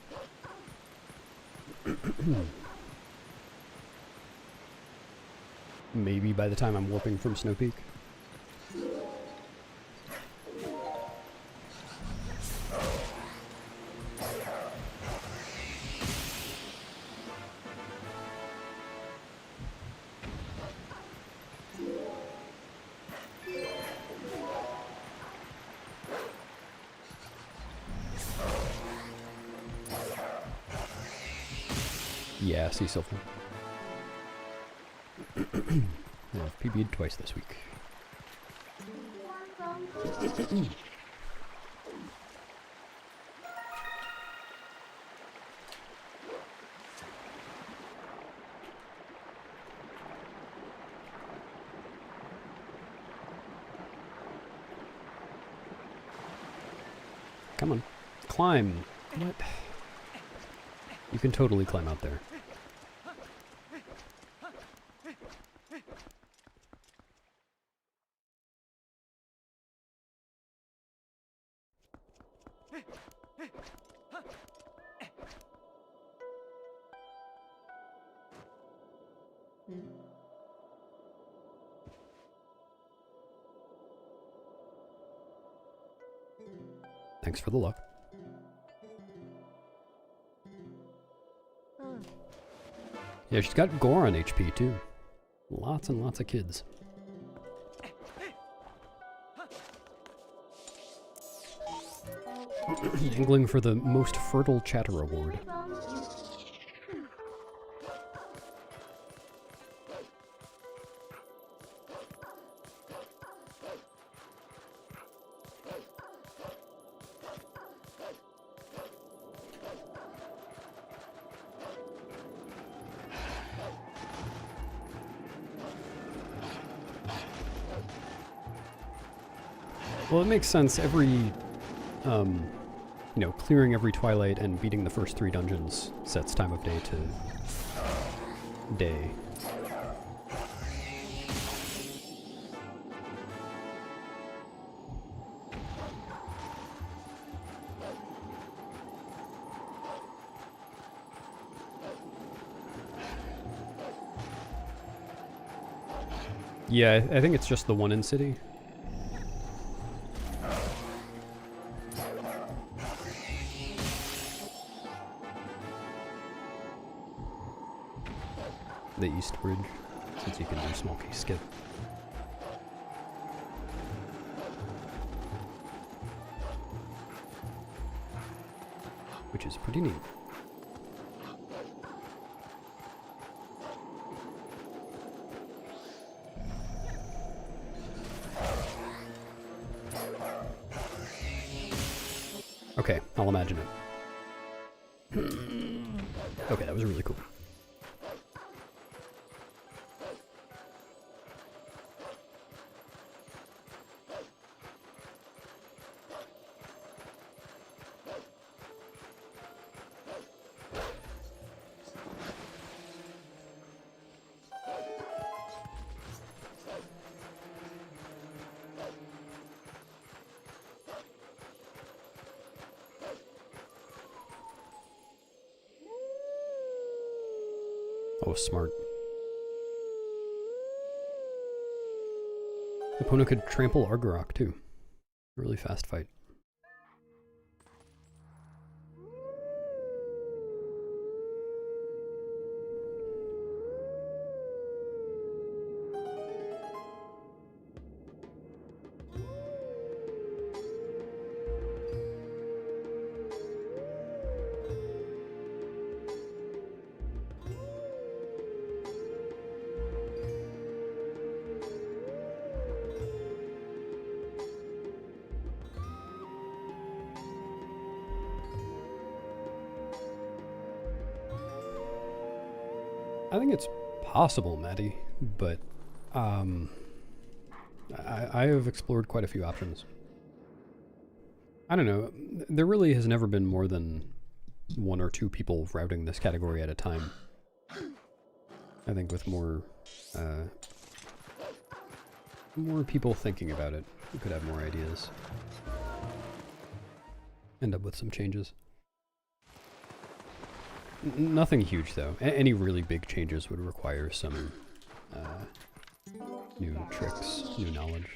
S1: Maybe by the time I'm warping from Snowpeak. Yeah, sea sylph. I've PB'd twice this week. Come on. Climb. What? You can totally climb out there. Thanks for the luck. Yeah, she's got Goron HP too. Lots and lots of kids. Angling for the most fertile chatter award. Well, it makes sense. Every, you know, clearing every Twilight and beating the first 3 dungeons sets time of day to day. Yeah, I think it's just the one in city. The East Bridge, since you can do small case skip. Which is pretty neat. Okay, I'll imagine it. Okay, that was really cool. Oh, smart. Opponent could trample Argarok too. Really fast fight. I think it's possible, Maddie, but I have explored quite a few options. I don't know, there really has never been more than 1 or 2 people routing this category at a time. I think with more people thinking about it, we could have more ideas. end up with some changes. Nothing huge though. Any really big changes would require some new tricks, new knowledge.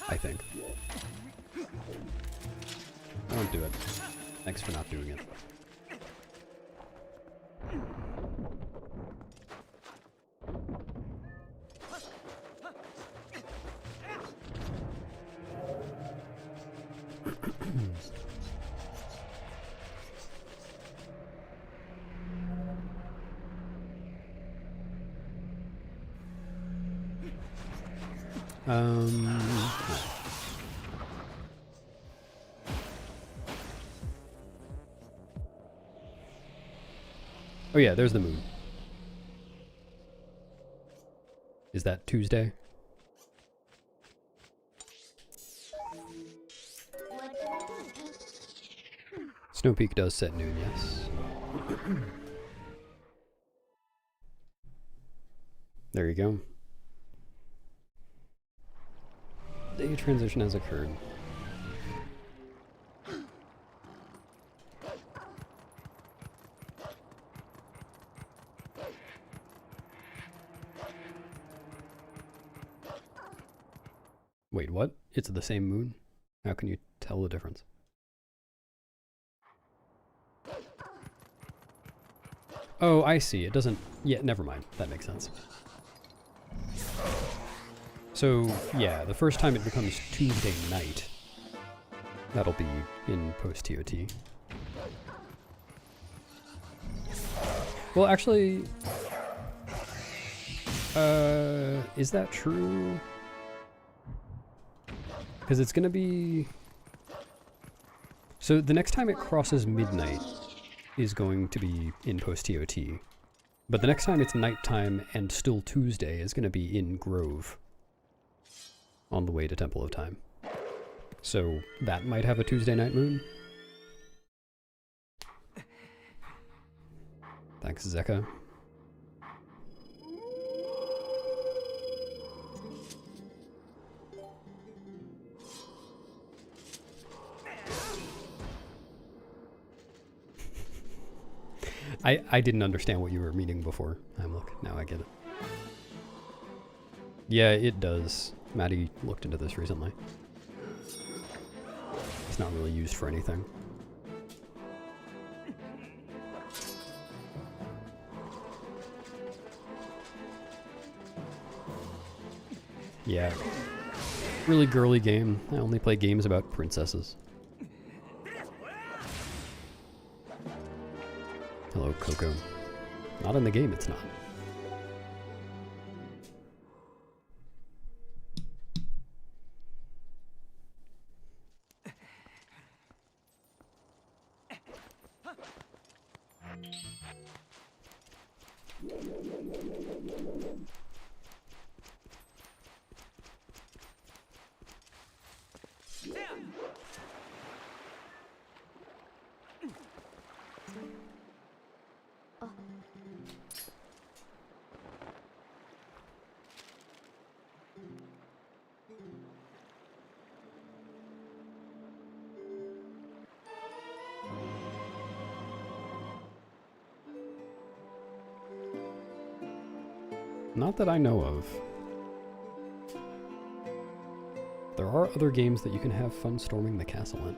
S1: I think. I won't do it. Thanks for not doing it. Oh yeah, there's the moon. Is that Tuesday? Snowpeak does set noon, yes. There you go. Day transition has occurred. Wait, what? It's the same moon? How can you tell the difference? Oh, I see. It doesn't... Yeah, never mind. That makes sense. So, yeah, the first time it becomes Tuesday night, that'll be in post-TOT. Well, actually... is that true? Because it's gonna be... So the next time it crosses midnight is going to be in post-TOT. But the next time it's nighttime and still Tuesday is gonna be in Grove. On the way to Temple of Time. So that might have a Tuesday night moon. Thanks, Zeka. I didn't understand what you were meaning before. Look, now I get it. Yeah, it does. Maddie looked into this recently. It's not really used for anything. Yeah. Really girly game. I only play games about princesses. Hello, Coco. Not in the game, it's not. Not that I know of. There are other games that you can have fun storming the castle in.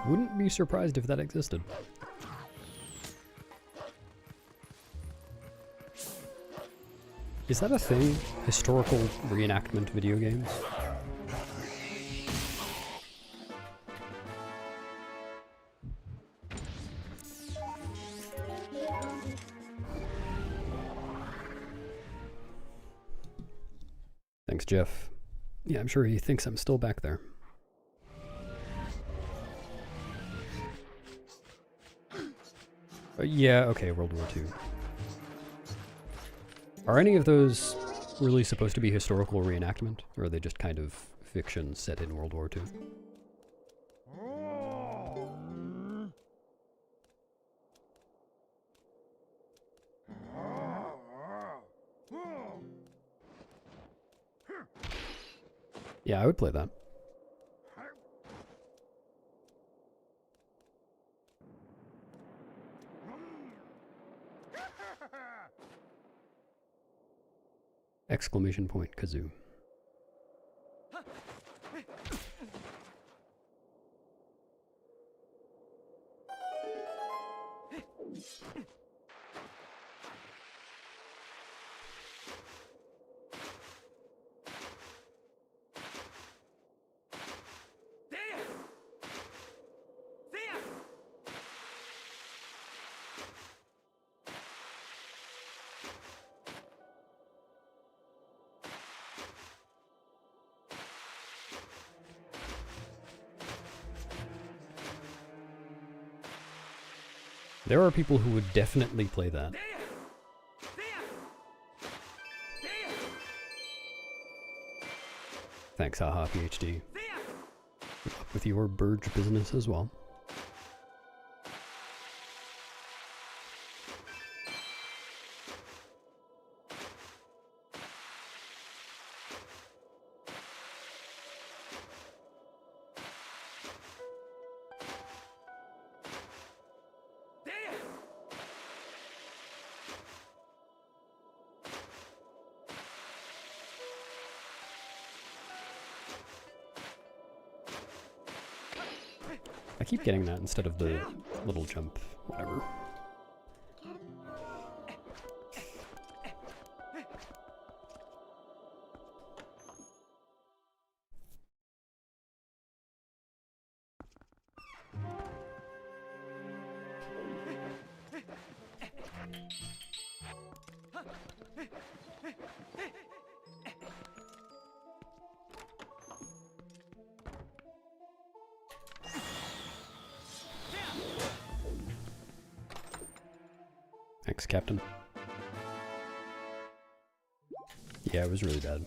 S1: Wouldn't be surprised if that existed. Is that a thing? Historical reenactment video games? Jeff. Yeah, I'm sure he thinks I'm still back there. Yeah, okay, World War II. Are any of those really supposed to be historical reenactment, or are they just kind of fiction set in World War II? Yeah, I would play that. Exclamation point, kazoo. There are people who would definitely play that. Thanks, haha, PhD. Good luck with your Burge business as well. I keep getting that instead of the little jump, whatever. Thanks, Captain. Yeah, it was really bad.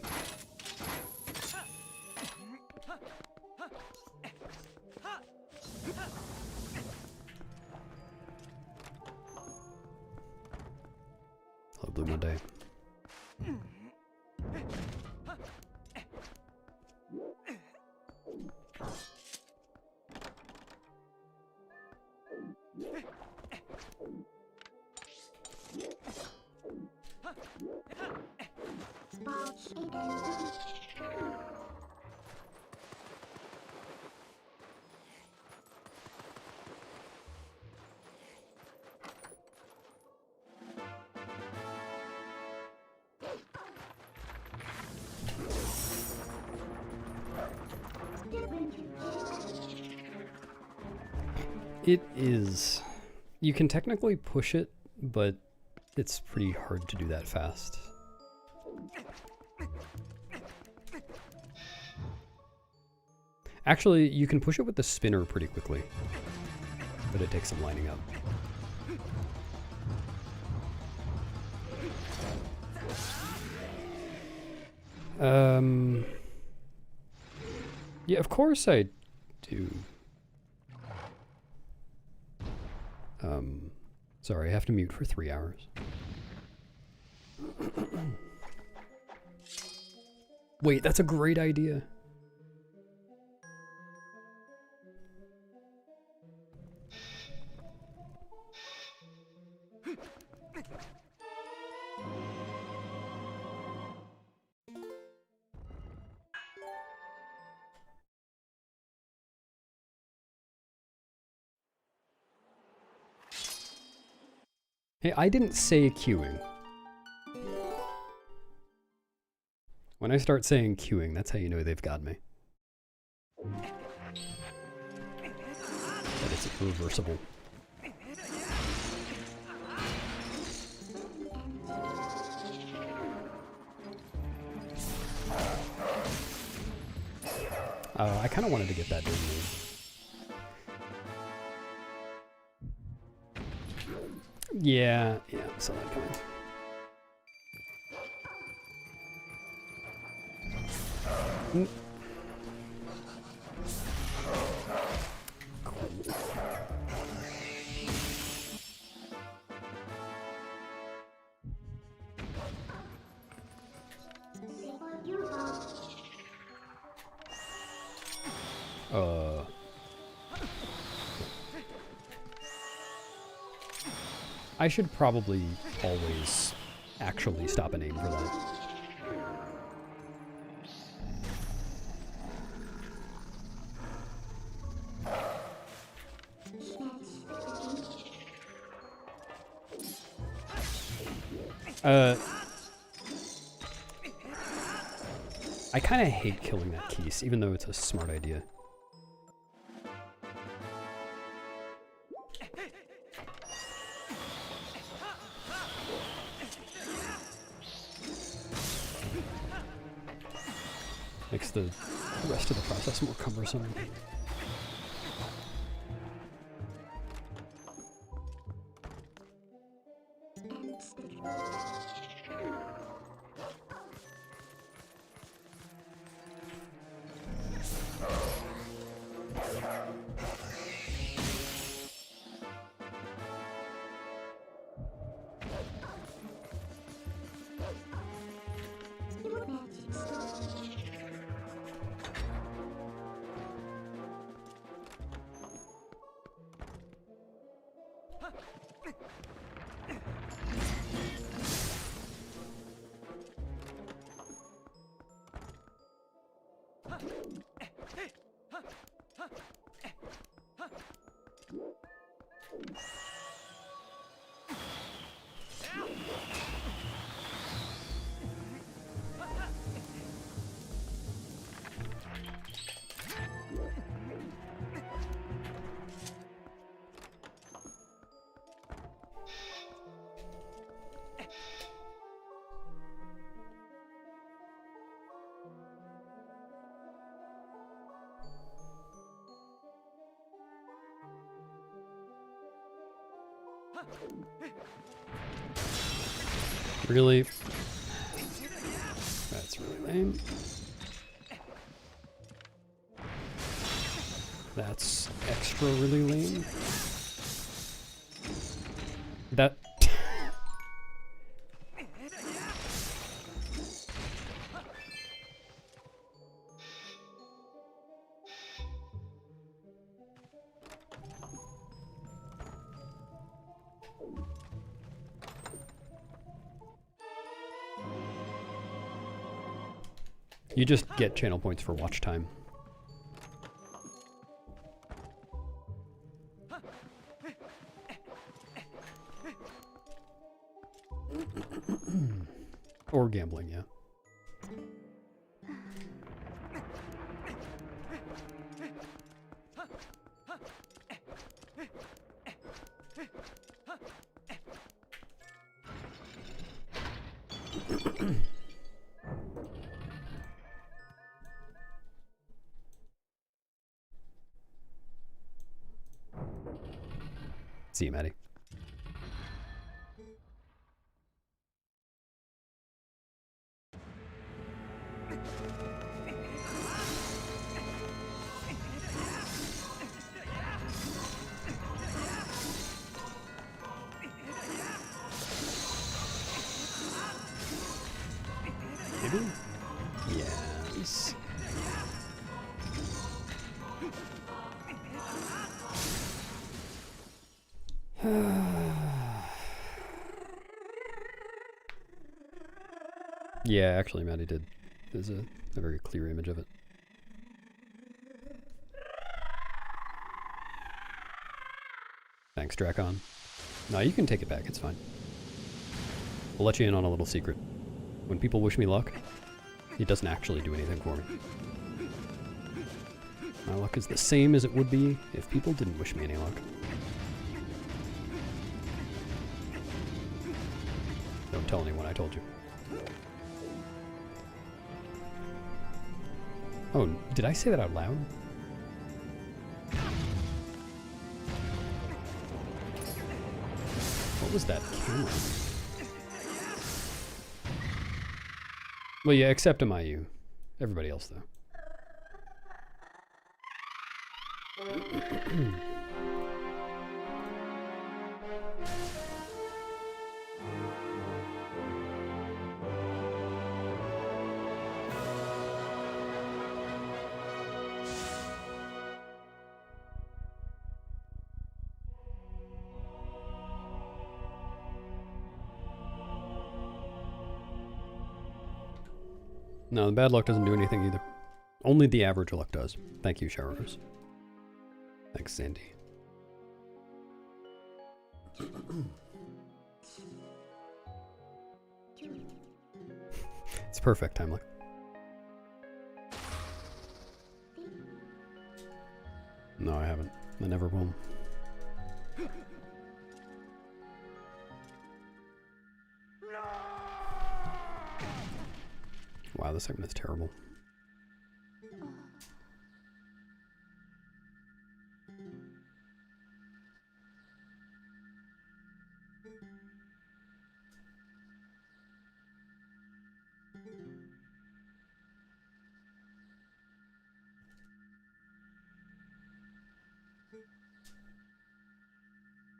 S1: Hello, Blue Monday. It is. You can technically push it, but it's pretty hard to do that fast. Actually, you can push it with the spinner pretty quickly, but it takes some lining up. Yeah, of course I do. Sorry, I have to mute for 3 hours. Wait, that's a great idea. Hey, I didn't say queuing. When I start saying queuing, that's how you know they've got me. That it's irreversible. I kind of wanted to get that Disney. Yeah, I saw that coming. I should probably always actually stop and aim for that. I kind of hate killing that Keese, even though it's a smart idea. Makes the rest of the process more cumbersome. Really? That's really lame. That's extra really lame. That... You just get channel points for watch time. Or gambling, yeah. See you, Maddie. Maybe? Yes. Yeah, actually, Maddie did. There's a very clear image of it. Thanks, Drakon. No, you can take it back. It's fine. We'll let you in on a little secret. When people wish me luck, it doesn't actually do anything for me. My luck is the same as it would be if people didn't wish me any luck. Don't tell anyone I told you. Oh, did I say that out loud? What was that camera? Well, yeah, except MIU. Everybody else, though. No, the bad luck doesn't do anything either. Only the average luck does. Thank you, Sharos. Thanks, Sandy. It's perfect, time luck. No, I haven't. I never will. Wow, this segment is terrible.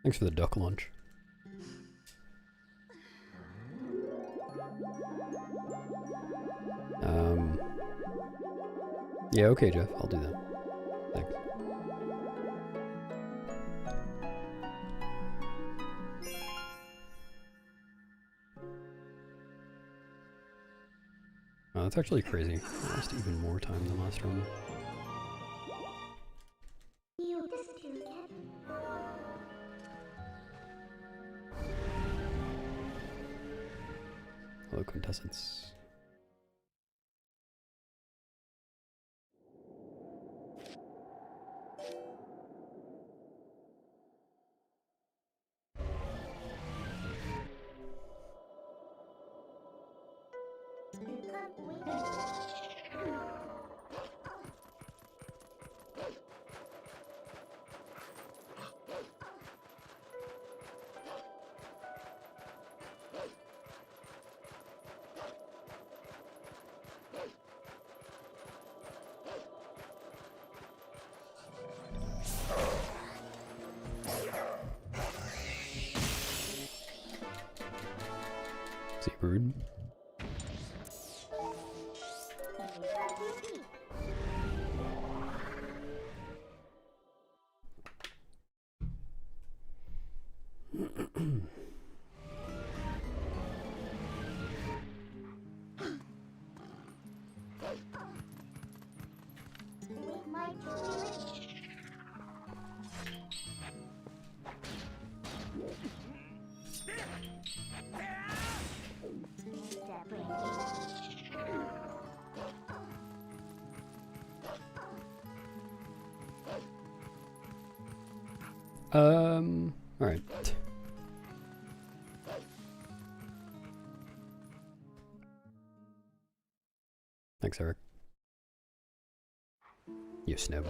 S1: Thanks for the duck lunch. Yeah, okay, Jeff, I'll do that. Thanks. Oh, that's actually crazy. I lost even more time than last round. Hello, contestants. Rude. All right. Thanks, Eric. You snub.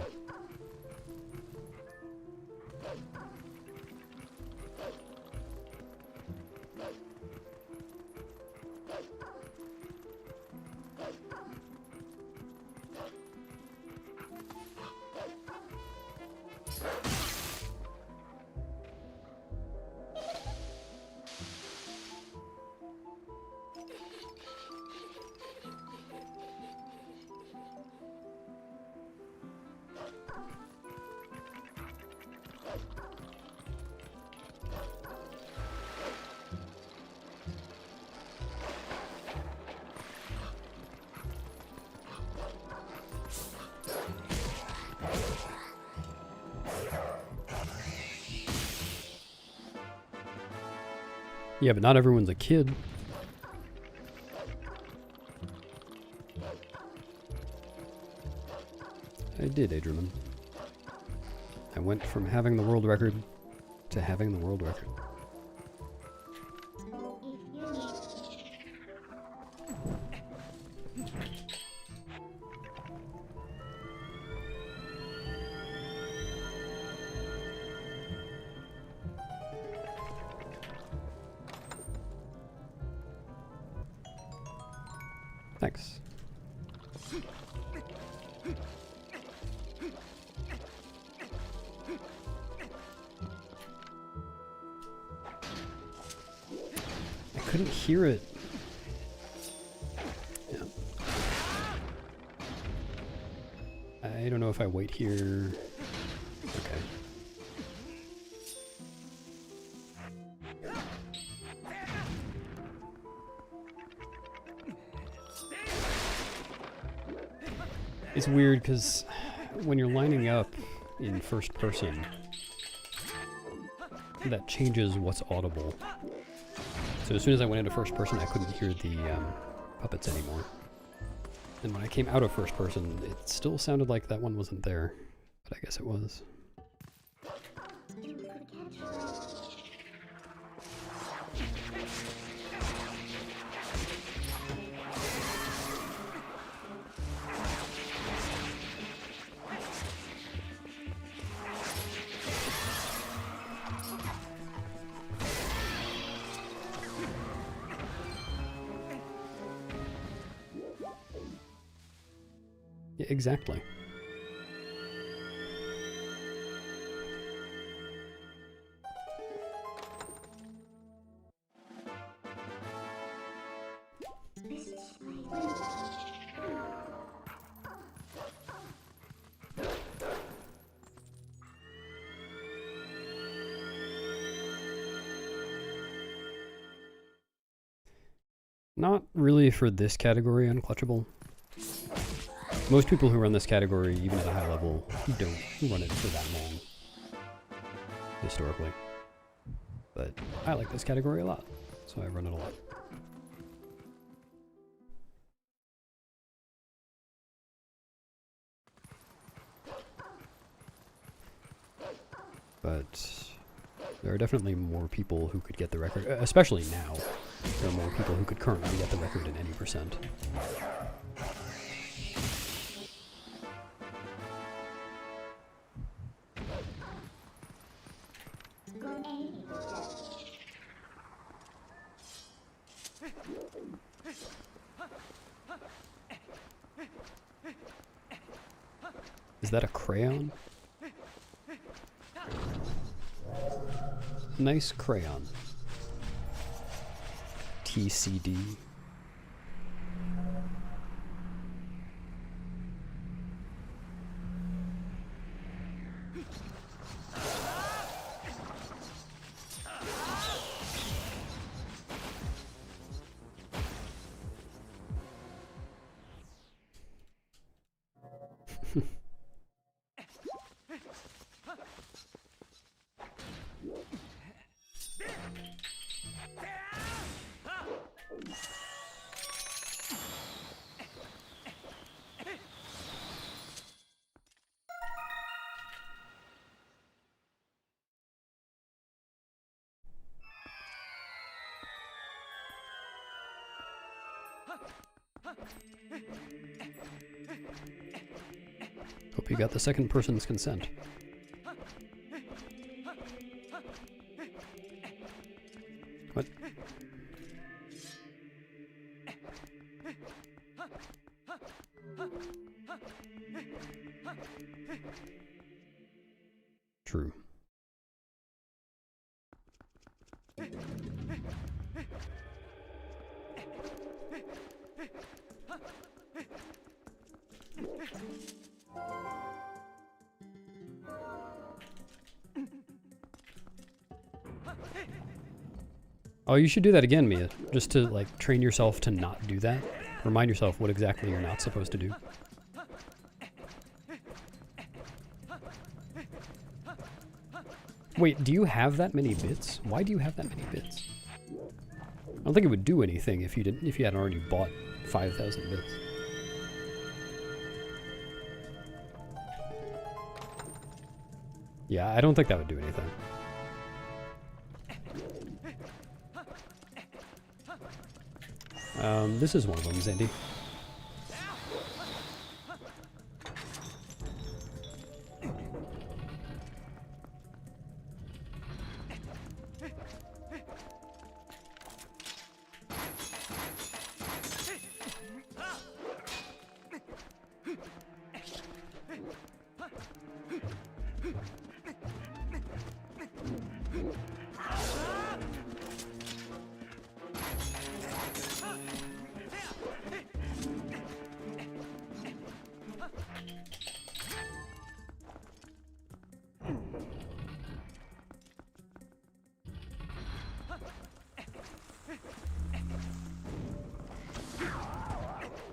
S1: Yeah, but not everyone's a kid. I did, Adrian. I went from having the world record to having the world record. Thanks. I couldn't hear it. Yeah. I don't know if I wait here. Okay. It's weird because when you're lining up in first person, that changes what's audible. So as soon as I went into first person, I couldn't hear the puppets anymore. And when I came out of first person, it still sounded like that one wasn't there, but I guess it was. Yeah, exactly. Not really for this category unclutchable. Most people who run this category, even at a high level, don't run it for that long, historically. But I like this category a lot, so I run it a lot. But there are definitely more people who could get the record, especially now. There are more people who could currently get the record in any percent. Is that a crayon? Nice crayon. TCD. Hope you got the second person's consent. What? True. Oh, you should do that again, Mia, just to, like, train yourself to not do that. Remind yourself what exactly you're not supposed to do. Wait, do you have that many bits? Why do you have that many bits? I don't think it would do anything if you hadn't already bought 5,000 bits. Yeah, I don't think that would do anything. This is one of them, Zandy.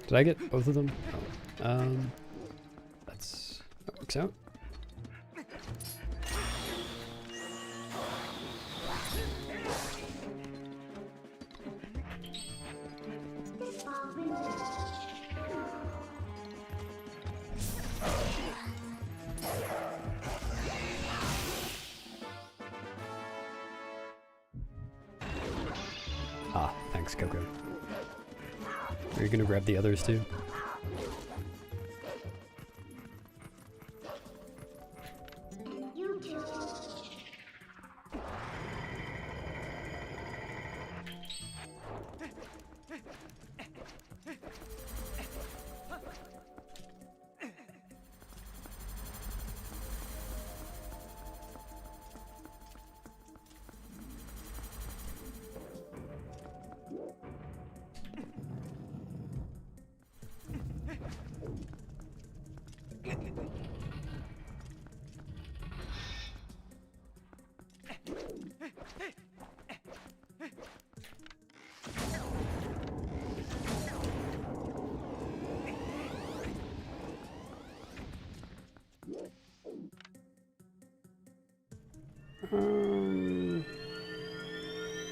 S1: Did I get both of them? Oh. That works out. Ah, thanks, Coco. Are you gonna grab the others too?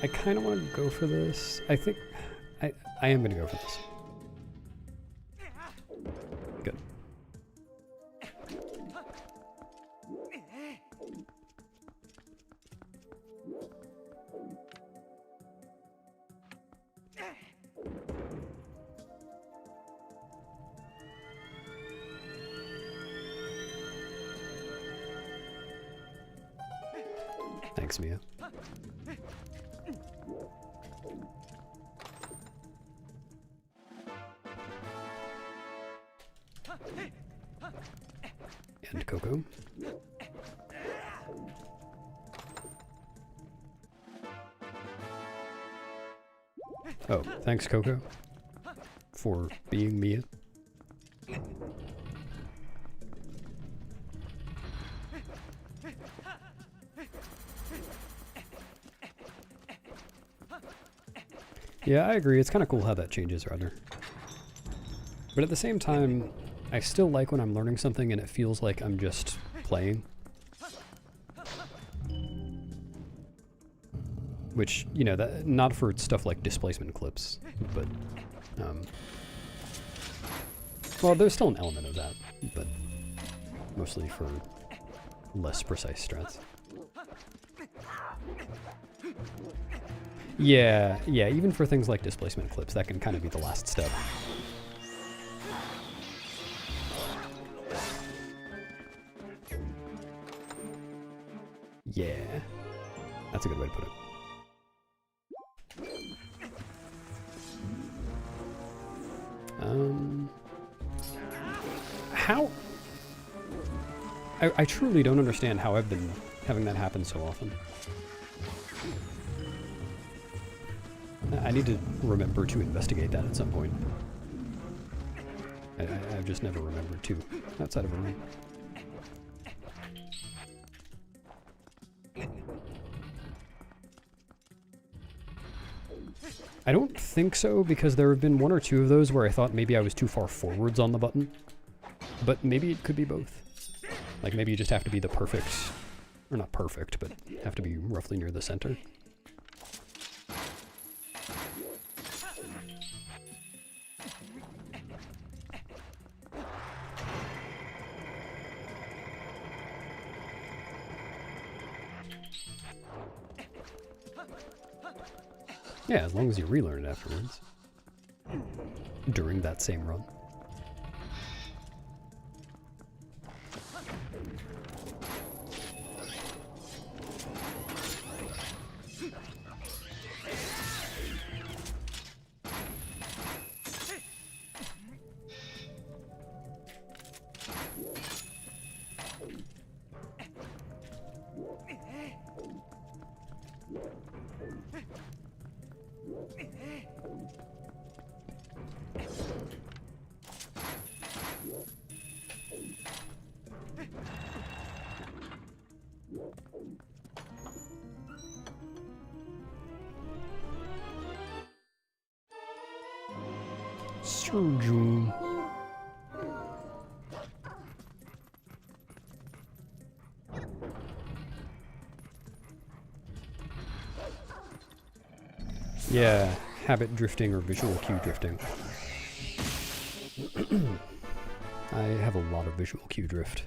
S1: I kind of want to go for this. I think I am going to go for this. Good. Thanks, Mia. And Coco. Oh, thanks, Coco, for being Mia. Yeah, I agree. It's kind of cool how that changes, rather. But at the same time, I still like when I'm learning something and it feels like I'm just playing. Which, you know, that not for stuff like displacement clips, but well, there's still an element of that, but mostly for less precise strats. Yeah, even for things like displacement clips, that can kind of be the last step. Yeah, that's a good way to put it. How? I truly don't understand how I've been having that happen so often. I need to remember to investigate that at some point. I've just never remembered to, outside of a room. I don't think so, because there have been one or two of those where I thought maybe I was too far forwards on the button. But maybe it could be both. Like maybe you just have to be the perfect, or not perfect, but have to be roughly near the center. Yeah, as long as you relearn it afterwards. During that same run. Surgeon. Yeah, habit drifting or visual cue drifting. I have a lot of visual cue drift.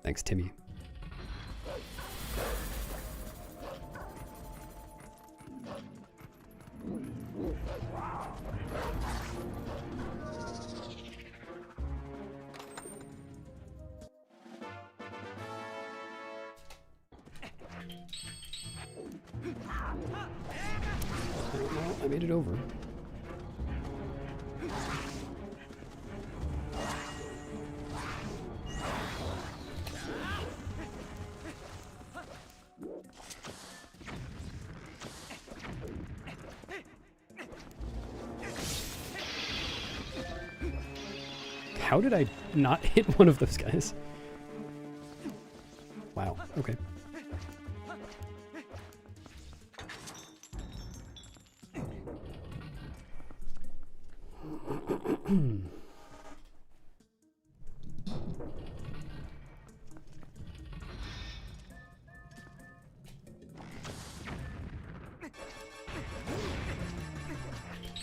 S1: Thanks, Timmy. Well, I made it over. How did I not hit one of those guys? Wow, okay.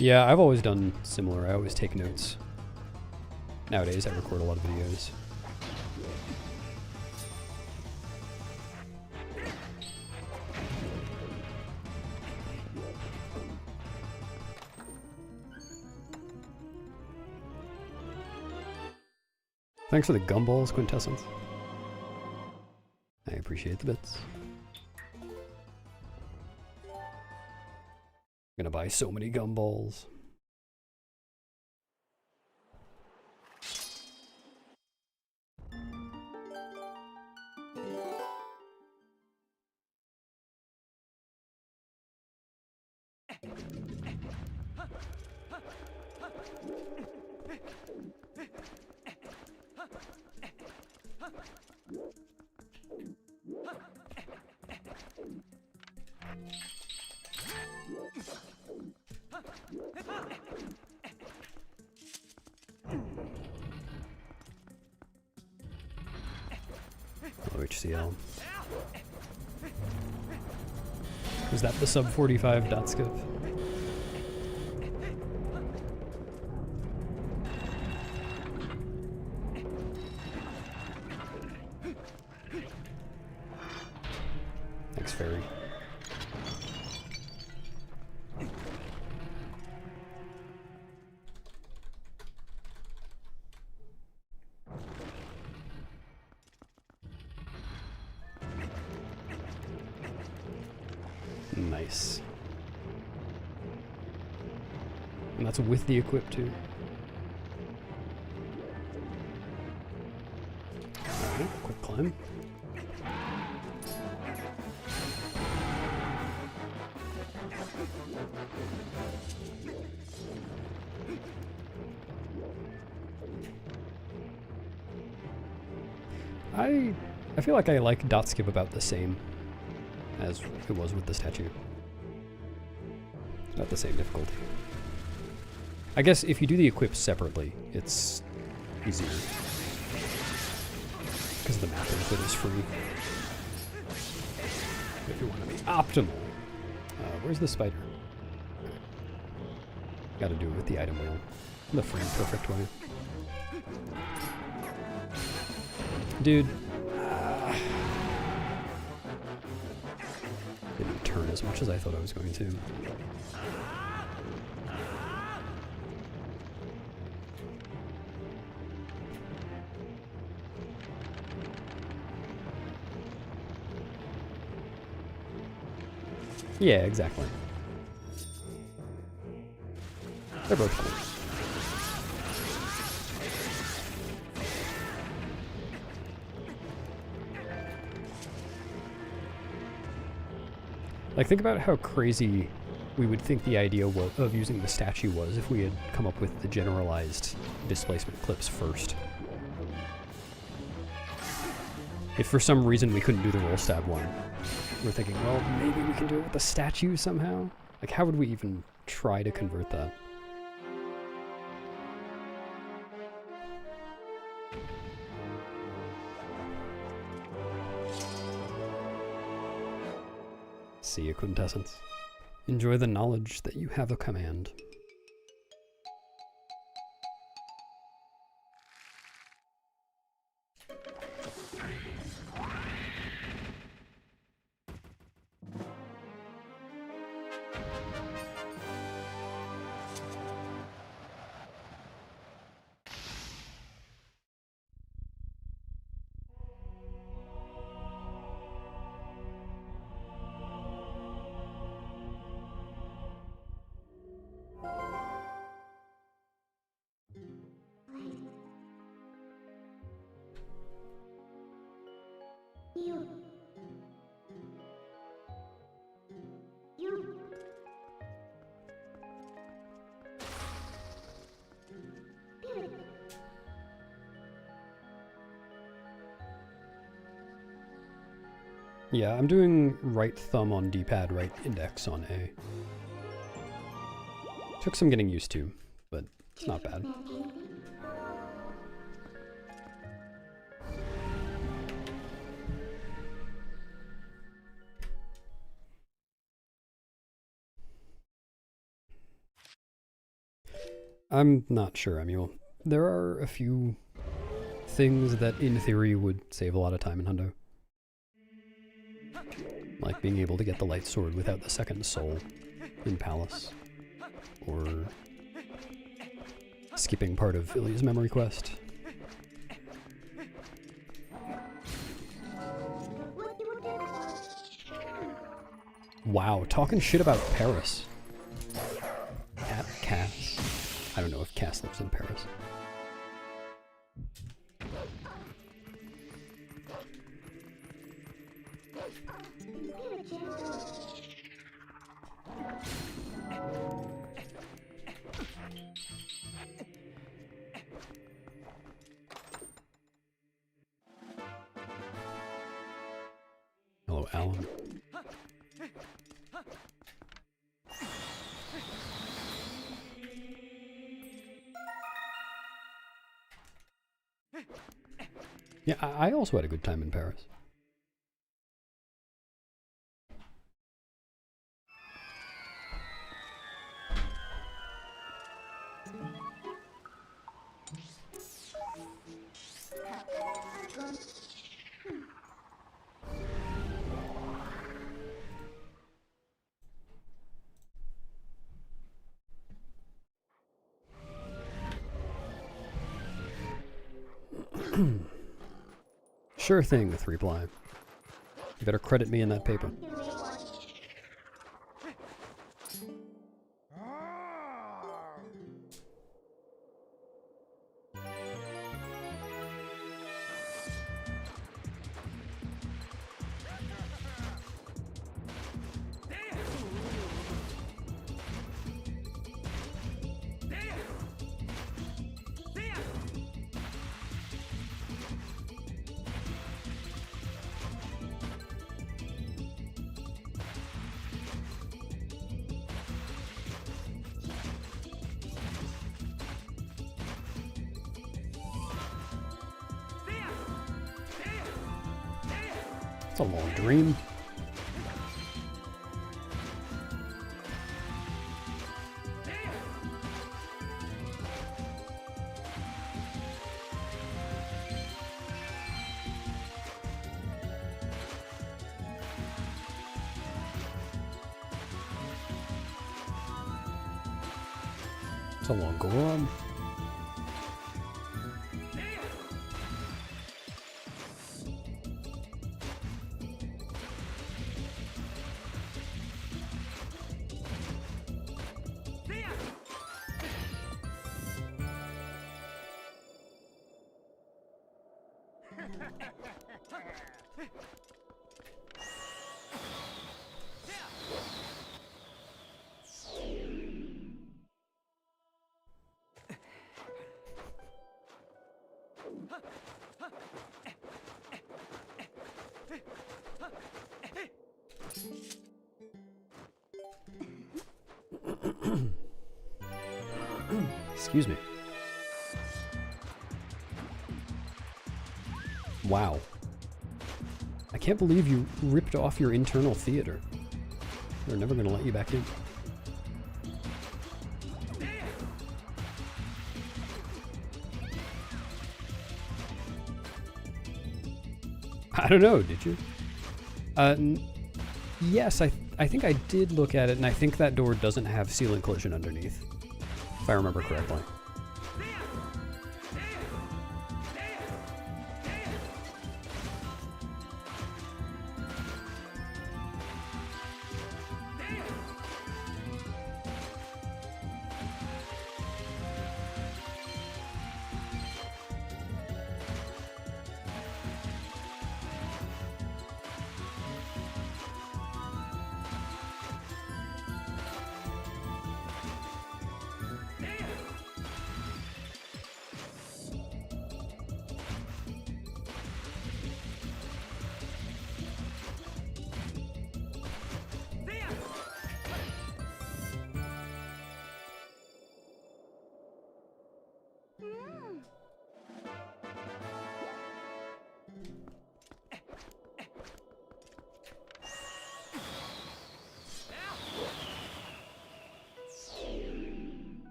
S1: Yeah, I've always done similar. I always take notes. Nowadays, I record a lot of videos. Thanks for the gumballs, Quintessence. I appreciate the bits. I'm gonna buy so many gumballs. HCL. Was that the sub 45 dot skip? Thanks, Fairy. Nice. And that's with the equip too. Alright, quick climb. I feel like I like dot skip about the same as it was with the statue. It's about the same difficulty. I guess if you do the equip separately, it's easier. Because the map input is free. If you want to be optimal. Where's the spider? Gotta do it with the item wheel. The frame perfect way. Dude. Didn't turn as much as I thought I was going to. Yeah, exactly. They're both cool. Like, think about how crazy we would think the idea of using the statue was if we had come up with the generalized displacement clips first. If for some reason we couldn't do the roll stab one, we're thinking, well, maybe we can do it with the statue somehow? Like, how would we even try to convert that? See you, Quintessence. Enjoy the knowledge that you have a command. Yeah, I'm doing right thumb on D-pad, right index on A. Took some getting used to, but it's not bad. I'm not sure, Emil. There are a few things that, in theory, would save a lot of time in Hundo. Like being able to get the light sword without the second soul in Palace. Or skipping part of Hylia's memory quest. Wow, talking shit about Paris. At Cass. I don't know if Cass lives in Paris. Hello, Alan. Yeah, I also had a good time in Paris. Sure thing, with reply. You better credit me in that paper. It's a long dream. It's a long Goron. Excuse me. Wow. I can't believe you ripped off your internal theater. They're never gonna let you back in. I don't know, did you? Yes, I think I did look at it, and I think that door doesn't have ceiling collision underneath, if I remember correctly.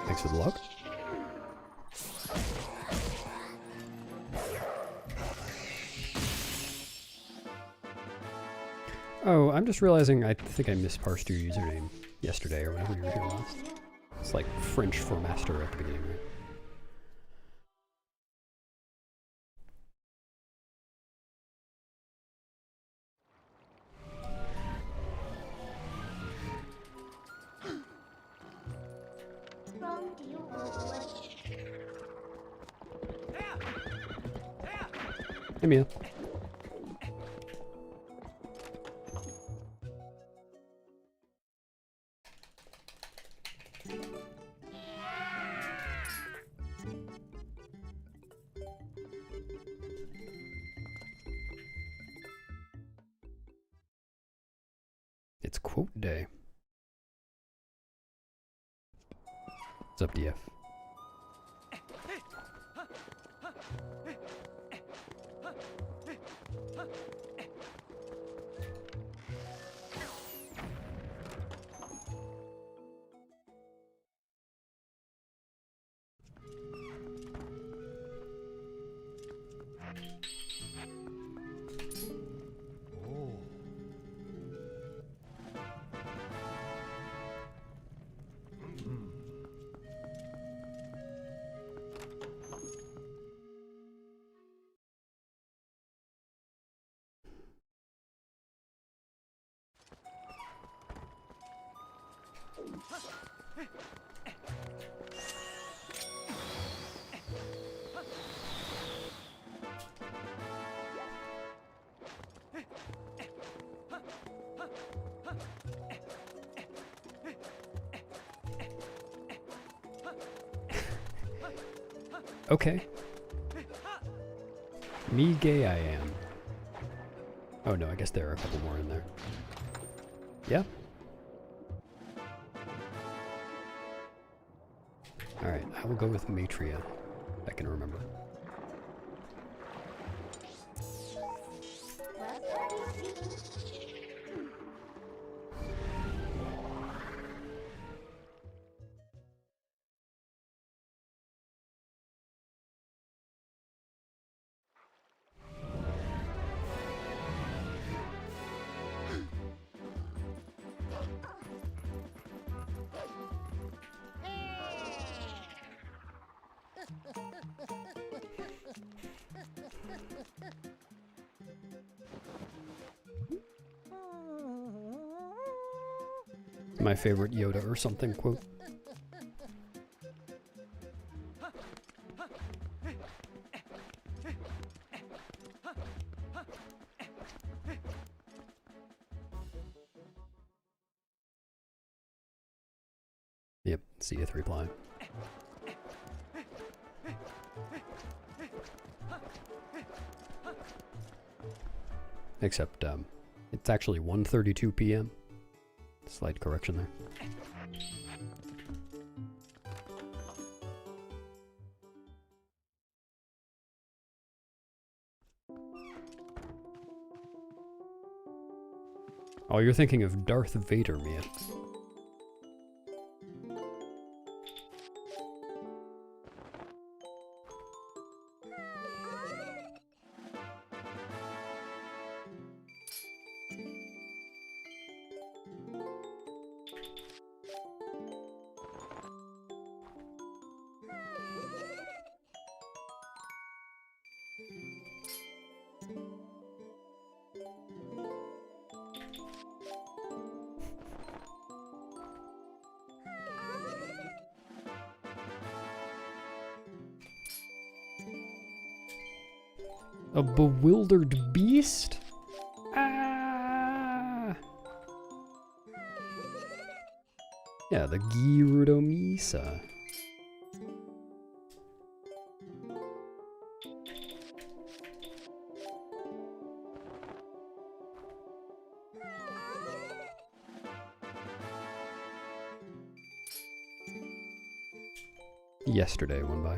S1: Thanks for the log. Oh, I'm just realizing I think I misparsed your username yesterday or whenever you were here last. It's like French for master at the beginning, right? Hey, Mia. It's quote day. What's up, DF? Okay. Me gay I am. Oh no, I guess there are a couple more in there. Yeah? Alright, I will go with Matria. I can remember. My favorite Yoda or something quote. Yep, see you 3-ply. Except, it's actually 1:32 p.m. Slight correction there. Oh, you're thinking of Darth Vader, Mia. A bewildered beast? Ah! Yeah, the Gerudo Misa. Yesterday went by.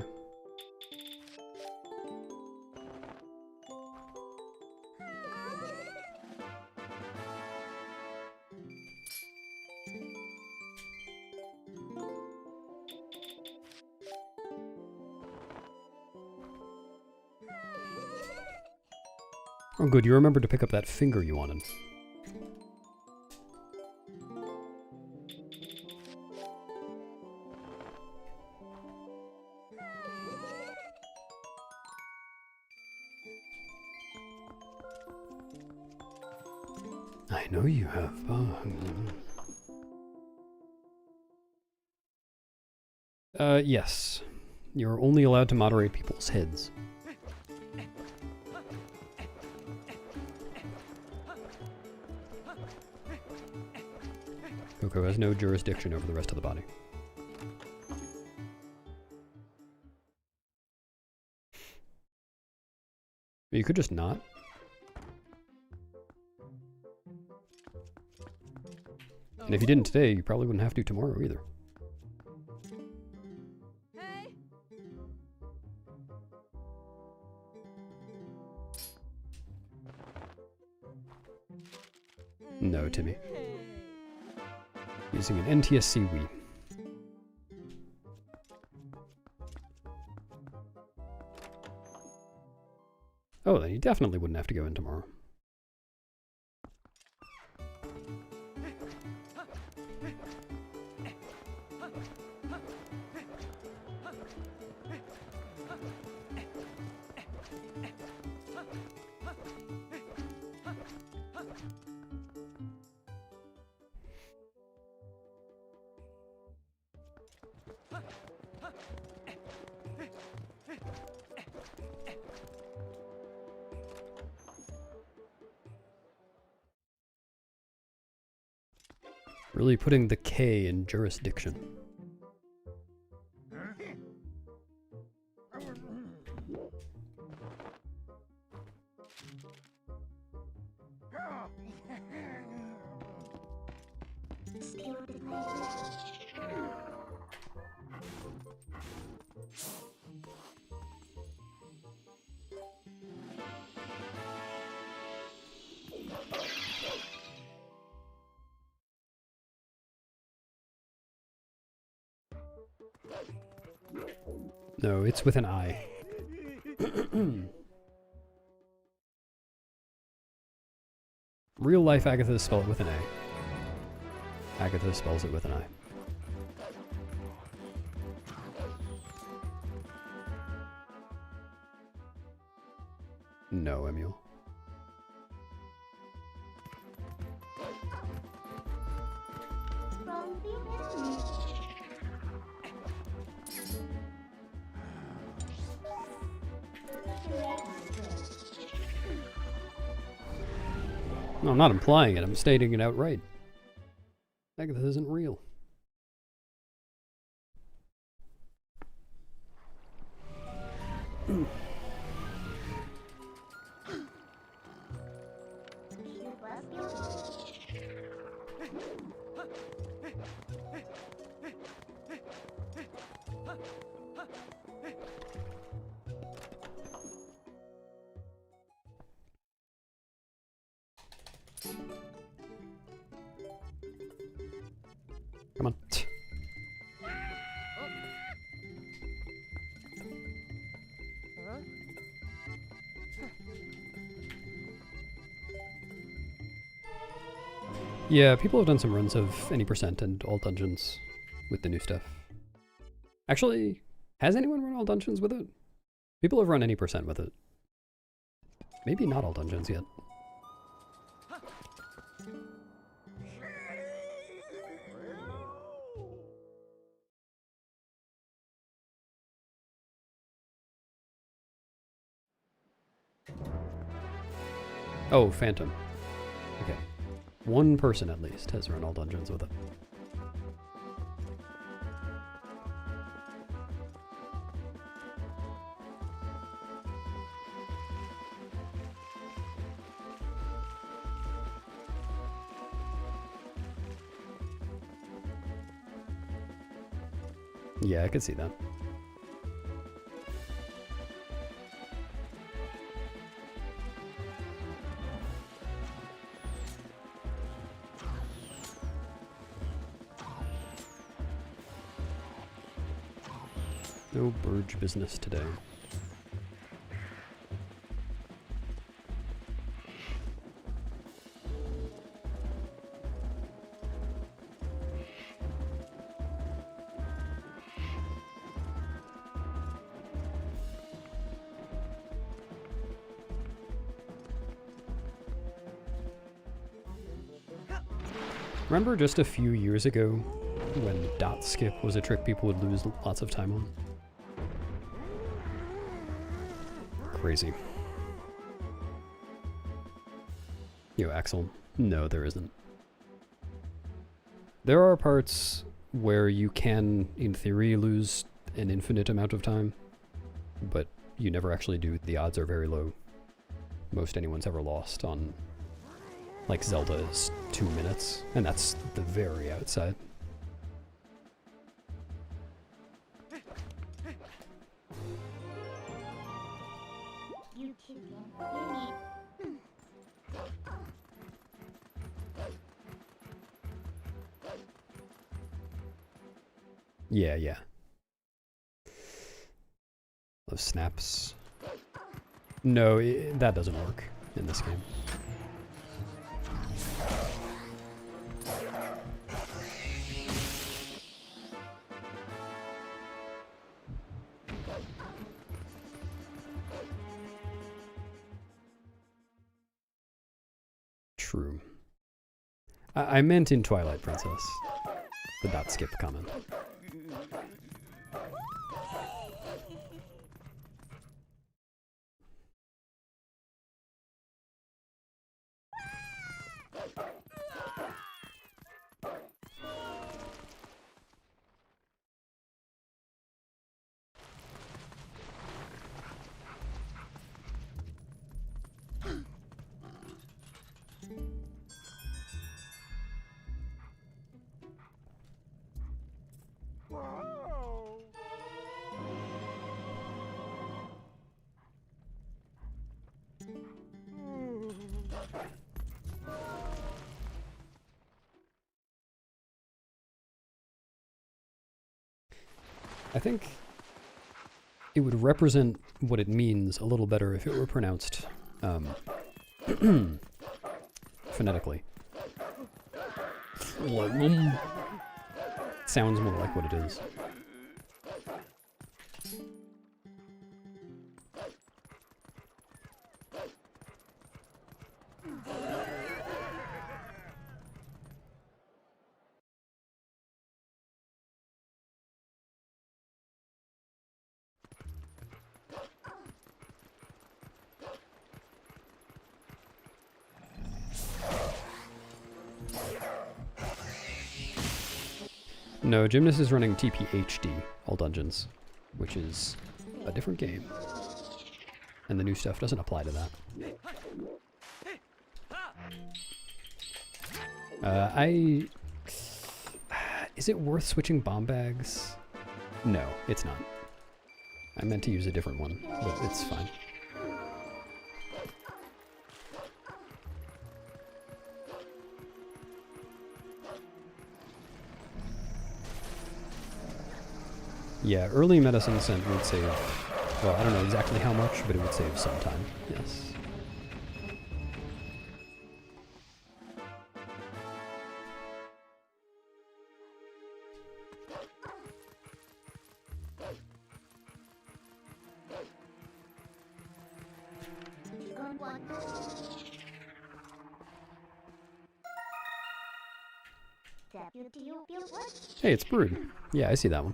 S1: Oh good, you remembered to pick up that finger you wanted. I know you have. Yes. You're only allowed to moderate people's heads. Coco has no jurisdiction over the rest of the body. You could just not. And if you didn't today, you probably wouldn't have to tomorrow either.
S2: Hey.
S1: No, Timmy. Using an NTSC Wii. Oh, then you definitely wouldn't have to go in tomorrow. Really putting the K in jurisdiction. No, it's with an I. Real life Agatha spell it with an A. Agatha spells it with an I. No, Emil. No, I'm not implying it, I'm stating it outright. Agatha isn't real. Come on. Yeah, people have done some runs of any percent and all dungeons with the new stuff. Actually, has anyone run all dungeons with it? People have run any percent with it. Maybe not all dungeons yet. Oh, Phantom. Okay. One person at least has run all dungeons with it. Yeah, I could see that. No Burge business today. Remember just a few years ago when dot skip was a trick people would lose lots of time on? Crazy. Yo, Axel. No, there isn't. There are parts where you can, in theory, lose an infinite amount of time, but you never actually do. The odds are very low. Most anyone's ever lost on, like, Zelda is 2 minutes, and that's the very outside. Yeah, yeah. Those snaps. No, that doesn't work in this game. True. I meant in Twilight Princess. The dot skip comment. I think it would represent what it means a little better if it were pronounced phonetically. Sounds more like what it is. No, Gymnast is running TPHD, all dungeons, which is a different game. And the new stuff doesn't apply to that. Is it worth switching bomb bags? No, it's not. I meant to use a different one, but it's fine. Yeah, early medicine ascent would save, well, I don't know exactly how much, but it would save some time, yes. Hey, it's brewed. Yeah, I see that one.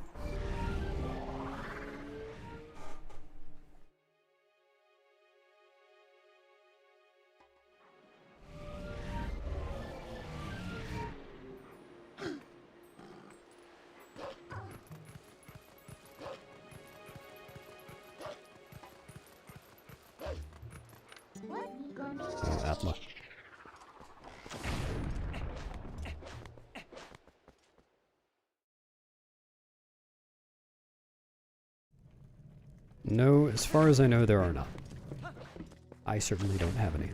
S1: Oh, Atma. No, as far as I know, there are not. I certainly don't have any.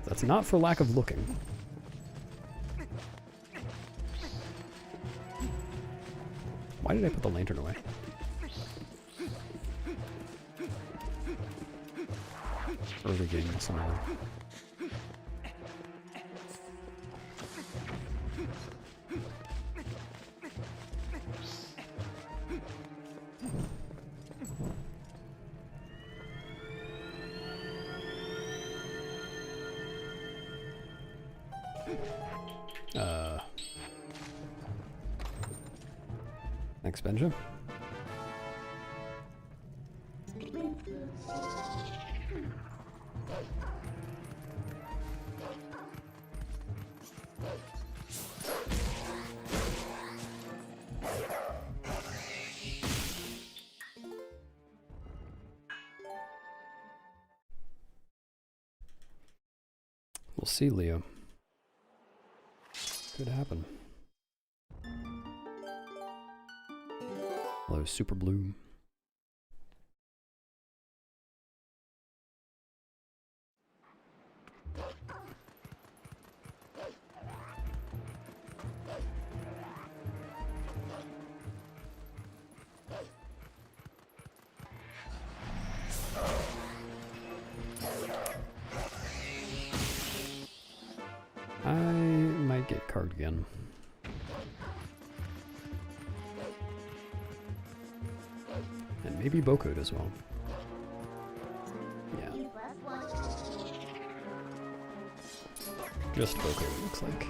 S1: That's not for lack of looking. Why did I put the lantern away? Early game somehow. Thanks, Benja. We'll see, Leo. Could happen. Hello, Super Blue. I might get card again. And maybe Bocode as well. Yeah. Just Bocode, it looks like.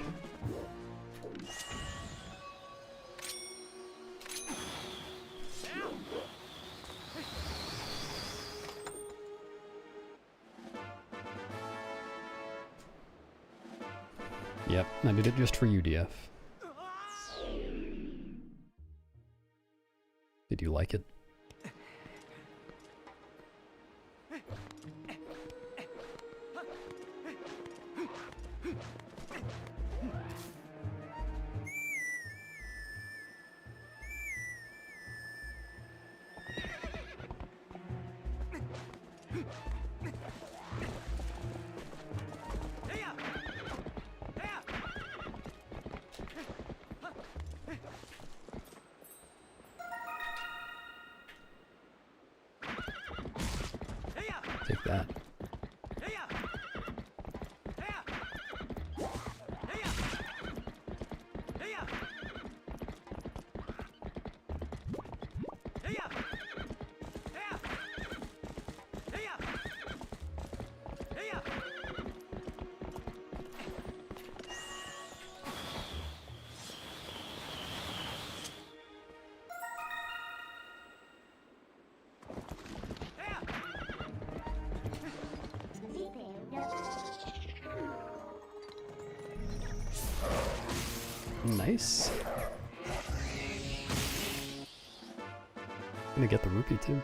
S1: Yep, I did it just for you, DF. Did you like it? Take that. Nice. Gonna get the rupee too.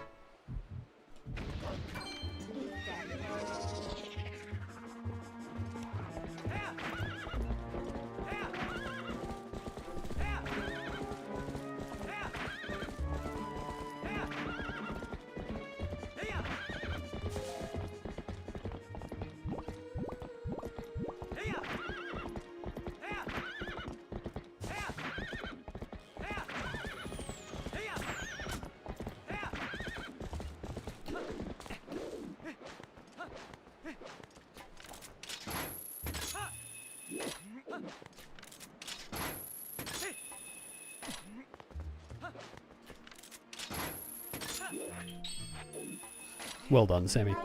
S1: Well done, Sammy.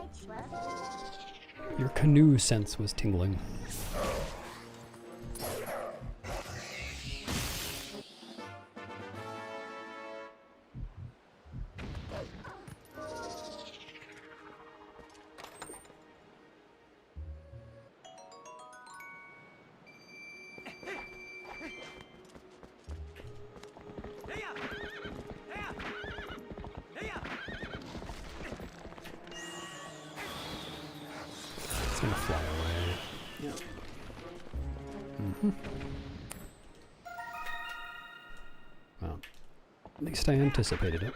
S1: Your canoe sense was tingling. Gonna fly away. Yeah. Well, at least I anticipated it.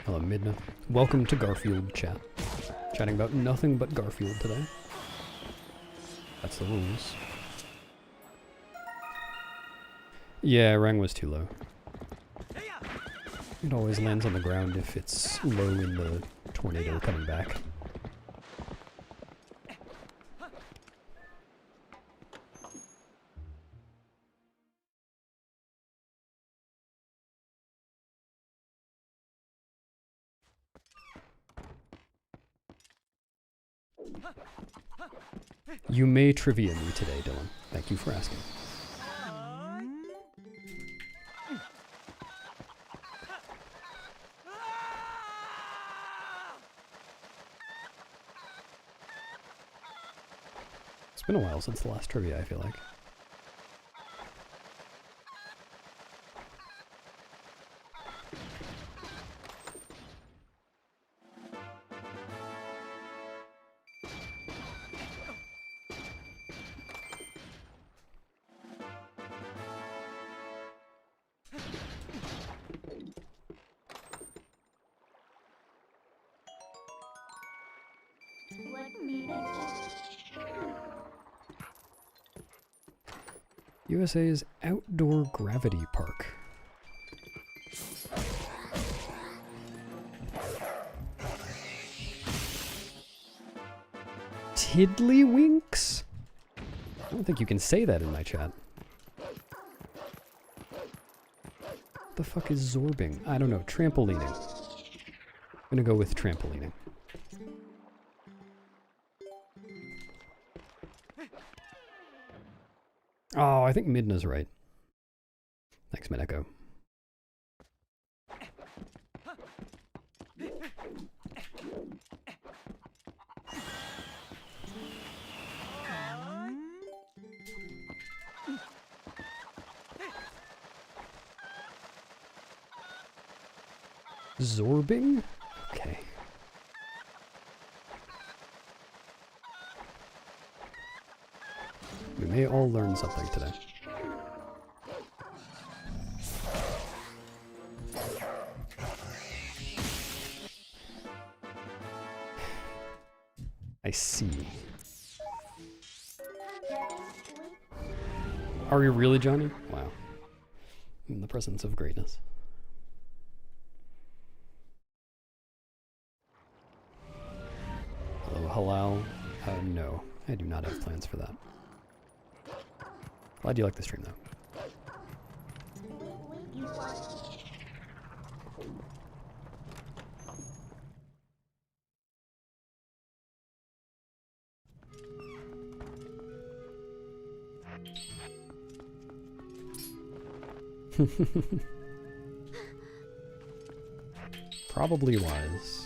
S1: Hello, Midna. Welcome to Garfield chat. Chatting about nothing but Garfield today. That's the rules. Yeah, rang was too low. It always lands on the ground if it's low in the tornado coming back. You may trivia me today, Dylan. Thank you for asking. It's been a while since the last trivia, I feel like. USA's outdoor gravity park. Tiddlywinks? I don't think you can say that in my chat. What the fuck is zorbing? I don't know. Trampolining. I'm gonna go with trampolining. Oh, I think Midna's right. Thanks, Mineko. Zorbing? Okay. We may all learn something today. I see. Are we really, Johnny? Wow. In the presence of greatness. Hello, halal. No, I do not have plans for that. Glad you like the stream, though. Probably wise.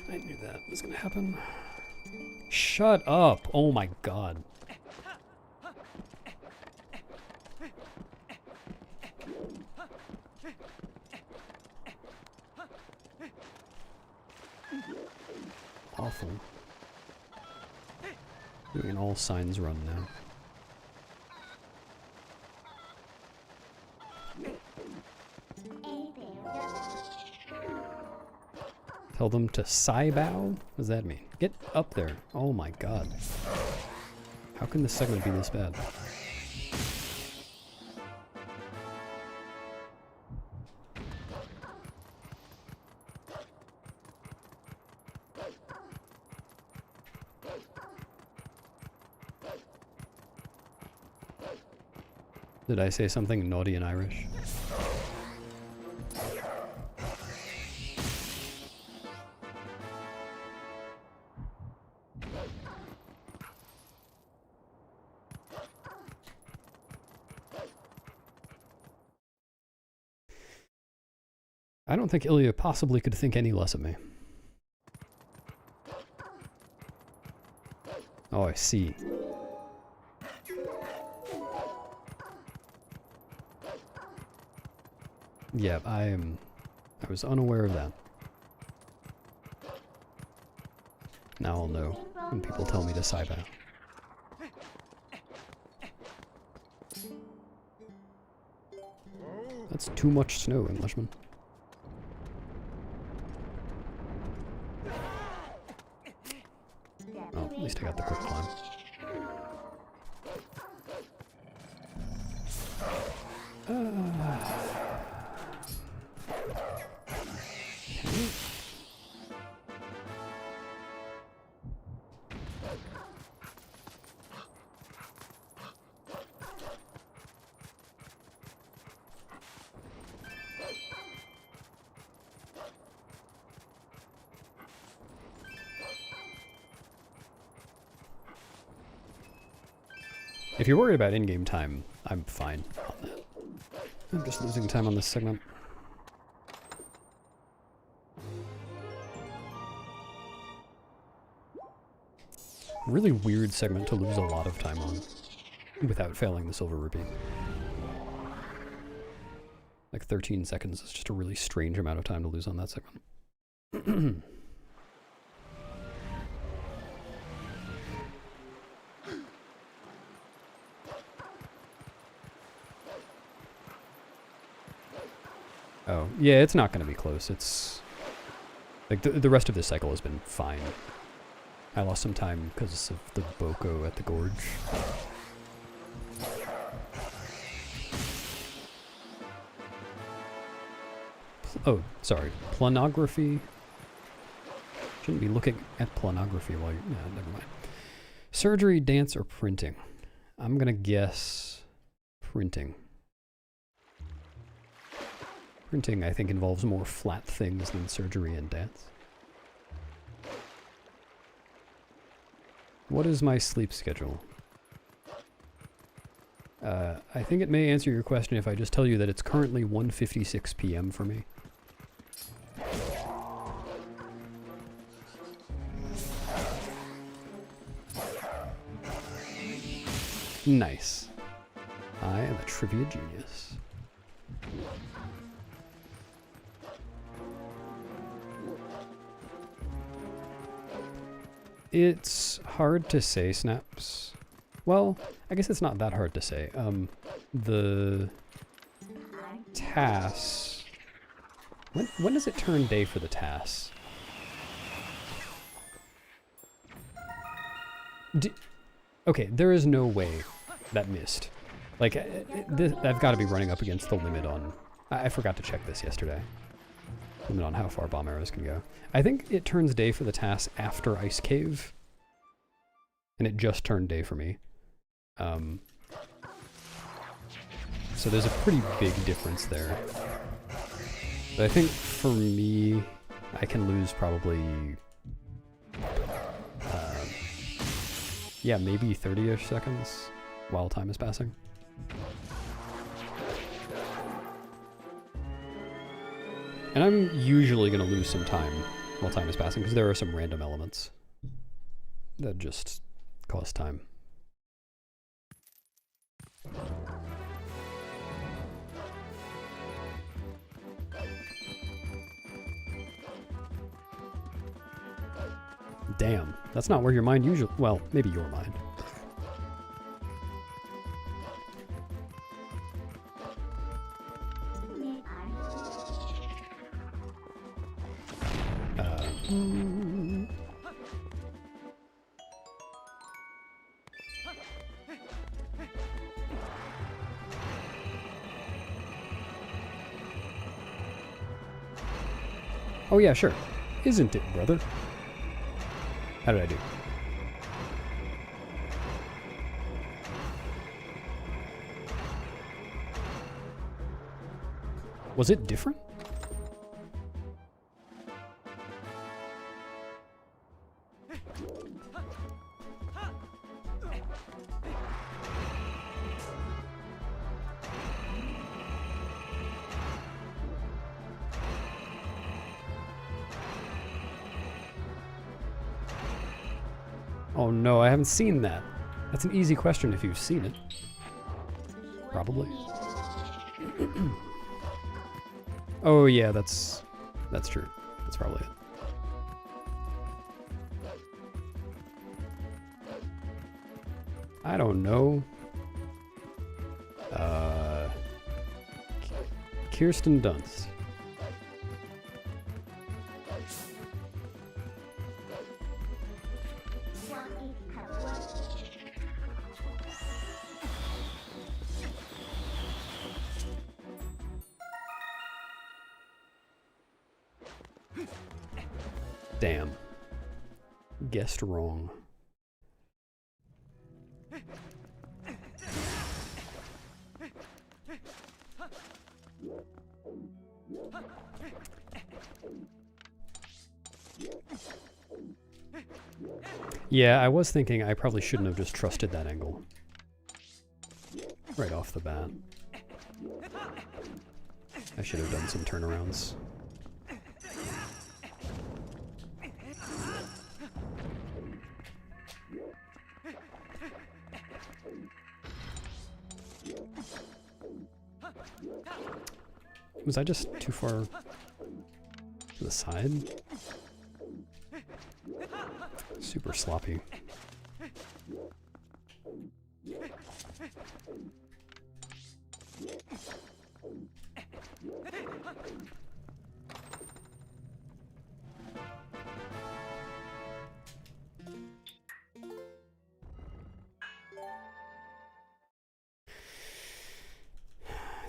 S1: I knew that was gonna happen. Shut up! Oh my god. Awful. Doing an all signs run now. Tell them to Saibow? What does that mean? Get up there. Oh my god. How can this segment be this bad? Did I say something naughty in Irish? I don't think Hylia possibly could think any less of me. Oh, I see. Yeah, I was unaware of that. Now I'll know when people tell me to Saibow. That's too much snow, Englishman. Oh, at least I got the quick climb. If you're worried about in-game time, I'm fine on that. I'm just losing time on this segment. Really weird segment to lose a lot of time on without failing the silver rupee. Like 13 seconds is just a really strange amount of time to lose on that segment. Oh, yeah, it's not going to be close. It's like the rest of this cycle has been fine. I lost some time because of the Boko at the gorge. Oh, sorry. Planography. Shouldn't be looking at planography while you're... No, never mind. Surgery, dance, or printing? I'm going to guess printing. Printing, I think, involves more flat things than surgery and dance. What is my sleep schedule? I think it may answer your question if I just tell you that it's currently 1:56 p.m. for me. Nice. I am a trivia genius. It's hard to say, Snaps. Well, I guess it's not that hard to say. The TAS... When does it turn day for the TAS? Okay, there is no way that missed. Like, I've got to be running up against the limit on... I forgot to check this yesterday. Limit on how far bomb arrows can go. I think it turns day for the TAS after Ice Cave. And it just turned day for me. So there's a pretty big difference there. But I think for me, I can lose probably... yeah, maybe 30-ish seconds while time is passing. And I'm usually going to lose some time while time is passing, because there are some random elements that just cost time. Damn, that's not where your mind usually... Well, maybe your mind. Oh yeah, sure. Isn't it, brother? How did I do? Was it different? Oh no, I haven't seen that. That's an easy question if you've seen it. Probably. Oh yeah, that's true. That's probably it. I don't know. Kirsten Dunst. Damn. Guessed wrong. Yeah, I was thinking I probably shouldn't have just trusted that angle. Right off the bat. I should have done some turnarounds. Was I just too far to the side? Super sloppy.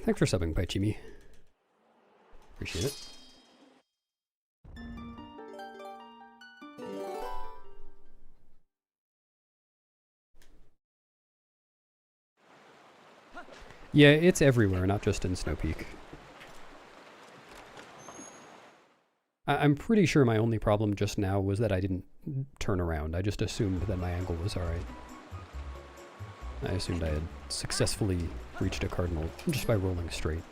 S1: Thanks for subbing, Paichimi. Appreciate it. Yeah, it's everywhere, not just in Snowpeak. I'm pretty sure my only problem just now was that I didn't turn around. I just assumed that my angle was alright. I assumed I had successfully reached a cardinal just by rolling straight.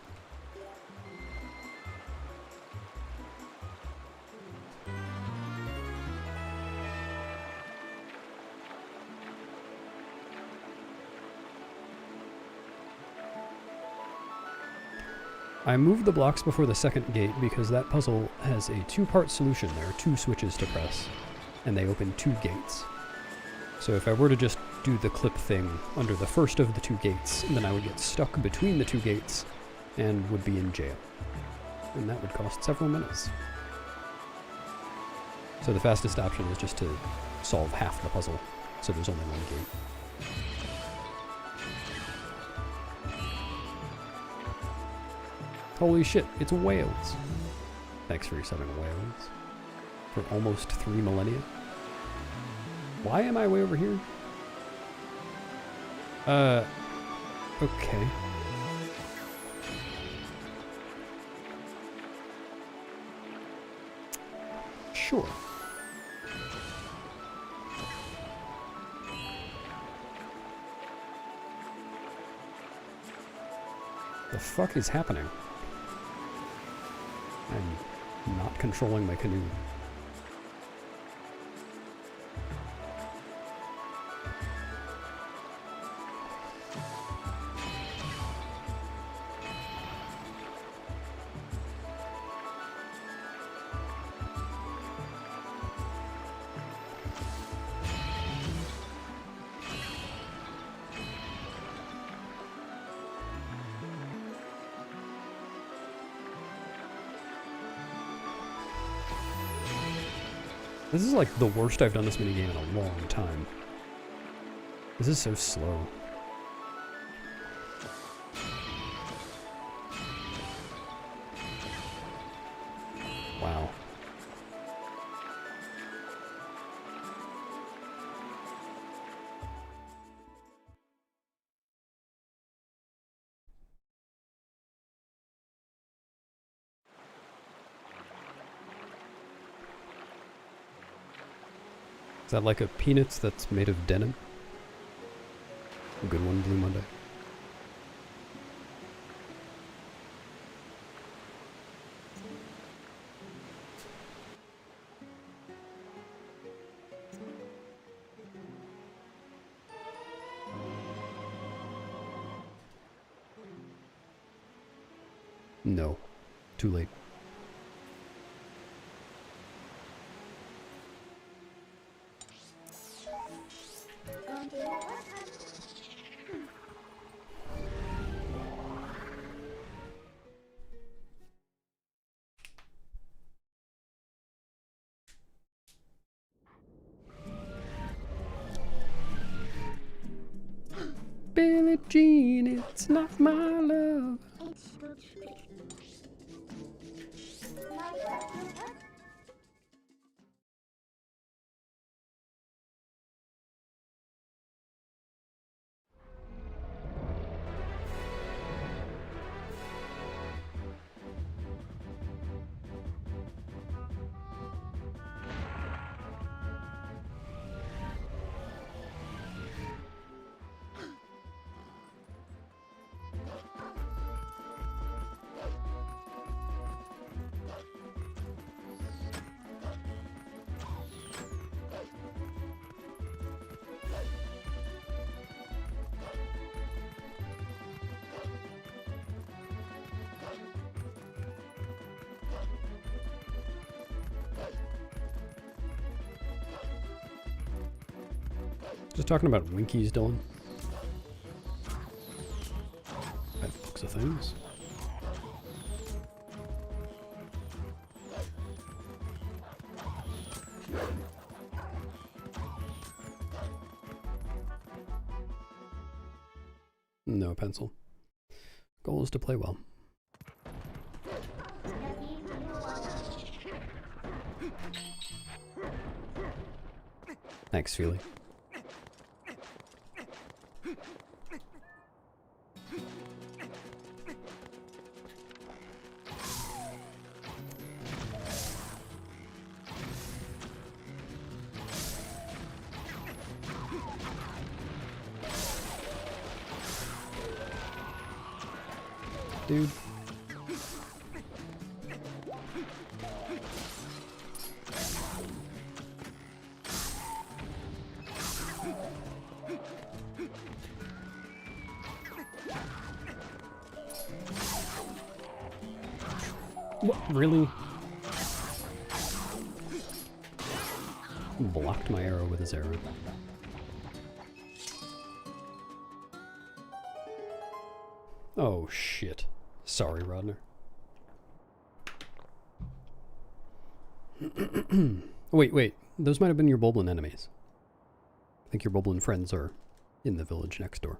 S1: I moved the blocks before the second gate because that puzzle has a two-part solution. There are two switches to press, and they open two gates. So if I were to just do the clip thing under the first of the two gates, then I would get stuck between the two gates and would be in jail. And that would cost several minutes. So the fastest option is just to solve half the puzzle, so there's only one gate. Holy shit, it's whales. Thanks for resubbing whales. For almost 3 millennia. Why am I way over here? Okay. Sure. The fuck is happening? I'm not controlling my canoe. This is like the worst I've done this minigame in a long time. This is so slow. Wow. Is that like a Peanuts that's made of denim? A good one, Blue Monday. No. Too late. Billie Jean, it's not my love. Just talking about Winkies, Dylan. By the looks of things. No pencil. Goal is to play well. Thanks, Feely. Dude. What? Really? Blocked my arrow with his arrow. Oh shit. Sorry, Rodner. Wait. Those might have been your Boblin enemies. I think your Boblin friends are in the village next door.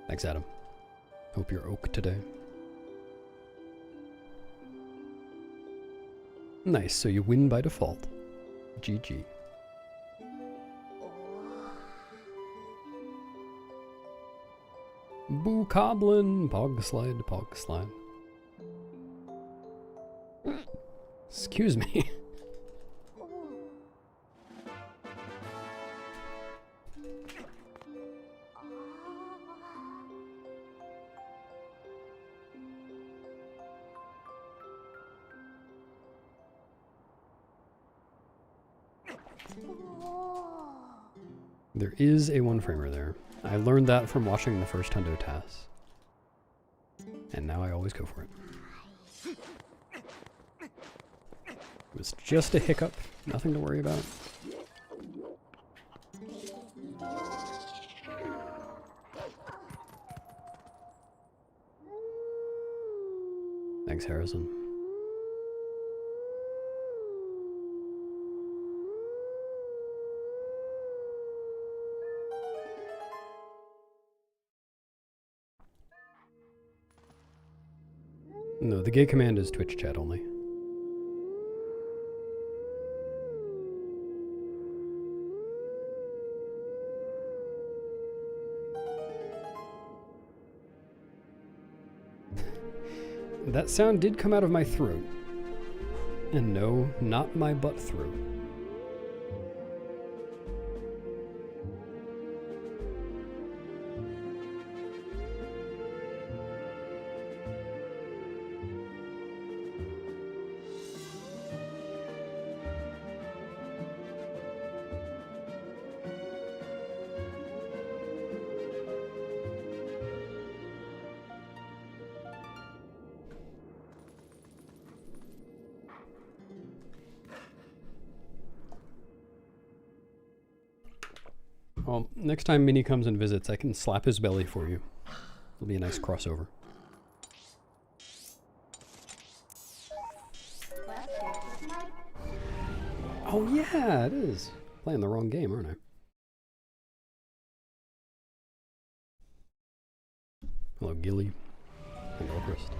S1: Thanks, Adam. Hope you're oak today. Nice, so you win by default. GG. Boo Coblin! Pog slide, pog slide. Excuse me. There is a one-framer there. I learned that from watching the first Hundo TAS. And now I always go for it. It was just a hiccup, nothing to worry about. Thanks, Harrison. No, the gay command is Twitch chat only. That sound did come out of my throat. And no, not my butt throat. Well, next time Minnie comes and visits, I can slap his belly for you. It'll be a nice crossover. Oh yeah, it is. Playing the wrong game, aren't I? Hello, Gilly. And Obrist.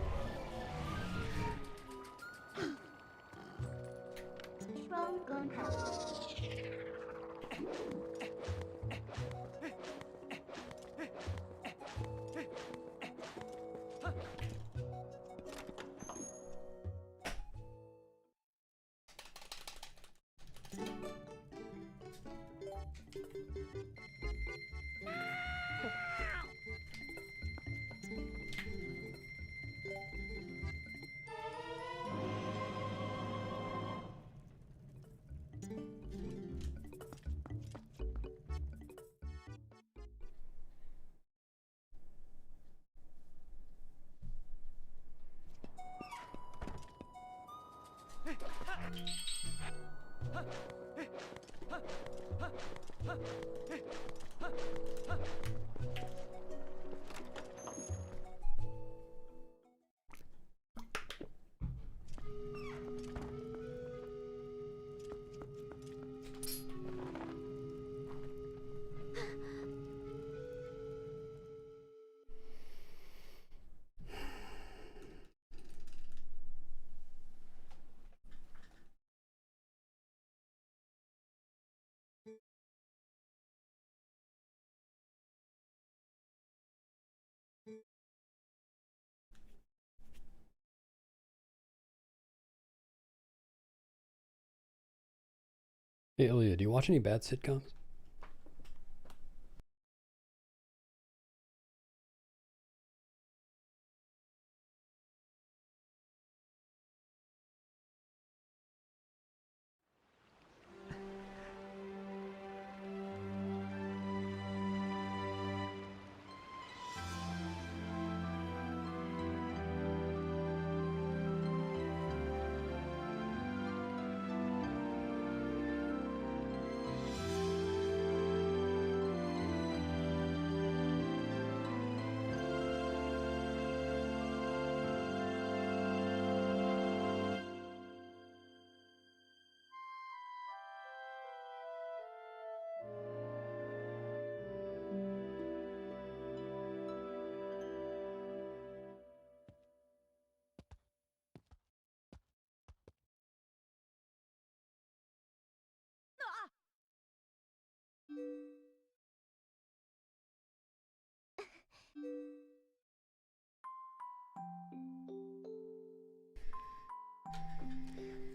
S1: Hey, Ilya, do you watch any bad sitcoms?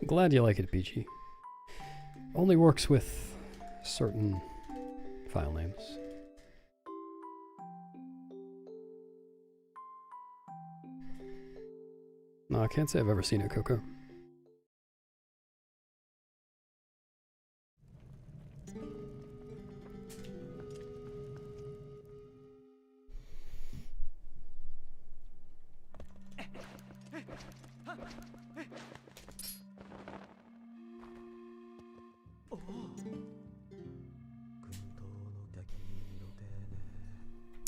S1: I'm glad you like it, Peachy. Only works with certain file names. No, I can't say I've ever seen it, Coco.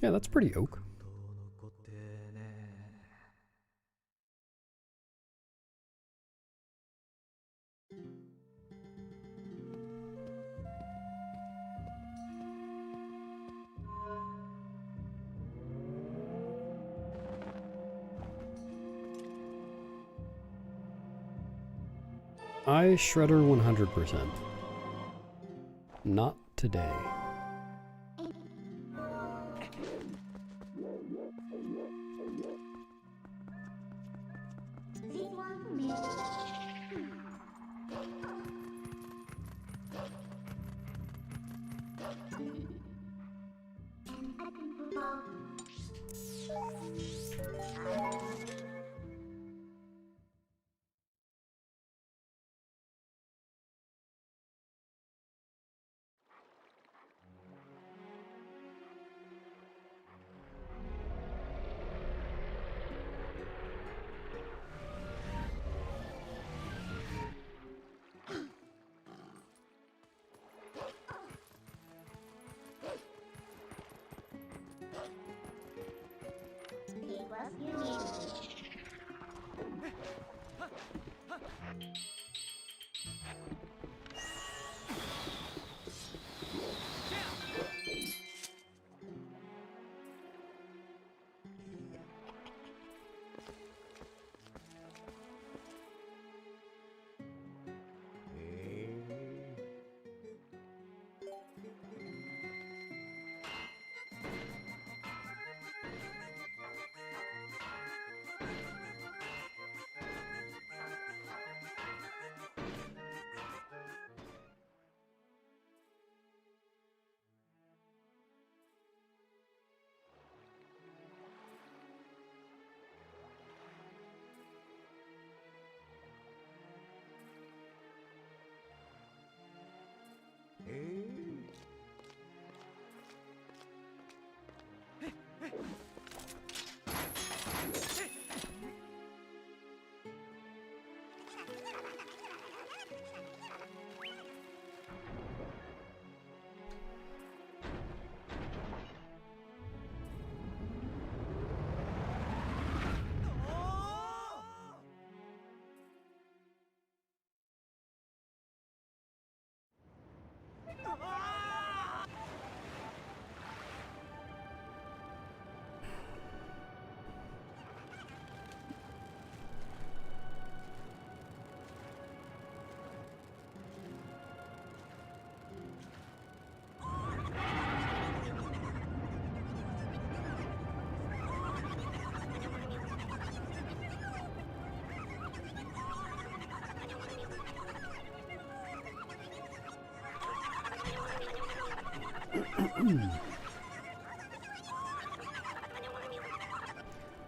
S1: Yeah, that's pretty oak. I shredder 100%. Not today.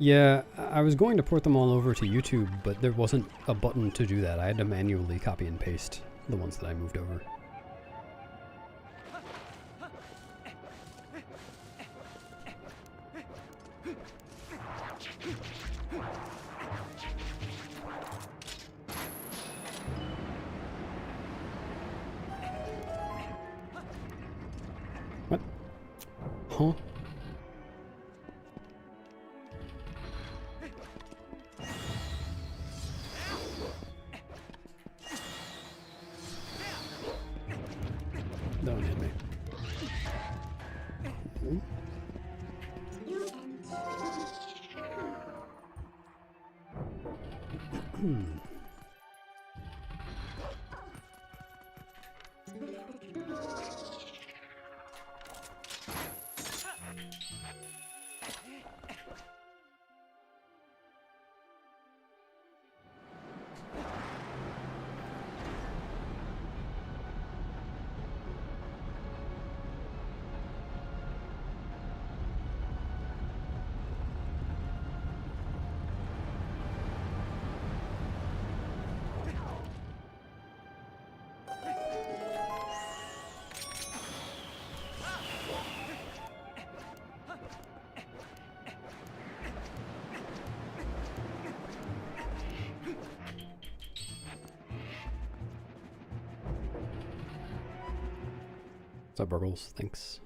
S1: Yeah, I was going to port them all over to YouTube, but there wasn't a button to do that. I had to manually copy and paste the ones that I moved over. What? Huh? Don't hit me. What's up, Burgles? Thanks.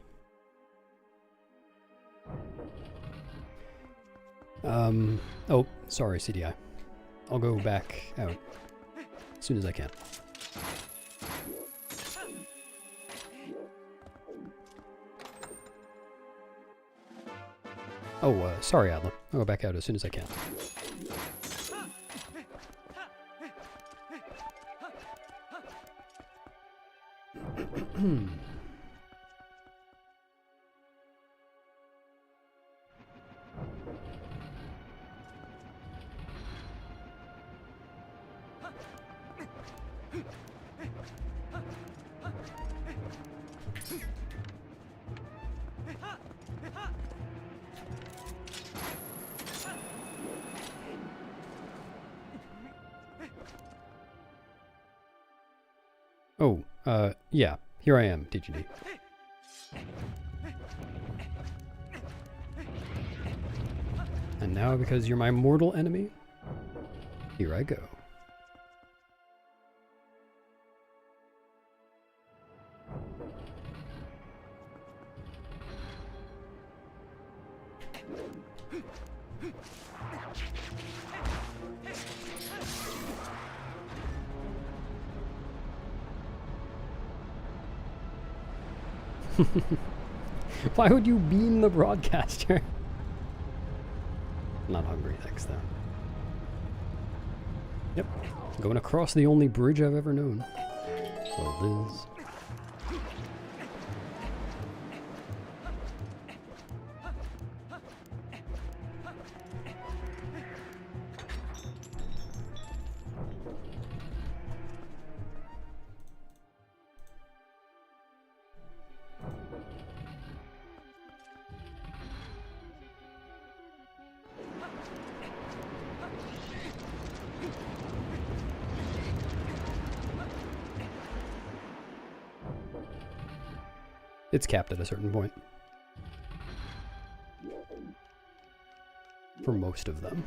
S1: Oh, sorry, CDI. I'll go back out as soon as I can. Oh, sorry, Adla. I'll go back out as soon as I can. Oh, yeah, here I am, TGD. And now, because you're my mortal enemy, here I go. Why would you beam the broadcaster? Not hungry, thanks though. Yep, going across the only bridge I've ever known. Well, Liz. It's capped at a certain point. For most of them.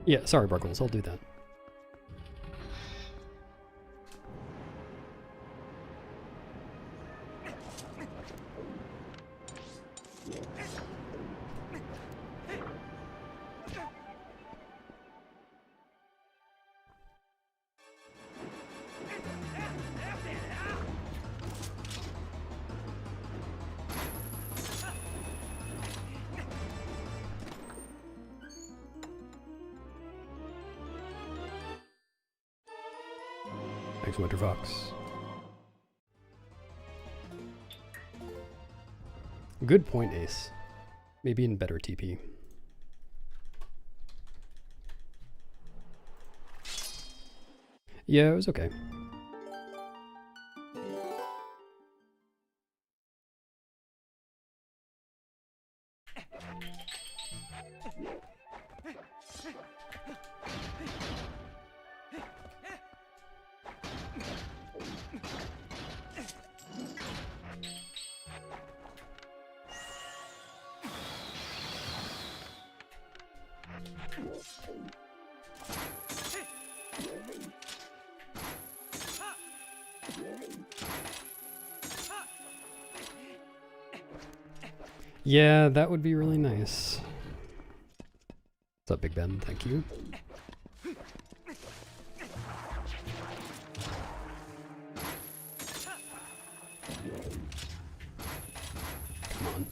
S1: Yeah, sorry, Burgles, I'll do that. Thanks, Winter Fox. Good point, Ace. Maybe in better TP. Yeah, it was okay. Yeah, that would be really nice. What's up, Big Ben? Thank you. Come on.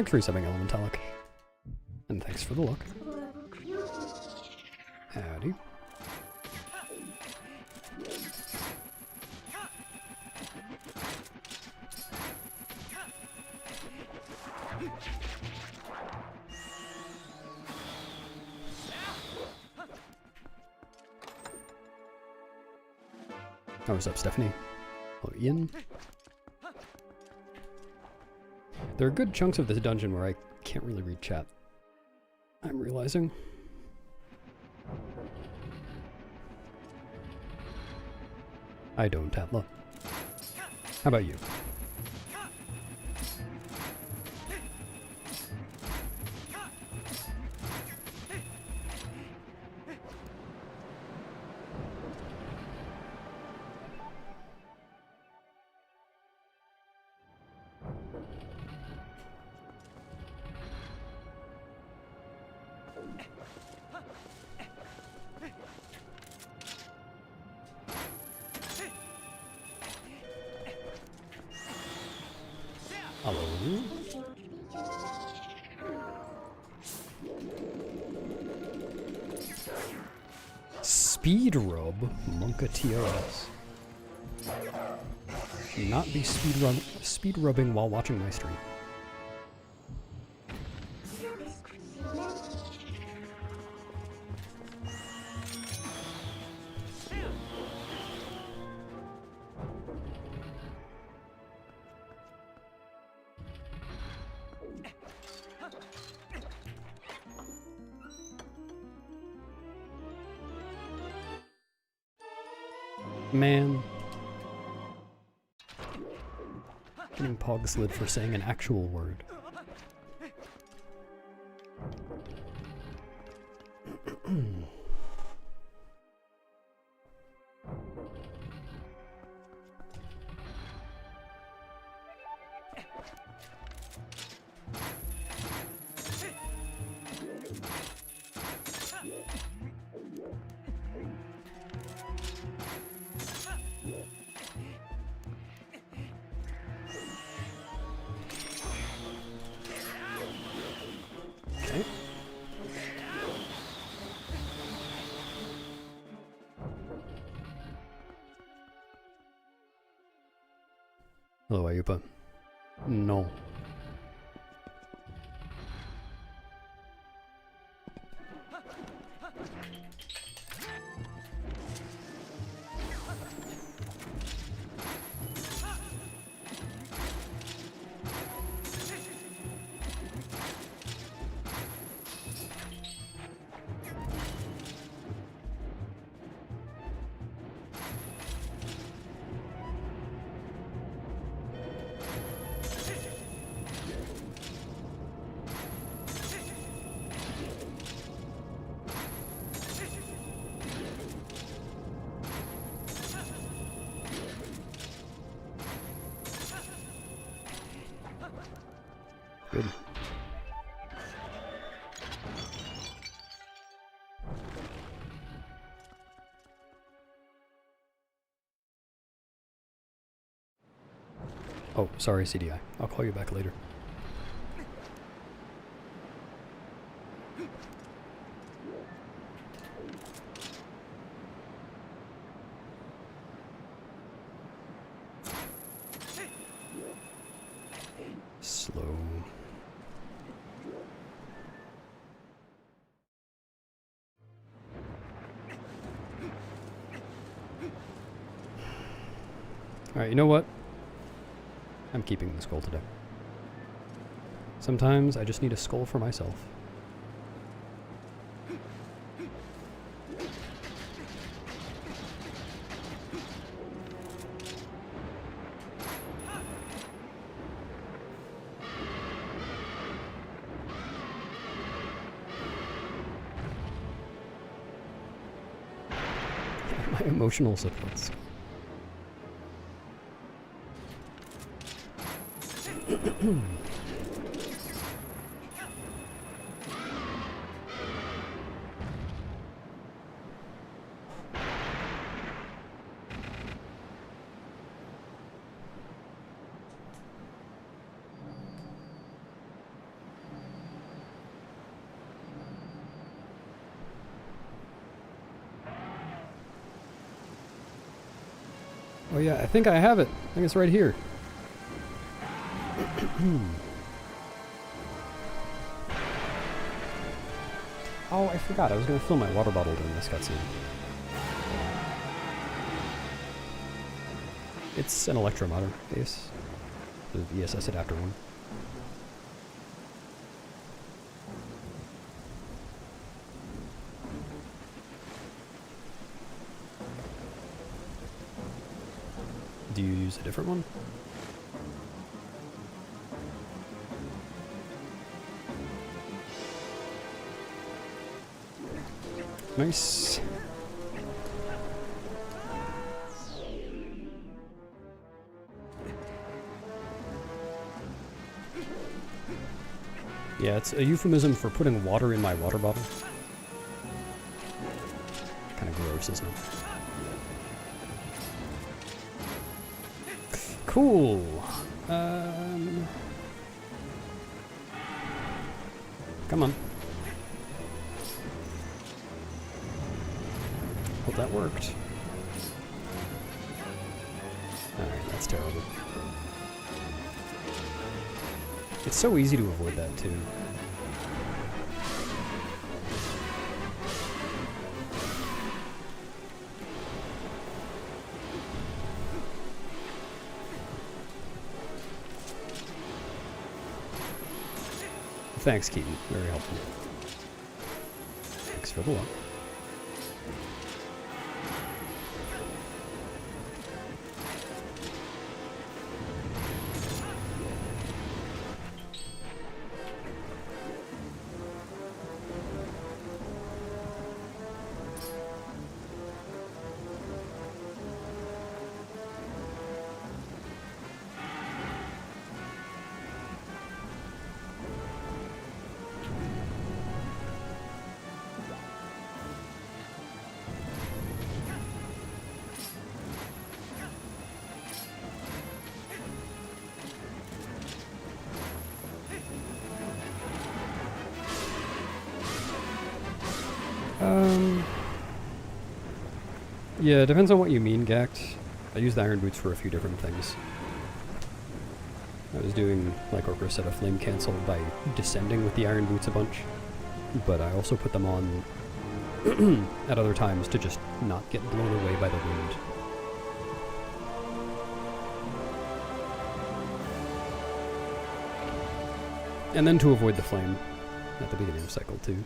S1: Thanks for resubbing, Elementalic. And thanks for the look. Howdy. Oh, what's up, Stephanie? Hello, Ian. There are good chunks of this dungeon where I can't really read chat. I'm realizing. I don't, Atla. How about you? Hello. Speed rub Monka TRS. Not be speed rubbing while watching my stream. Man. Getting pog slid for saying an actual word. Hello, Ayupa. No. Good. Oh, sorry, CDI. I'll call you back later. Slow. Alright, you know what? I'm keeping the skull today. Sometimes I just need a skull for myself. My emotional supports. yeah, I think I have it. I think it's right here. Oh, I forgot. I was going to fill my water bottle during this cutscene. It's an electromotor base. The ESS adapter one. Do you use a different one? Nice. Yeah, it's a euphemism for putting water in my water bottle. Kind of gross, isn't it? Cool. Come on. Hope that worked. Alright, that's terrible. It's so easy to avoid that, too. Thanks, Keaton. Very helpful. Thanks for the luck. Yeah, it depends on what you mean, Gact. I used the iron boots for a few different things. I was doing, like Orcra said, a flame cancel by descending with the iron boots a bunch, but I also put them on at other times to just not get blown away by the wind. And then to avoid the flame at the beginning of cycle 2.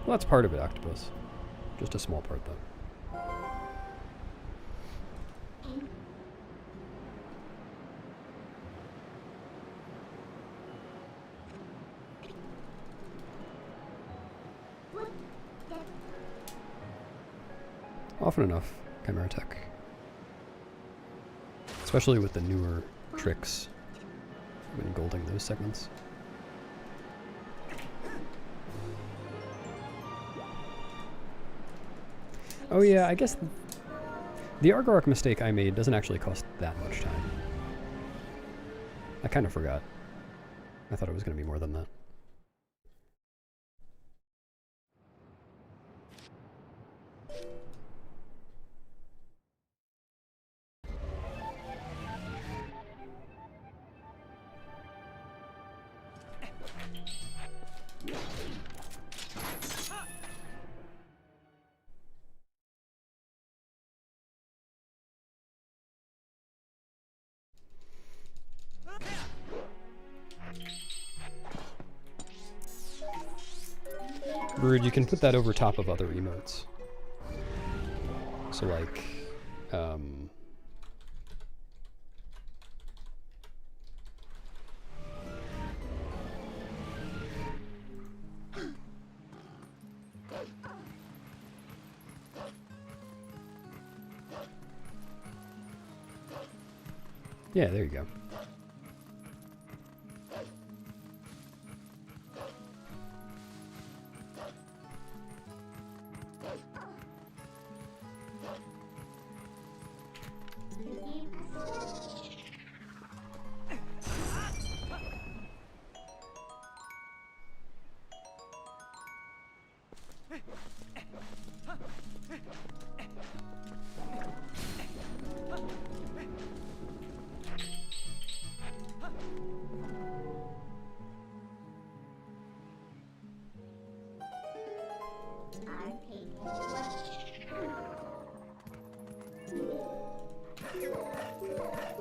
S1: Well, that's part of it, Octopus. Just a small part, though. Often enough, Chimera Tech. Especially with the newer tricks when golding those segments. Oh yeah, I guess the Argarok mistake I made doesn't actually cost that much time. I kind of forgot. I thought it was going to be more than that. Brood, you can put that over top of other emotes. So like, yeah, there you go.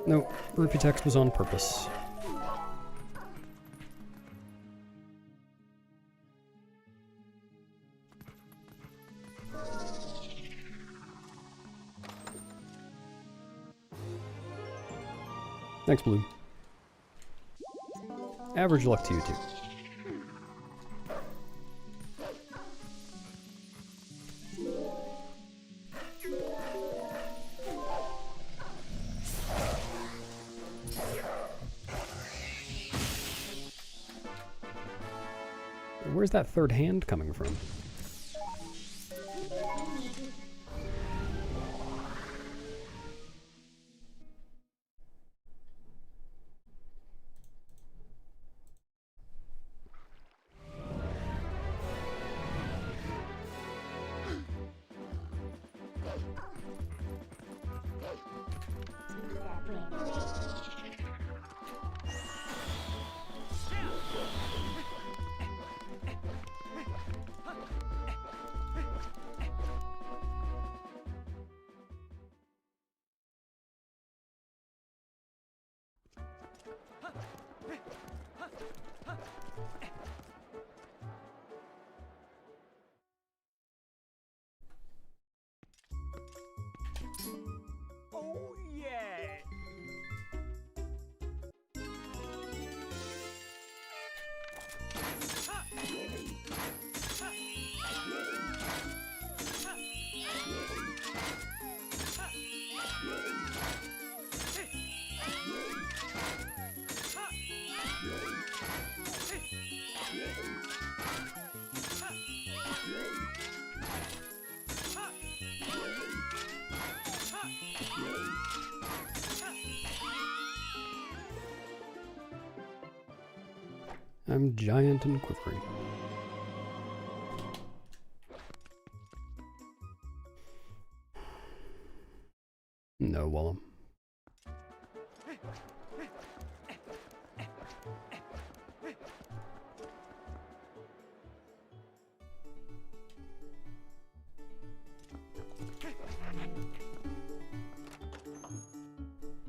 S1: No, rupee text was on purpose. Thanks, Blue. Average luck to you, too. Where's that third hand coming from?
S2: Oh yeah!
S1: I'm giant and quivering. No, Wallum.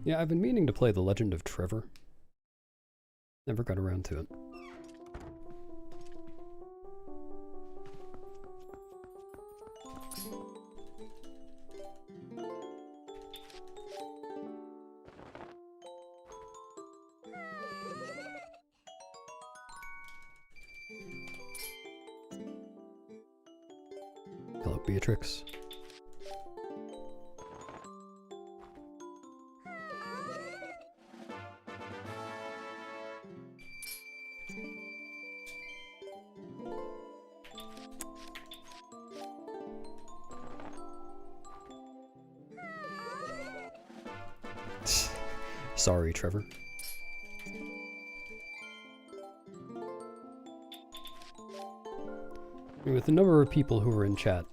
S1: Yeah, I've been meaning to play The Legend of Trevor. Never got around to it. Hello, Beatrix. Sorry, Trevor. I mean, with the number of people who are in chat,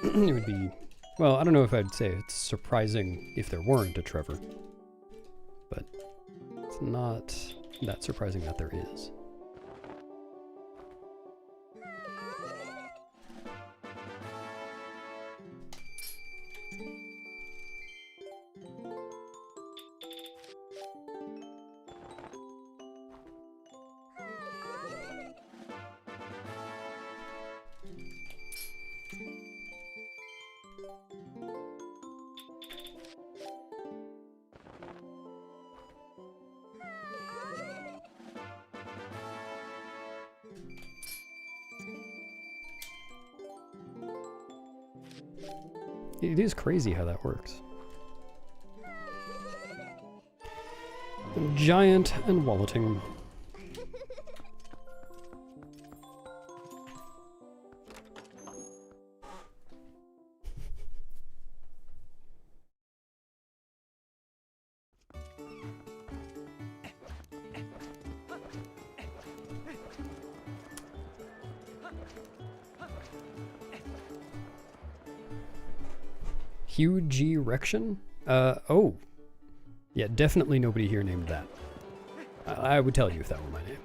S1: it would be, well, I don't know if I'd say it's surprising if there weren't a Trevor, but it's not that surprising that there is. It is crazy how that works. I'm giant and walleting. Huge erection? Oh. Yeah, definitely nobody here named that. I would tell you if that were my name.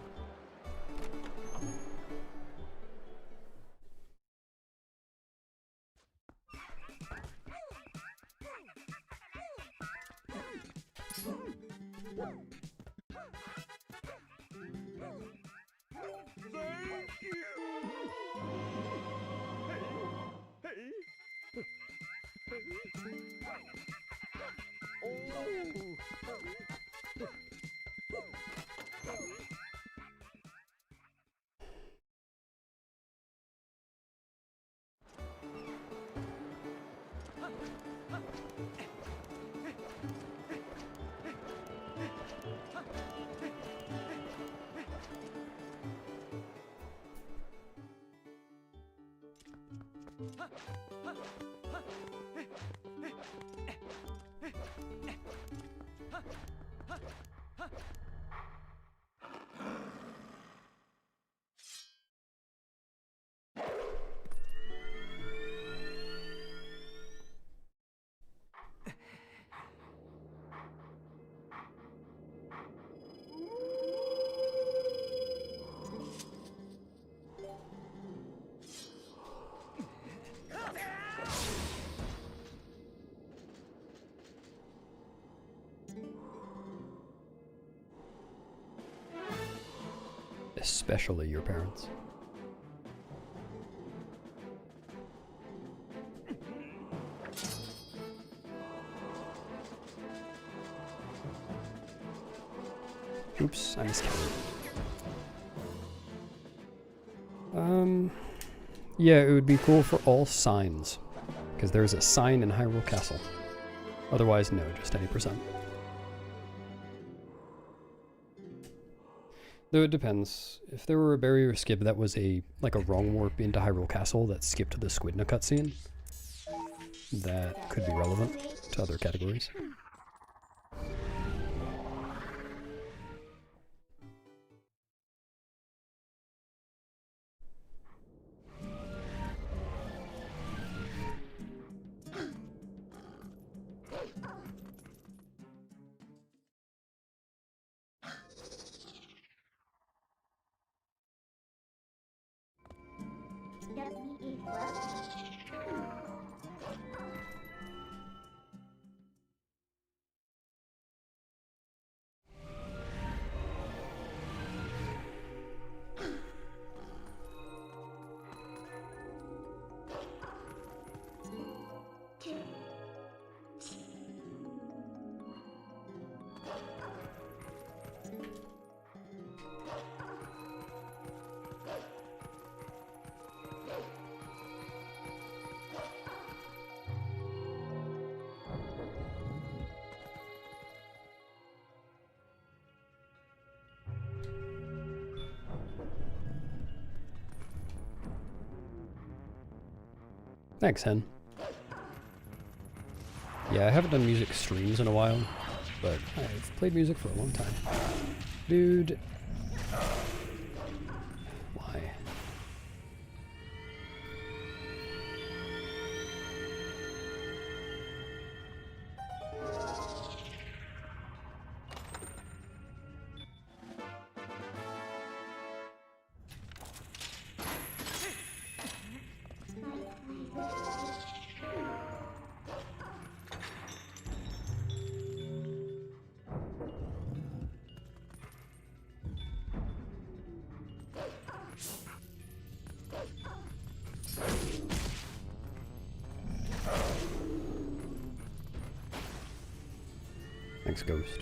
S1: Especially your parents. Oops, I miscounted. Yeah, it would be cool for all signs, because there's a sign in Hyrule Castle. Otherwise, no, just any %. Though it depends. If there were a barrier skip that was like a wrong warp into Hyrule Castle that skipped the Squidna cutscene, that could be relevant to other categories. Thanks, Hen. Yeah, I haven't done music streams in a while, but I've played music for a long time. Dude. Why? Thanks, Ghost.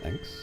S1: Thanks.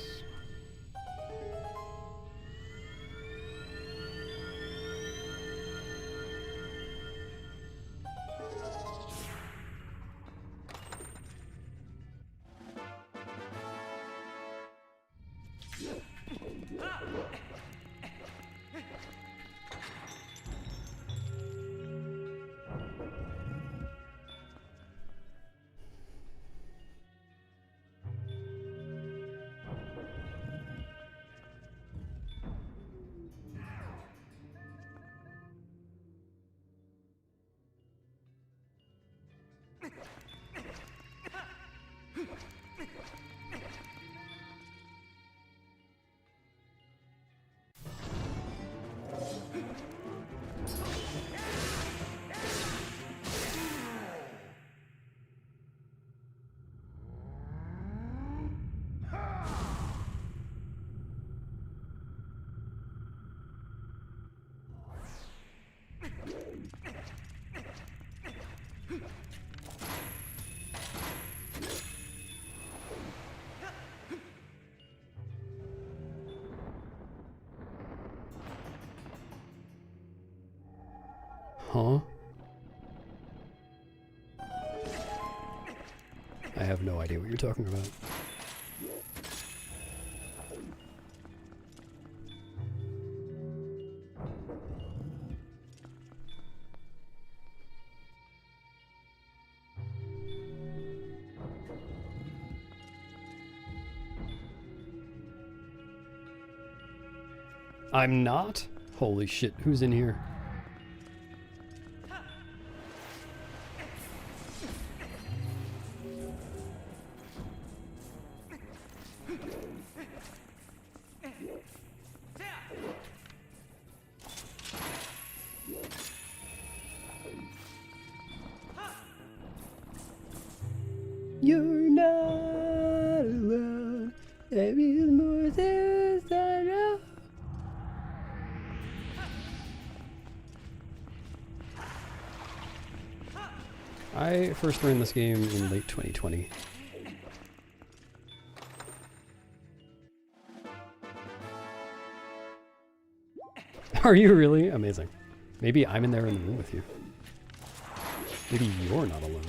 S1: Huh? I have no idea what you're talking about. I'm not? Holy shit, who's in here? You're not alone. There is more things I know. I first ran this game in late 2020. Are you really? Amazing. Maybe I'm in there in the room with you. Maybe you're not alone.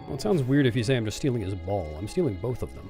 S1: Well, it sounds weird if you say I'm just stealing his ball. I'm stealing both of them.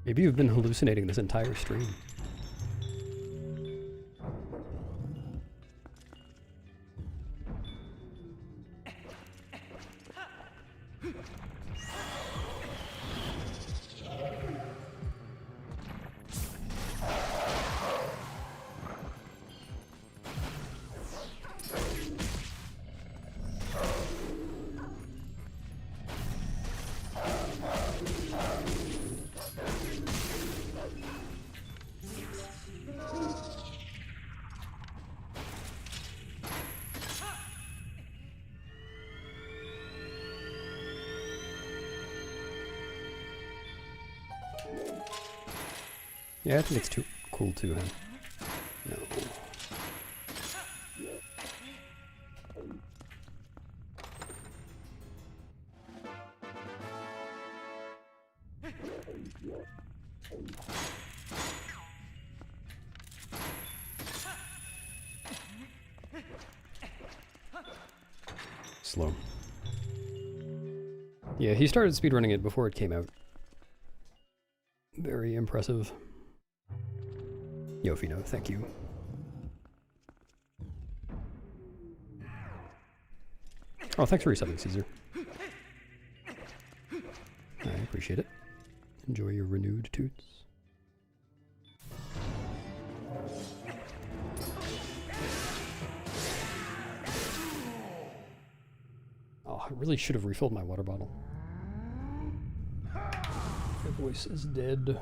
S1: Maybe you've been hallucinating this entire stream. Yeah, I think it's too cool too, huh? No. Slow. Yeah, he started speedrunning it before it came out. Very impressive. Yofino, thank you. Oh, thanks for resubbing, Caesar. I appreciate it. Enjoy your renewed toots. Oh, I really should have refilled my water bottle. My voice is dead.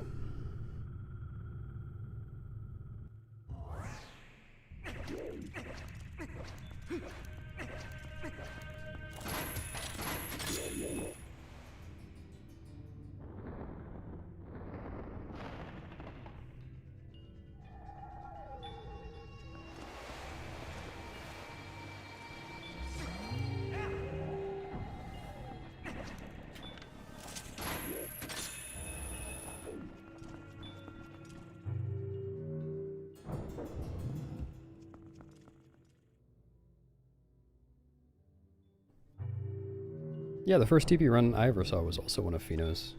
S1: Yeah, the first TP run I ever saw was also one of Fino's.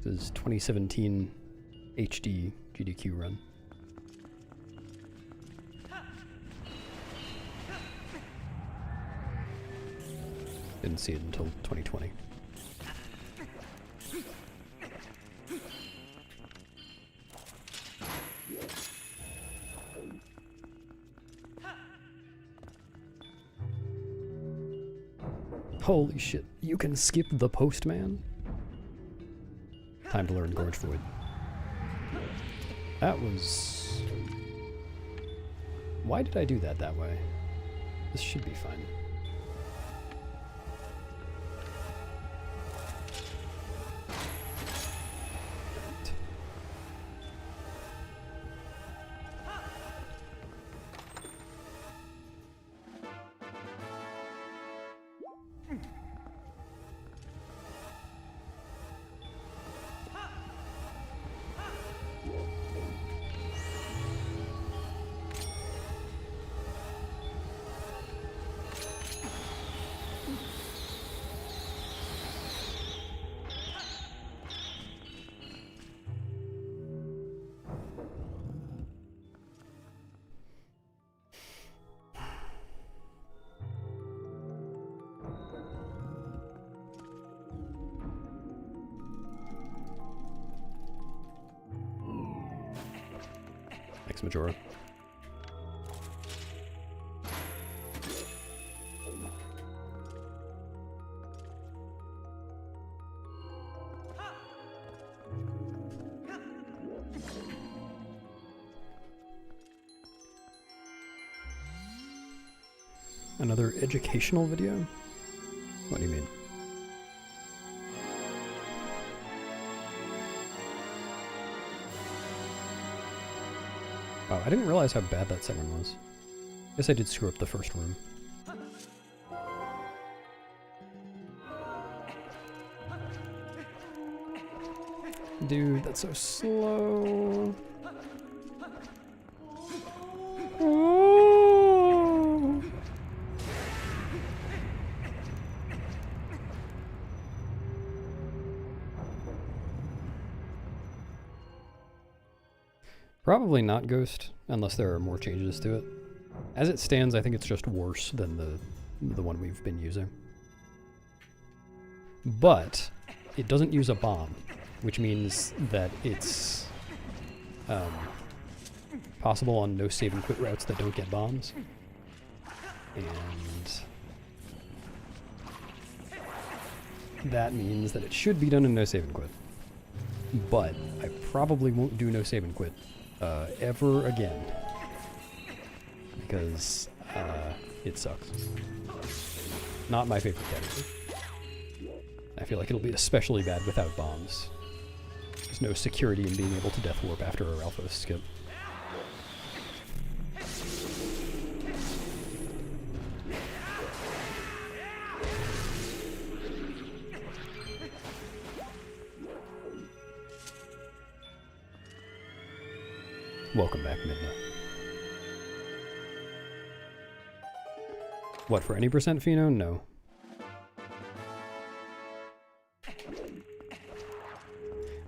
S1: This is 2017 HD GDQ run. Didn't see it until 2020. Holy shit, you can skip the postman? Time to learn Gorge Void. That was... Why did I do that way? This should be fine. Thanks, Majora. Another educational video? What do you mean? Wow, I didn't realize how bad that second was. Guess I did screw up the first room. Dude, that's so slow. Oh. Probably not Ghost, unless there are more changes to it. As it stands, I think it's just worse than the one we've been using. But it doesn't use a bomb, which means that it's possible on no save and quit routes that don't get bombs. And that means that it should be done in no save and quit. But I probably won't do no save and quit ever again, because it sucks. Not my favorite category. I feel like it'll be especially bad without bombs. There's no security in being able to death warp after a Ralphos skip. Welcome back, Midna. What, for any percent Pheno? No.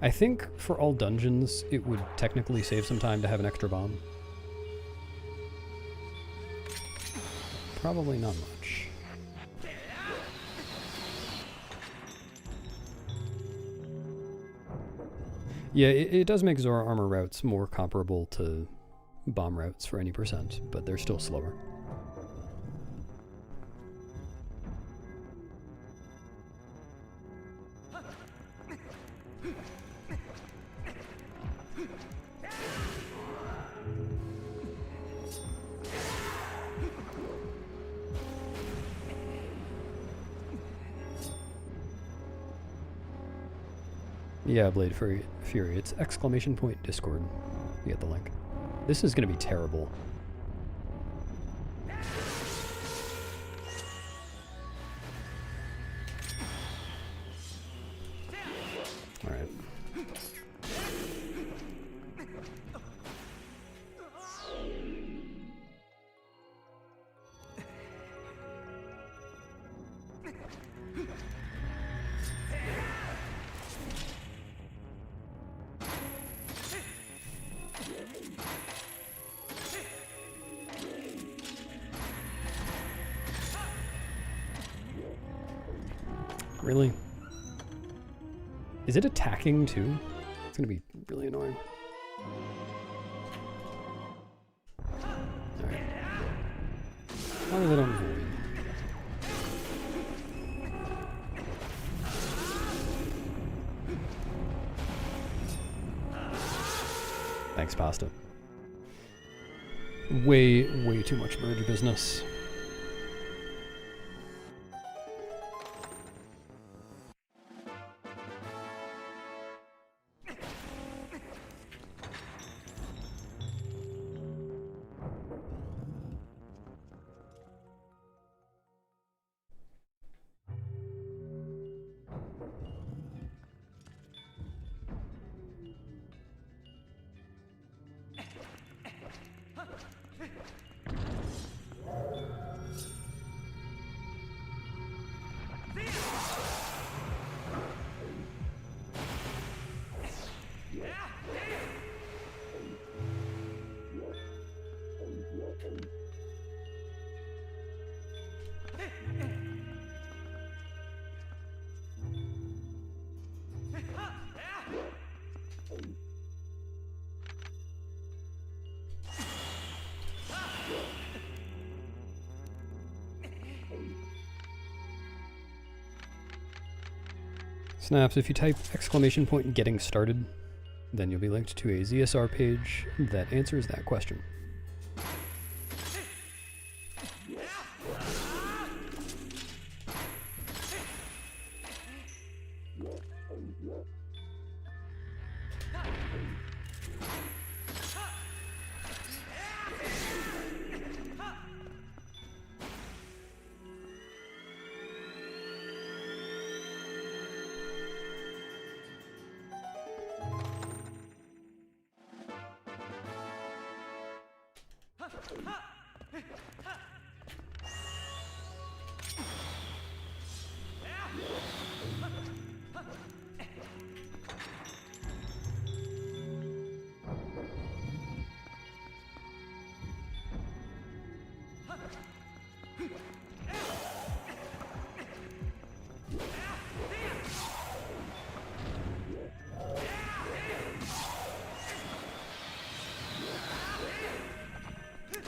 S1: I think for all dungeons, it would technically save some time to have an extra bomb. Probably not much. Yeah, it does make Zora armor routes more comparable to bomb routes for any percent, but they're still slower. Yeah, Blade Fury, it's ! Discord. You get the link. This is gonna be terrible. Alright. Really? Is it attacking too? It's gonna be really annoying. Alright. As long as I don't void. Thanks, pasta. Way too much merge business. Snaps, if you type !getting started, then you'll be linked to a ZSR page that answers that question.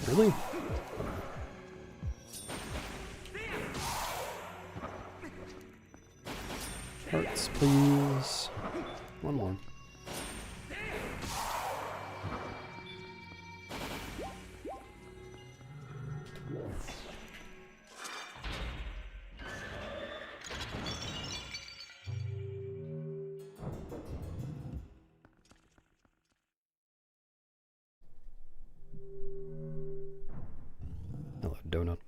S1: Really? Hearts, please. One more. Hello, donut.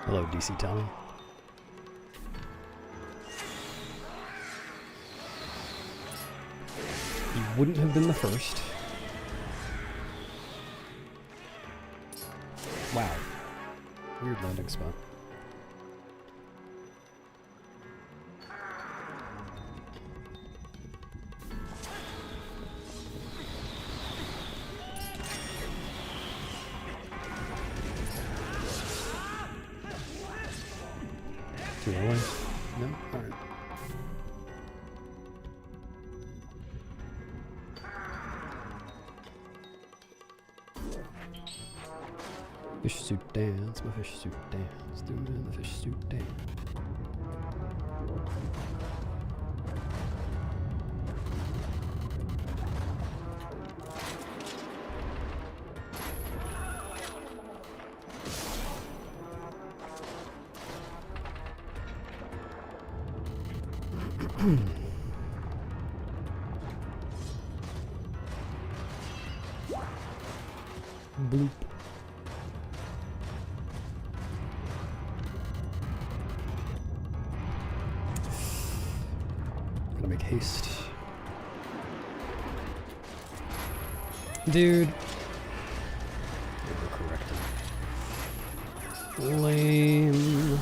S1: Hello, DC Tommy. He wouldn't have been the first. Wow. Weird landing spot. Too early? No? Alright. Fish suit dance, my fish suit dance, doing the fish suit dance. Bloop. Gotta make haste. Dude. Overcorrected. Lame.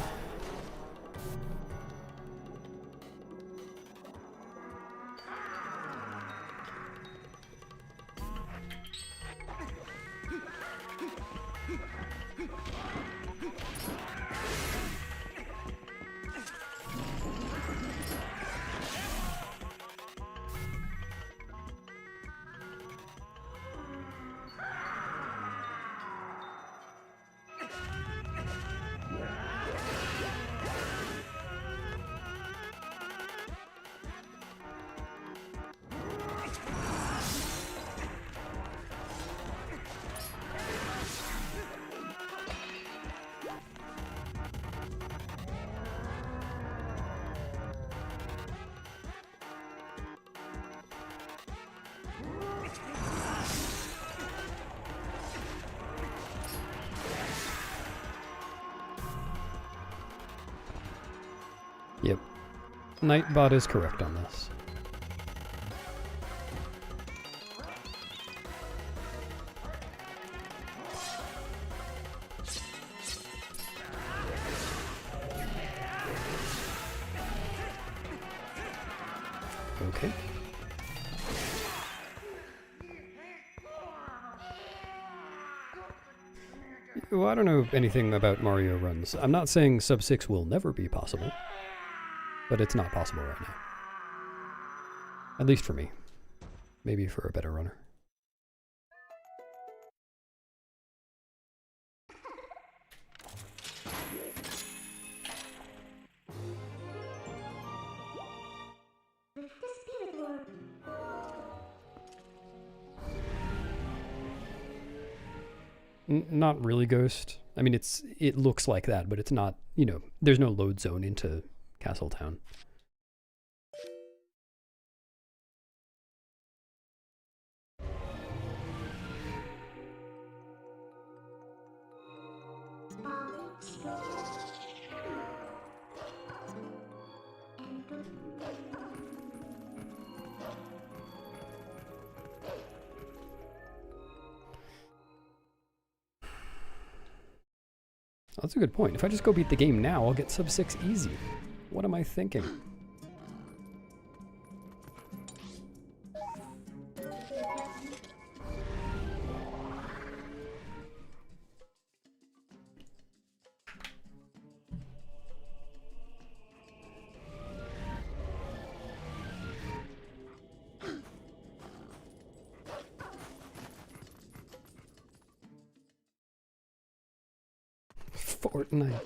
S1: Yep. Nightbot is correct on this. Okay. Well, I don't know anything about Mario runs. I'm not saying sub 6 will never be possible, but it's not possible right now. At least for me. Maybe for a better runner. Not really Ghost. I mean, it looks like that, but it's not, you know, there's no load zone into Castletown. That's a good point. If I just go beat the game now, I'll get sub 6 easy. What am I thinking? Fortnite.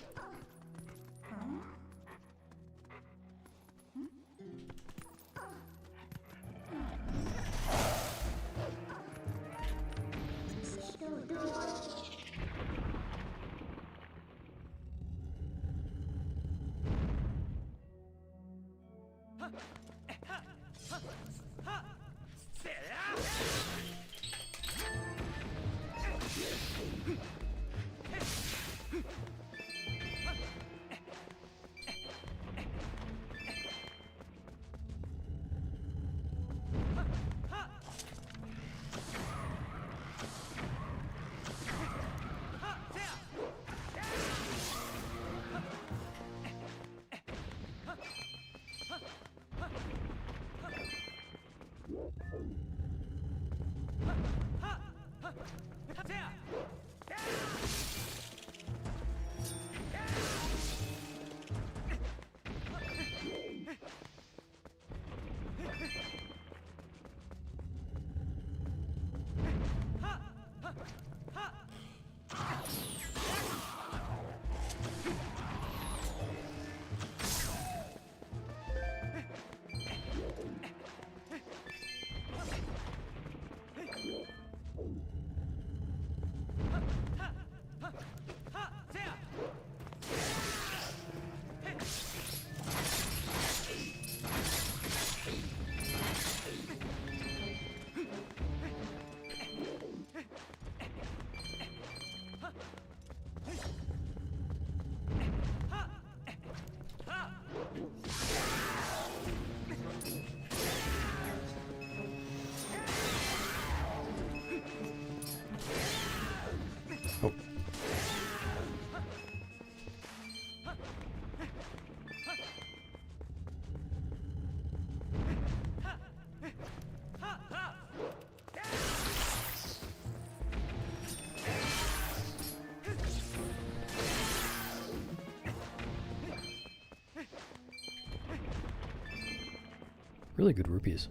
S1: Really good rupees.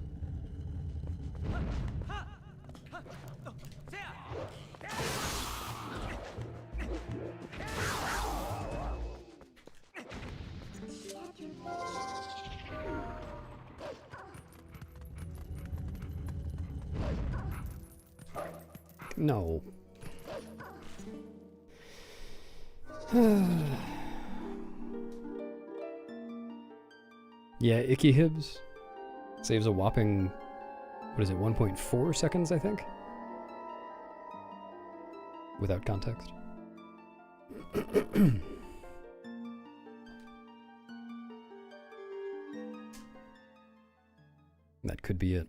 S1: No. Yeah, Icky Hibs saves a whopping, what is it, 1.4 seconds, I think? Without context. That could be it.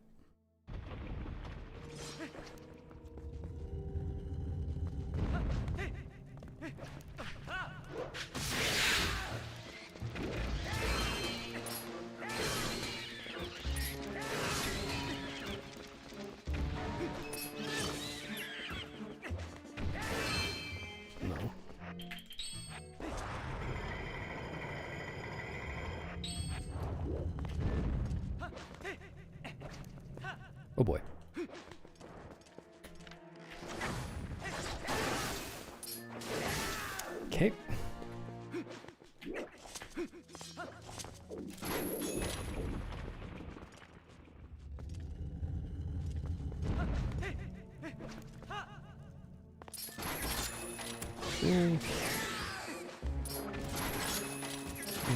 S1: Oh boy. Okay.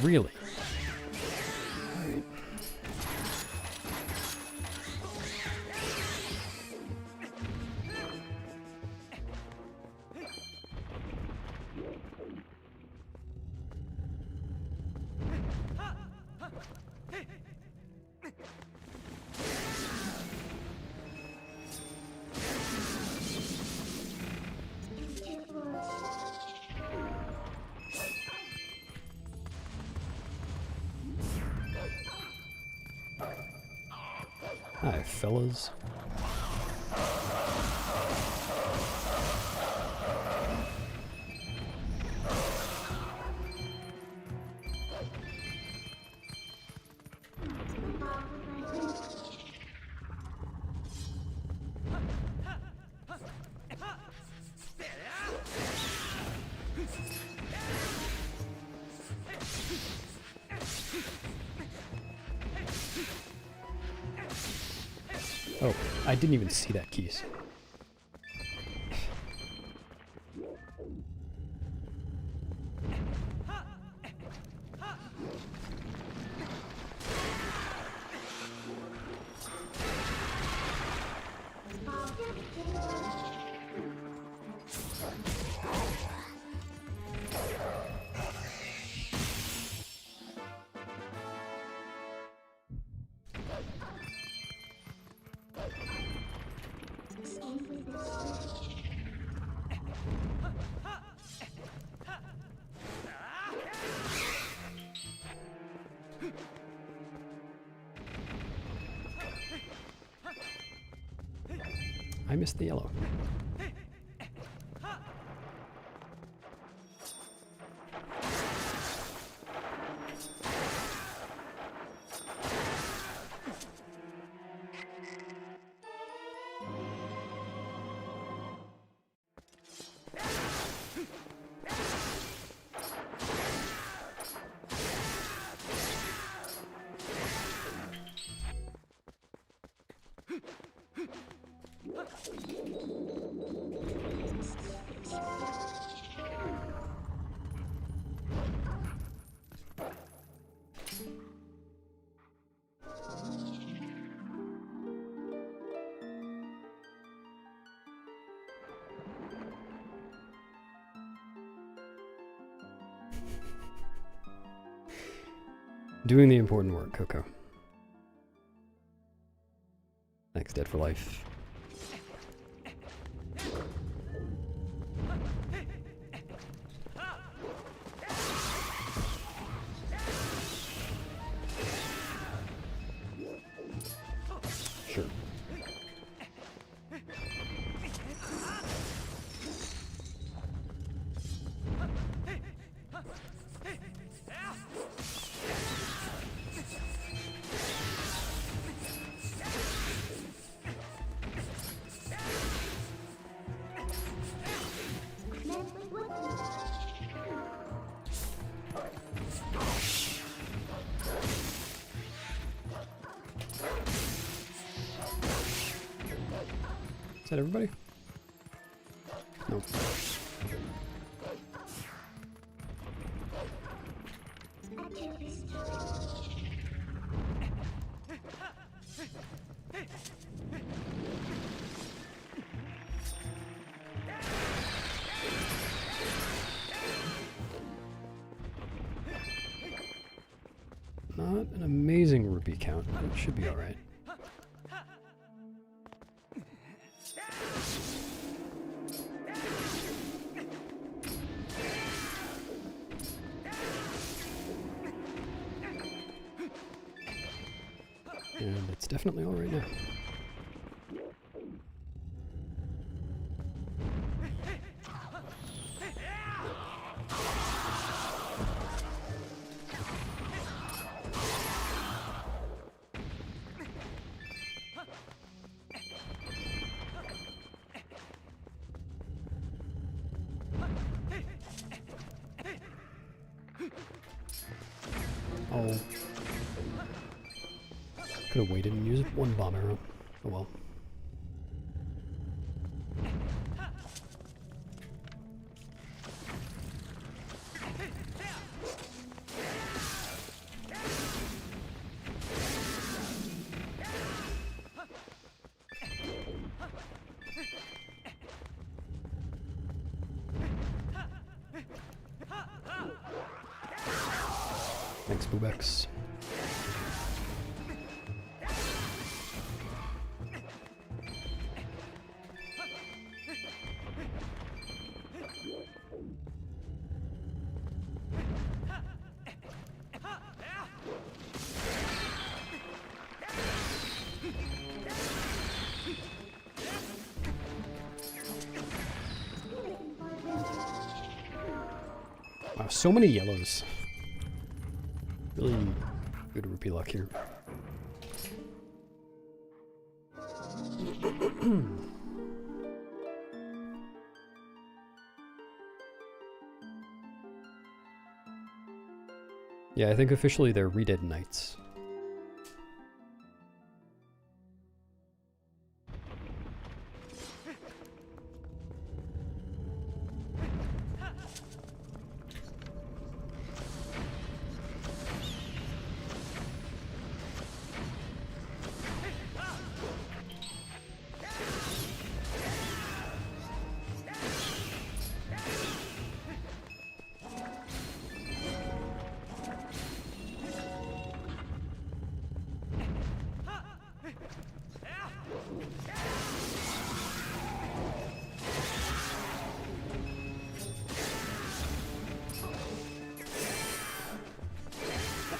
S1: Really? Alright. Hi, fellas. Oh, I didn't even see that keys. I missed the yellow. Doing the important work, Coco. Thanks, Dead for Life. Sure. Is that everybody? Nope. Not an amazing rupee count, but it should be alright. And it's definitely alright now. Oh. Could have waited and used one bomb arrow. Oh well. Thanks, Boobex. Wow, so many yellows. Really good rupee luck here. Yeah, I think officially they're Redead Knights.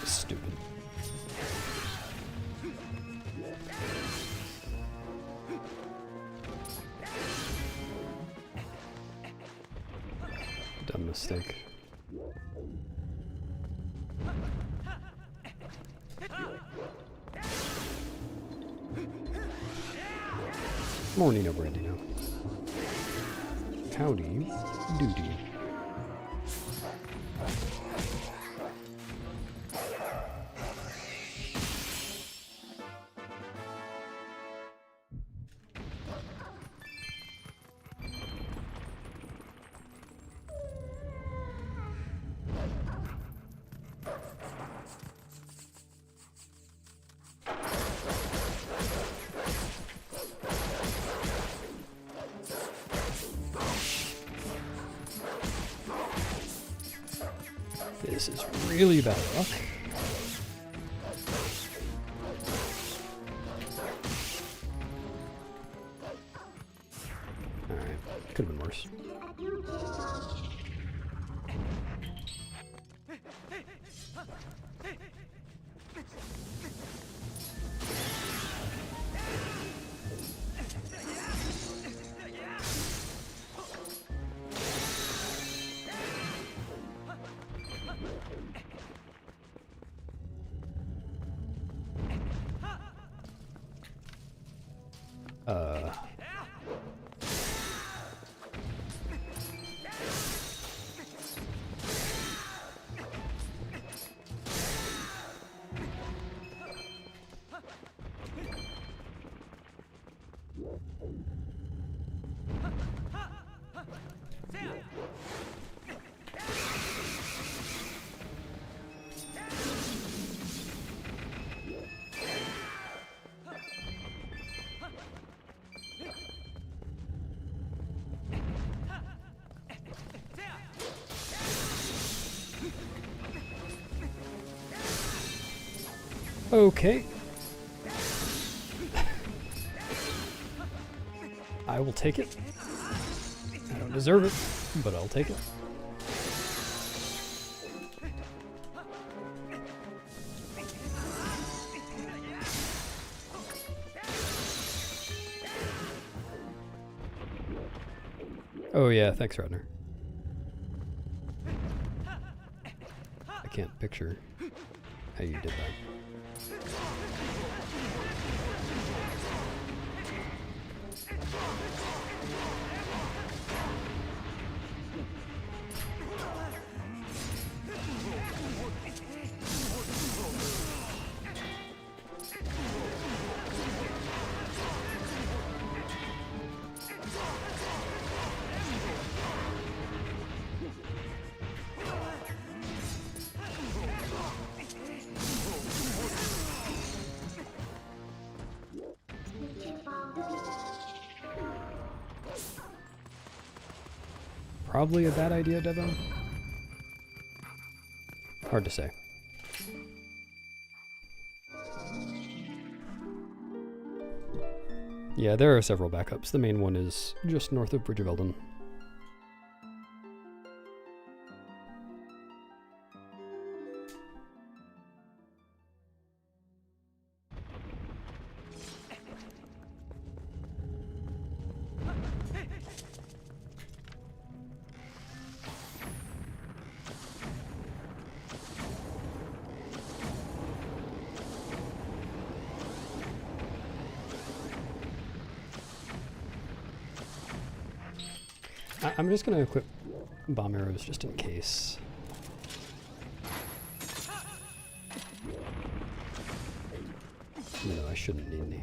S1: Stupid. Dumb mistake. Morning, no Brandino. Howdy doody. This is really bad luck. Alright, could have been worse. Okay. I will take it. I don't deserve it, but I'll take it. Oh yeah, thanks, Rodner. I can't picture how you did that. Probably a bad idea, Devon? Hard to say. Yeah, there are several backups. The main one is just north of Bridge of Eldin. I'm just gonna equip bomb arrows just in case. No, I shouldn't need any.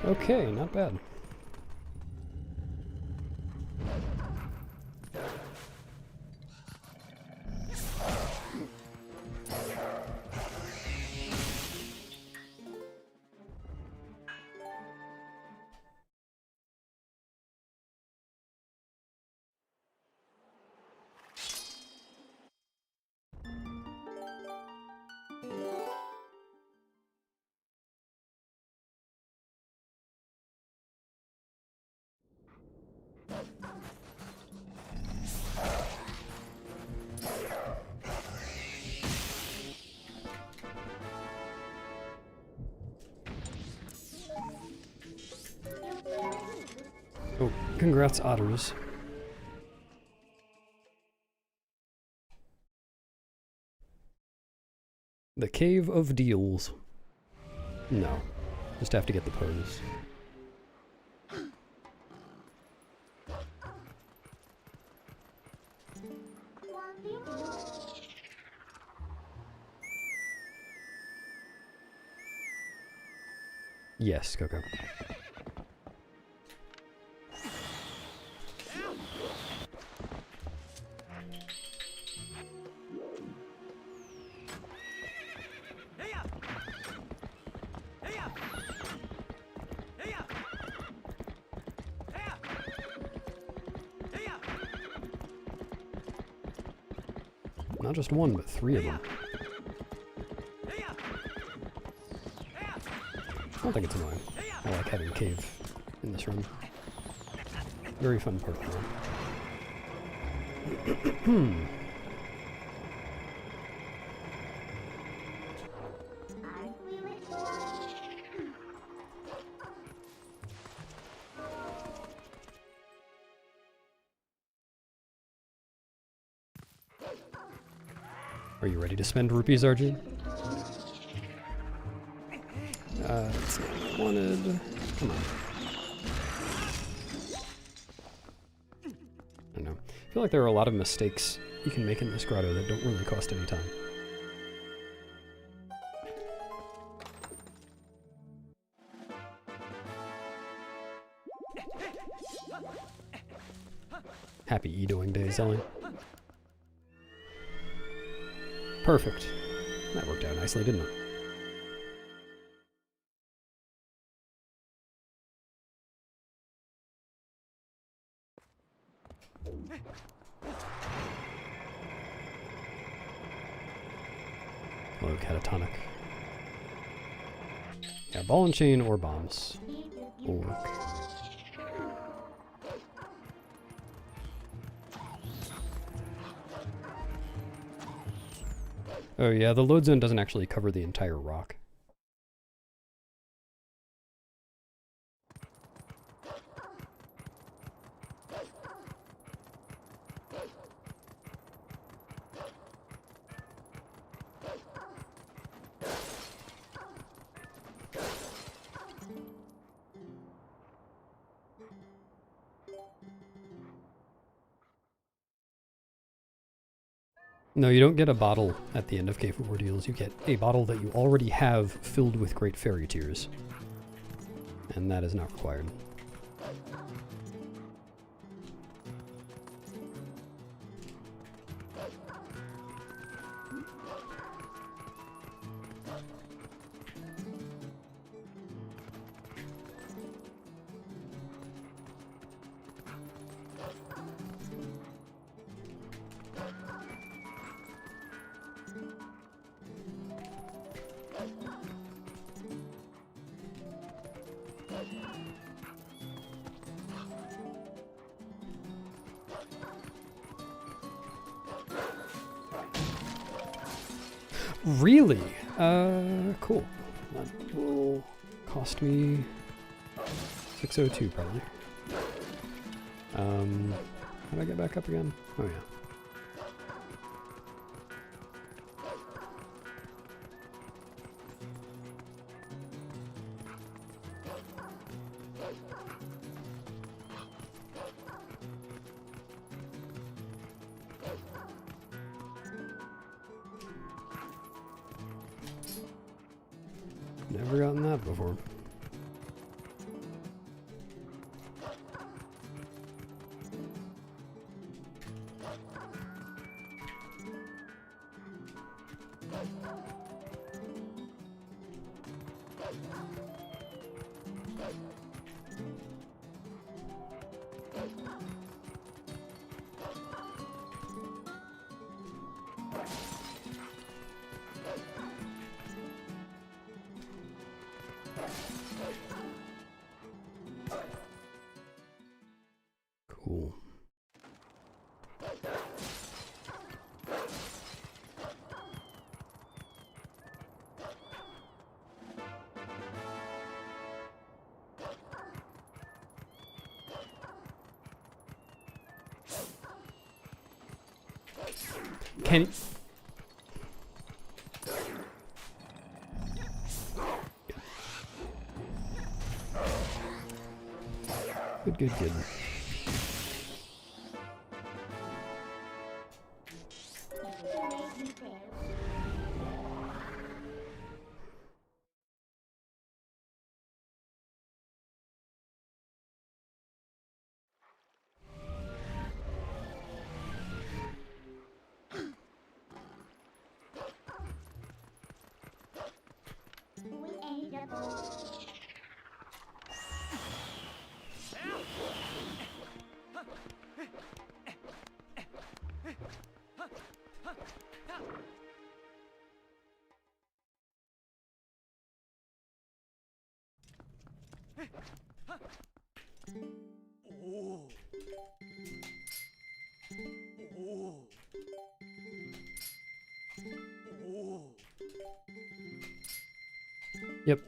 S1: Okay, not bad. Oh, congrats, otters. The Cave of Deals. No, just have to get the pose. Yes, Coco. Not just one, but three of them. I don't think it's annoying. I like having a cave in this room. Very fun part of the room. Are you ready to spend rupees, Arjun? wanted. Come on. I don't know. I feel like there are a lot of mistakes you can make in this grotto that don't really cost any time. Happy e-doing days, Ellie. Perfect. That worked out nicely, didn't it? Hello, catatonic. Yeah, ball and chain or bombs will work. Oh yeah, the load zone doesn't actually cover the entire rock. No, you don't get a bottle at the end of Cave of Ordeals. You get a bottle that you already have filled with Great Fairy Tears. And that is not required. Really? Cool. That will cost me 602 probably. How do I get back up again? Oh yeah. Never gotten that before. Cool. Can good. Yep.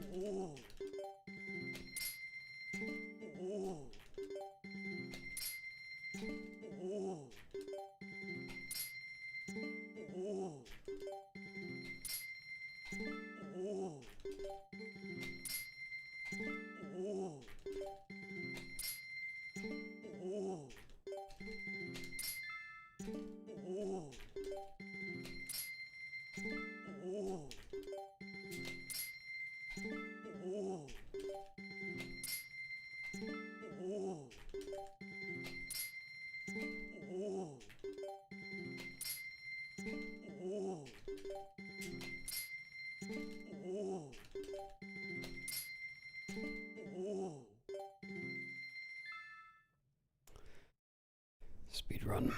S1: Speedrun.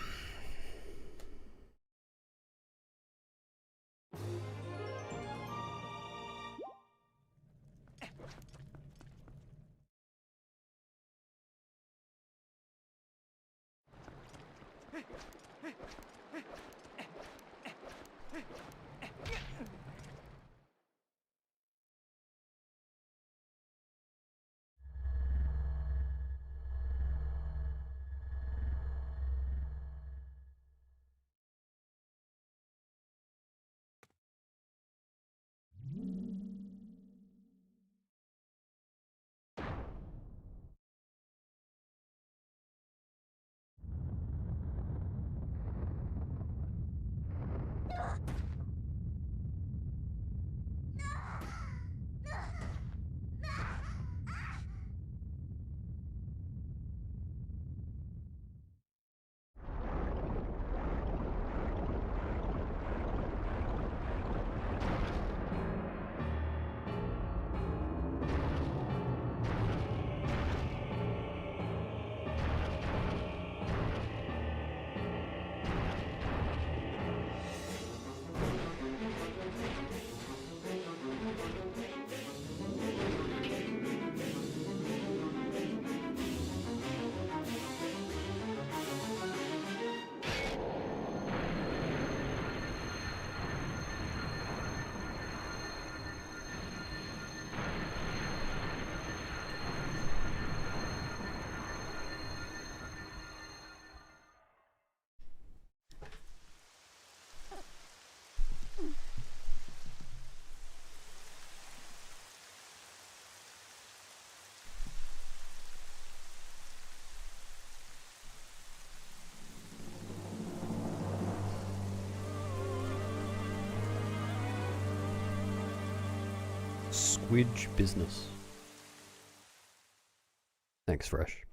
S1: Squidge business. Thanks, Fresh.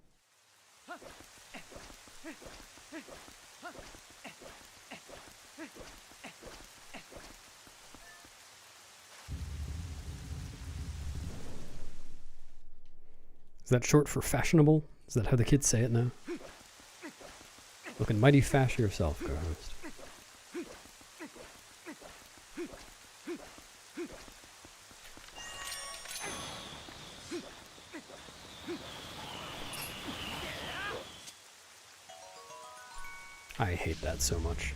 S1: Is that short for fashionable? Is that how the kids say it now? Looking mighty fash yourself, co-host. I hate that so much.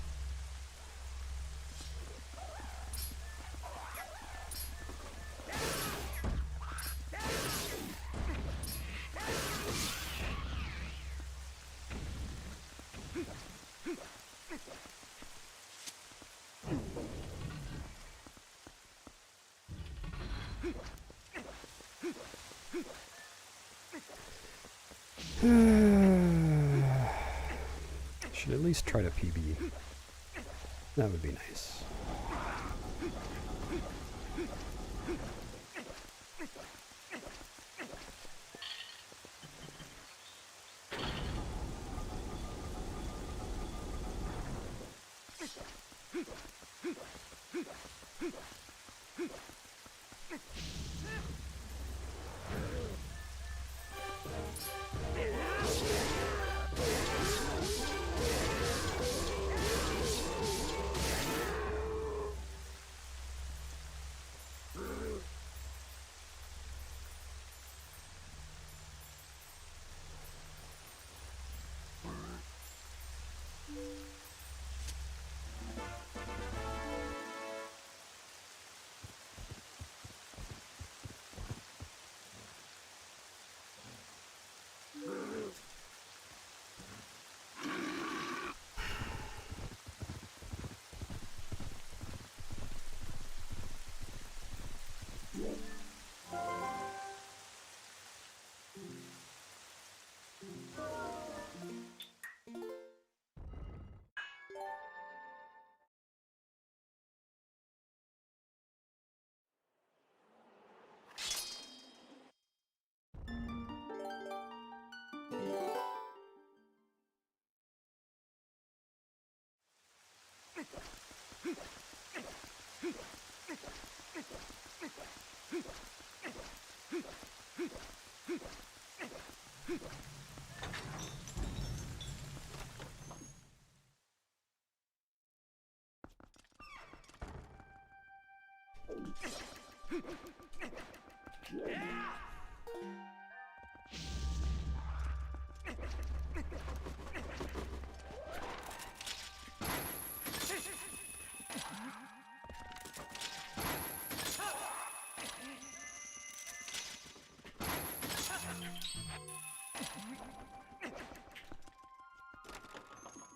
S1: Should at least try to PB. That would be nice.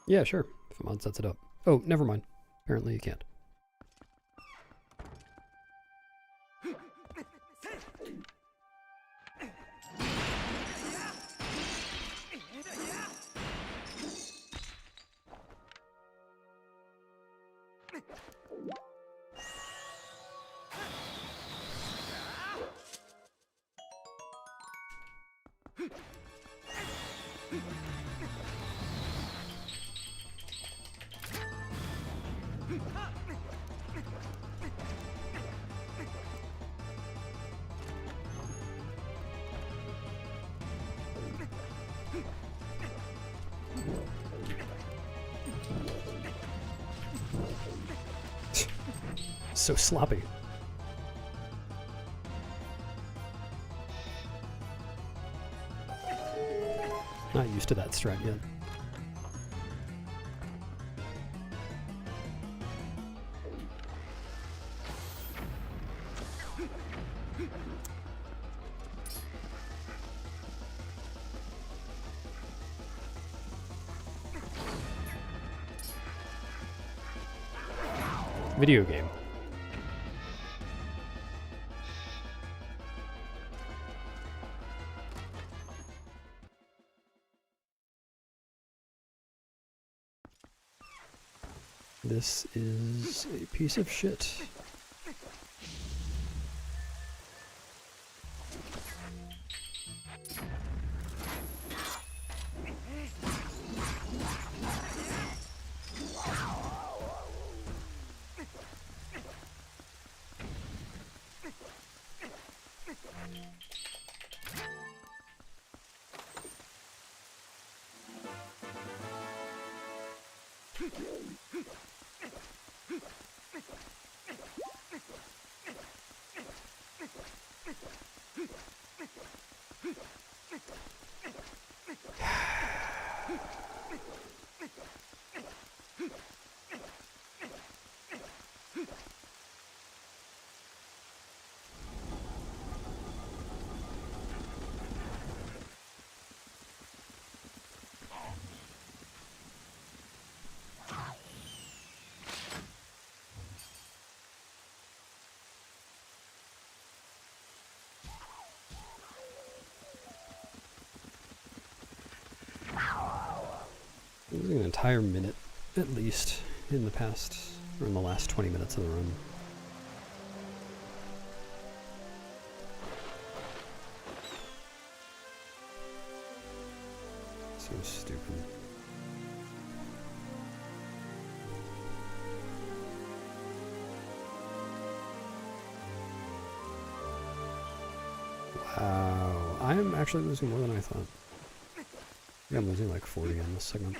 S1: Yeah, sure. If a mod sets it up. Oh, never mind. Apparently you can't. So sloppy. Not used to that strat yet. Video game. This is a piece of shit. Losing an entire minute, at least, in the past, or in the last 20 minutes of the run. So stupid. Wow, I am actually losing more than I thought. Yeah, I'm losing like 40 in this segment.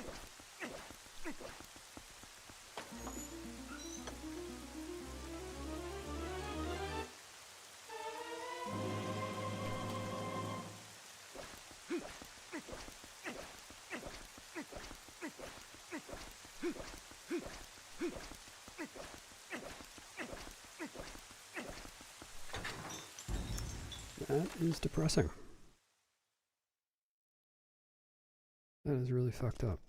S1: That is depressing. That is really fucked up.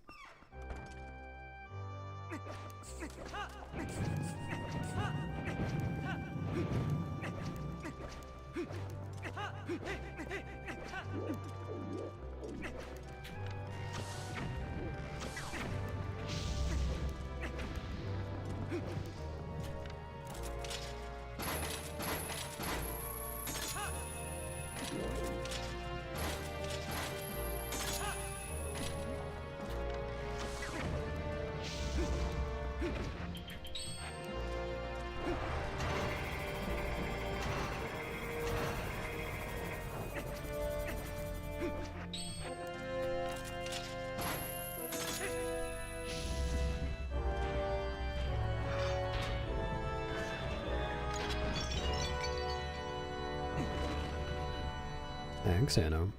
S1: Thanks, Anno.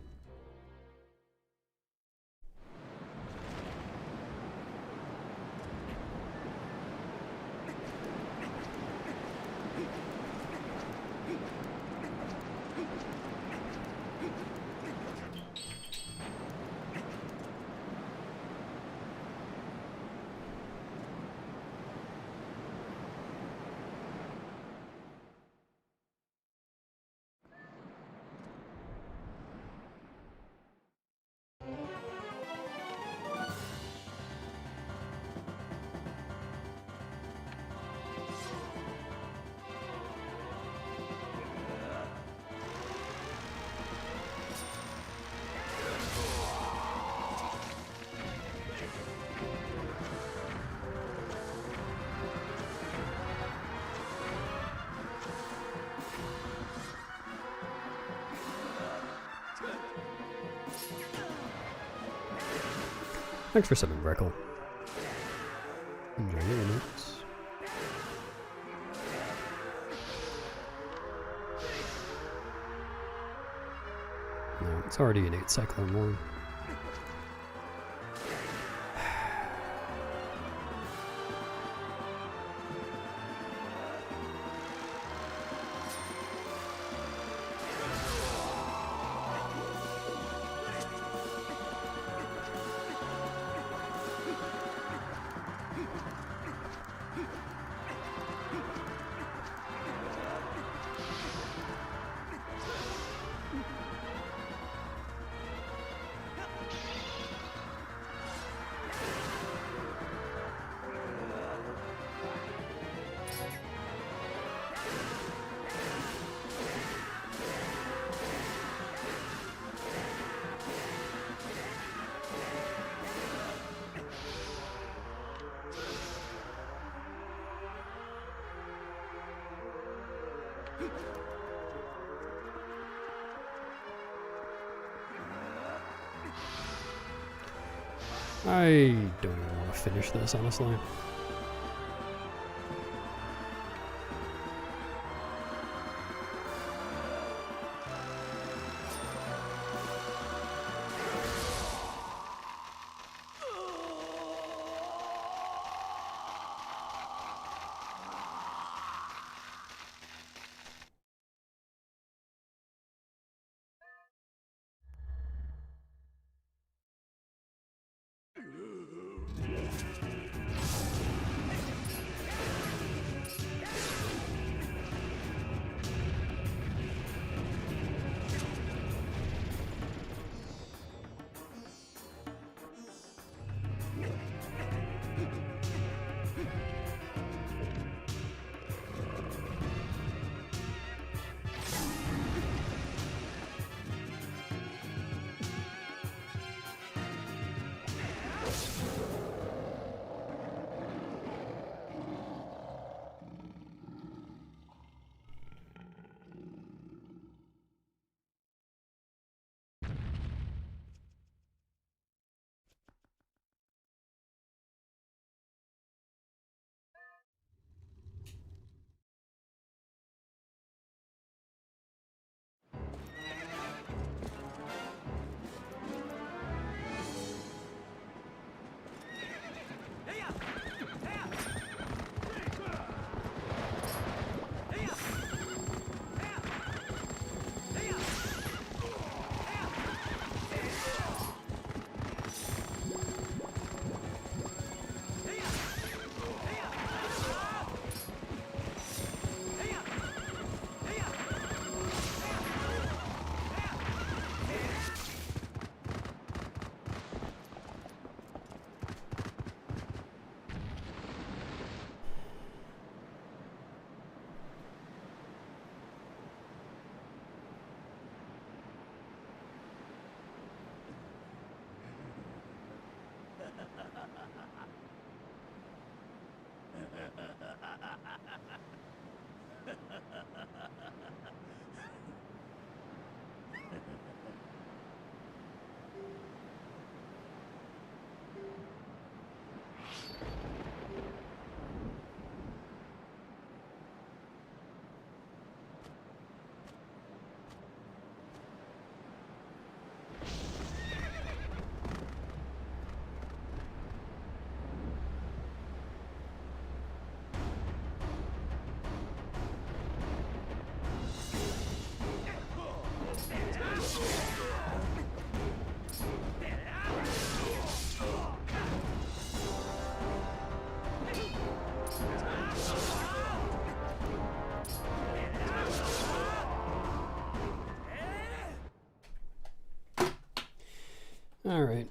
S1: Thanks for subbing, Breckle. Enjoy your notes. No, it's already an 8 cycle or more. I don't even want to finish this, honestly. Alright.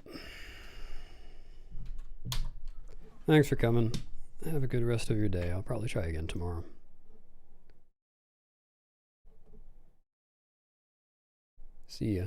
S1: Thanks for coming. Have a good rest of your day. I'll probably try again tomorrow. See ya.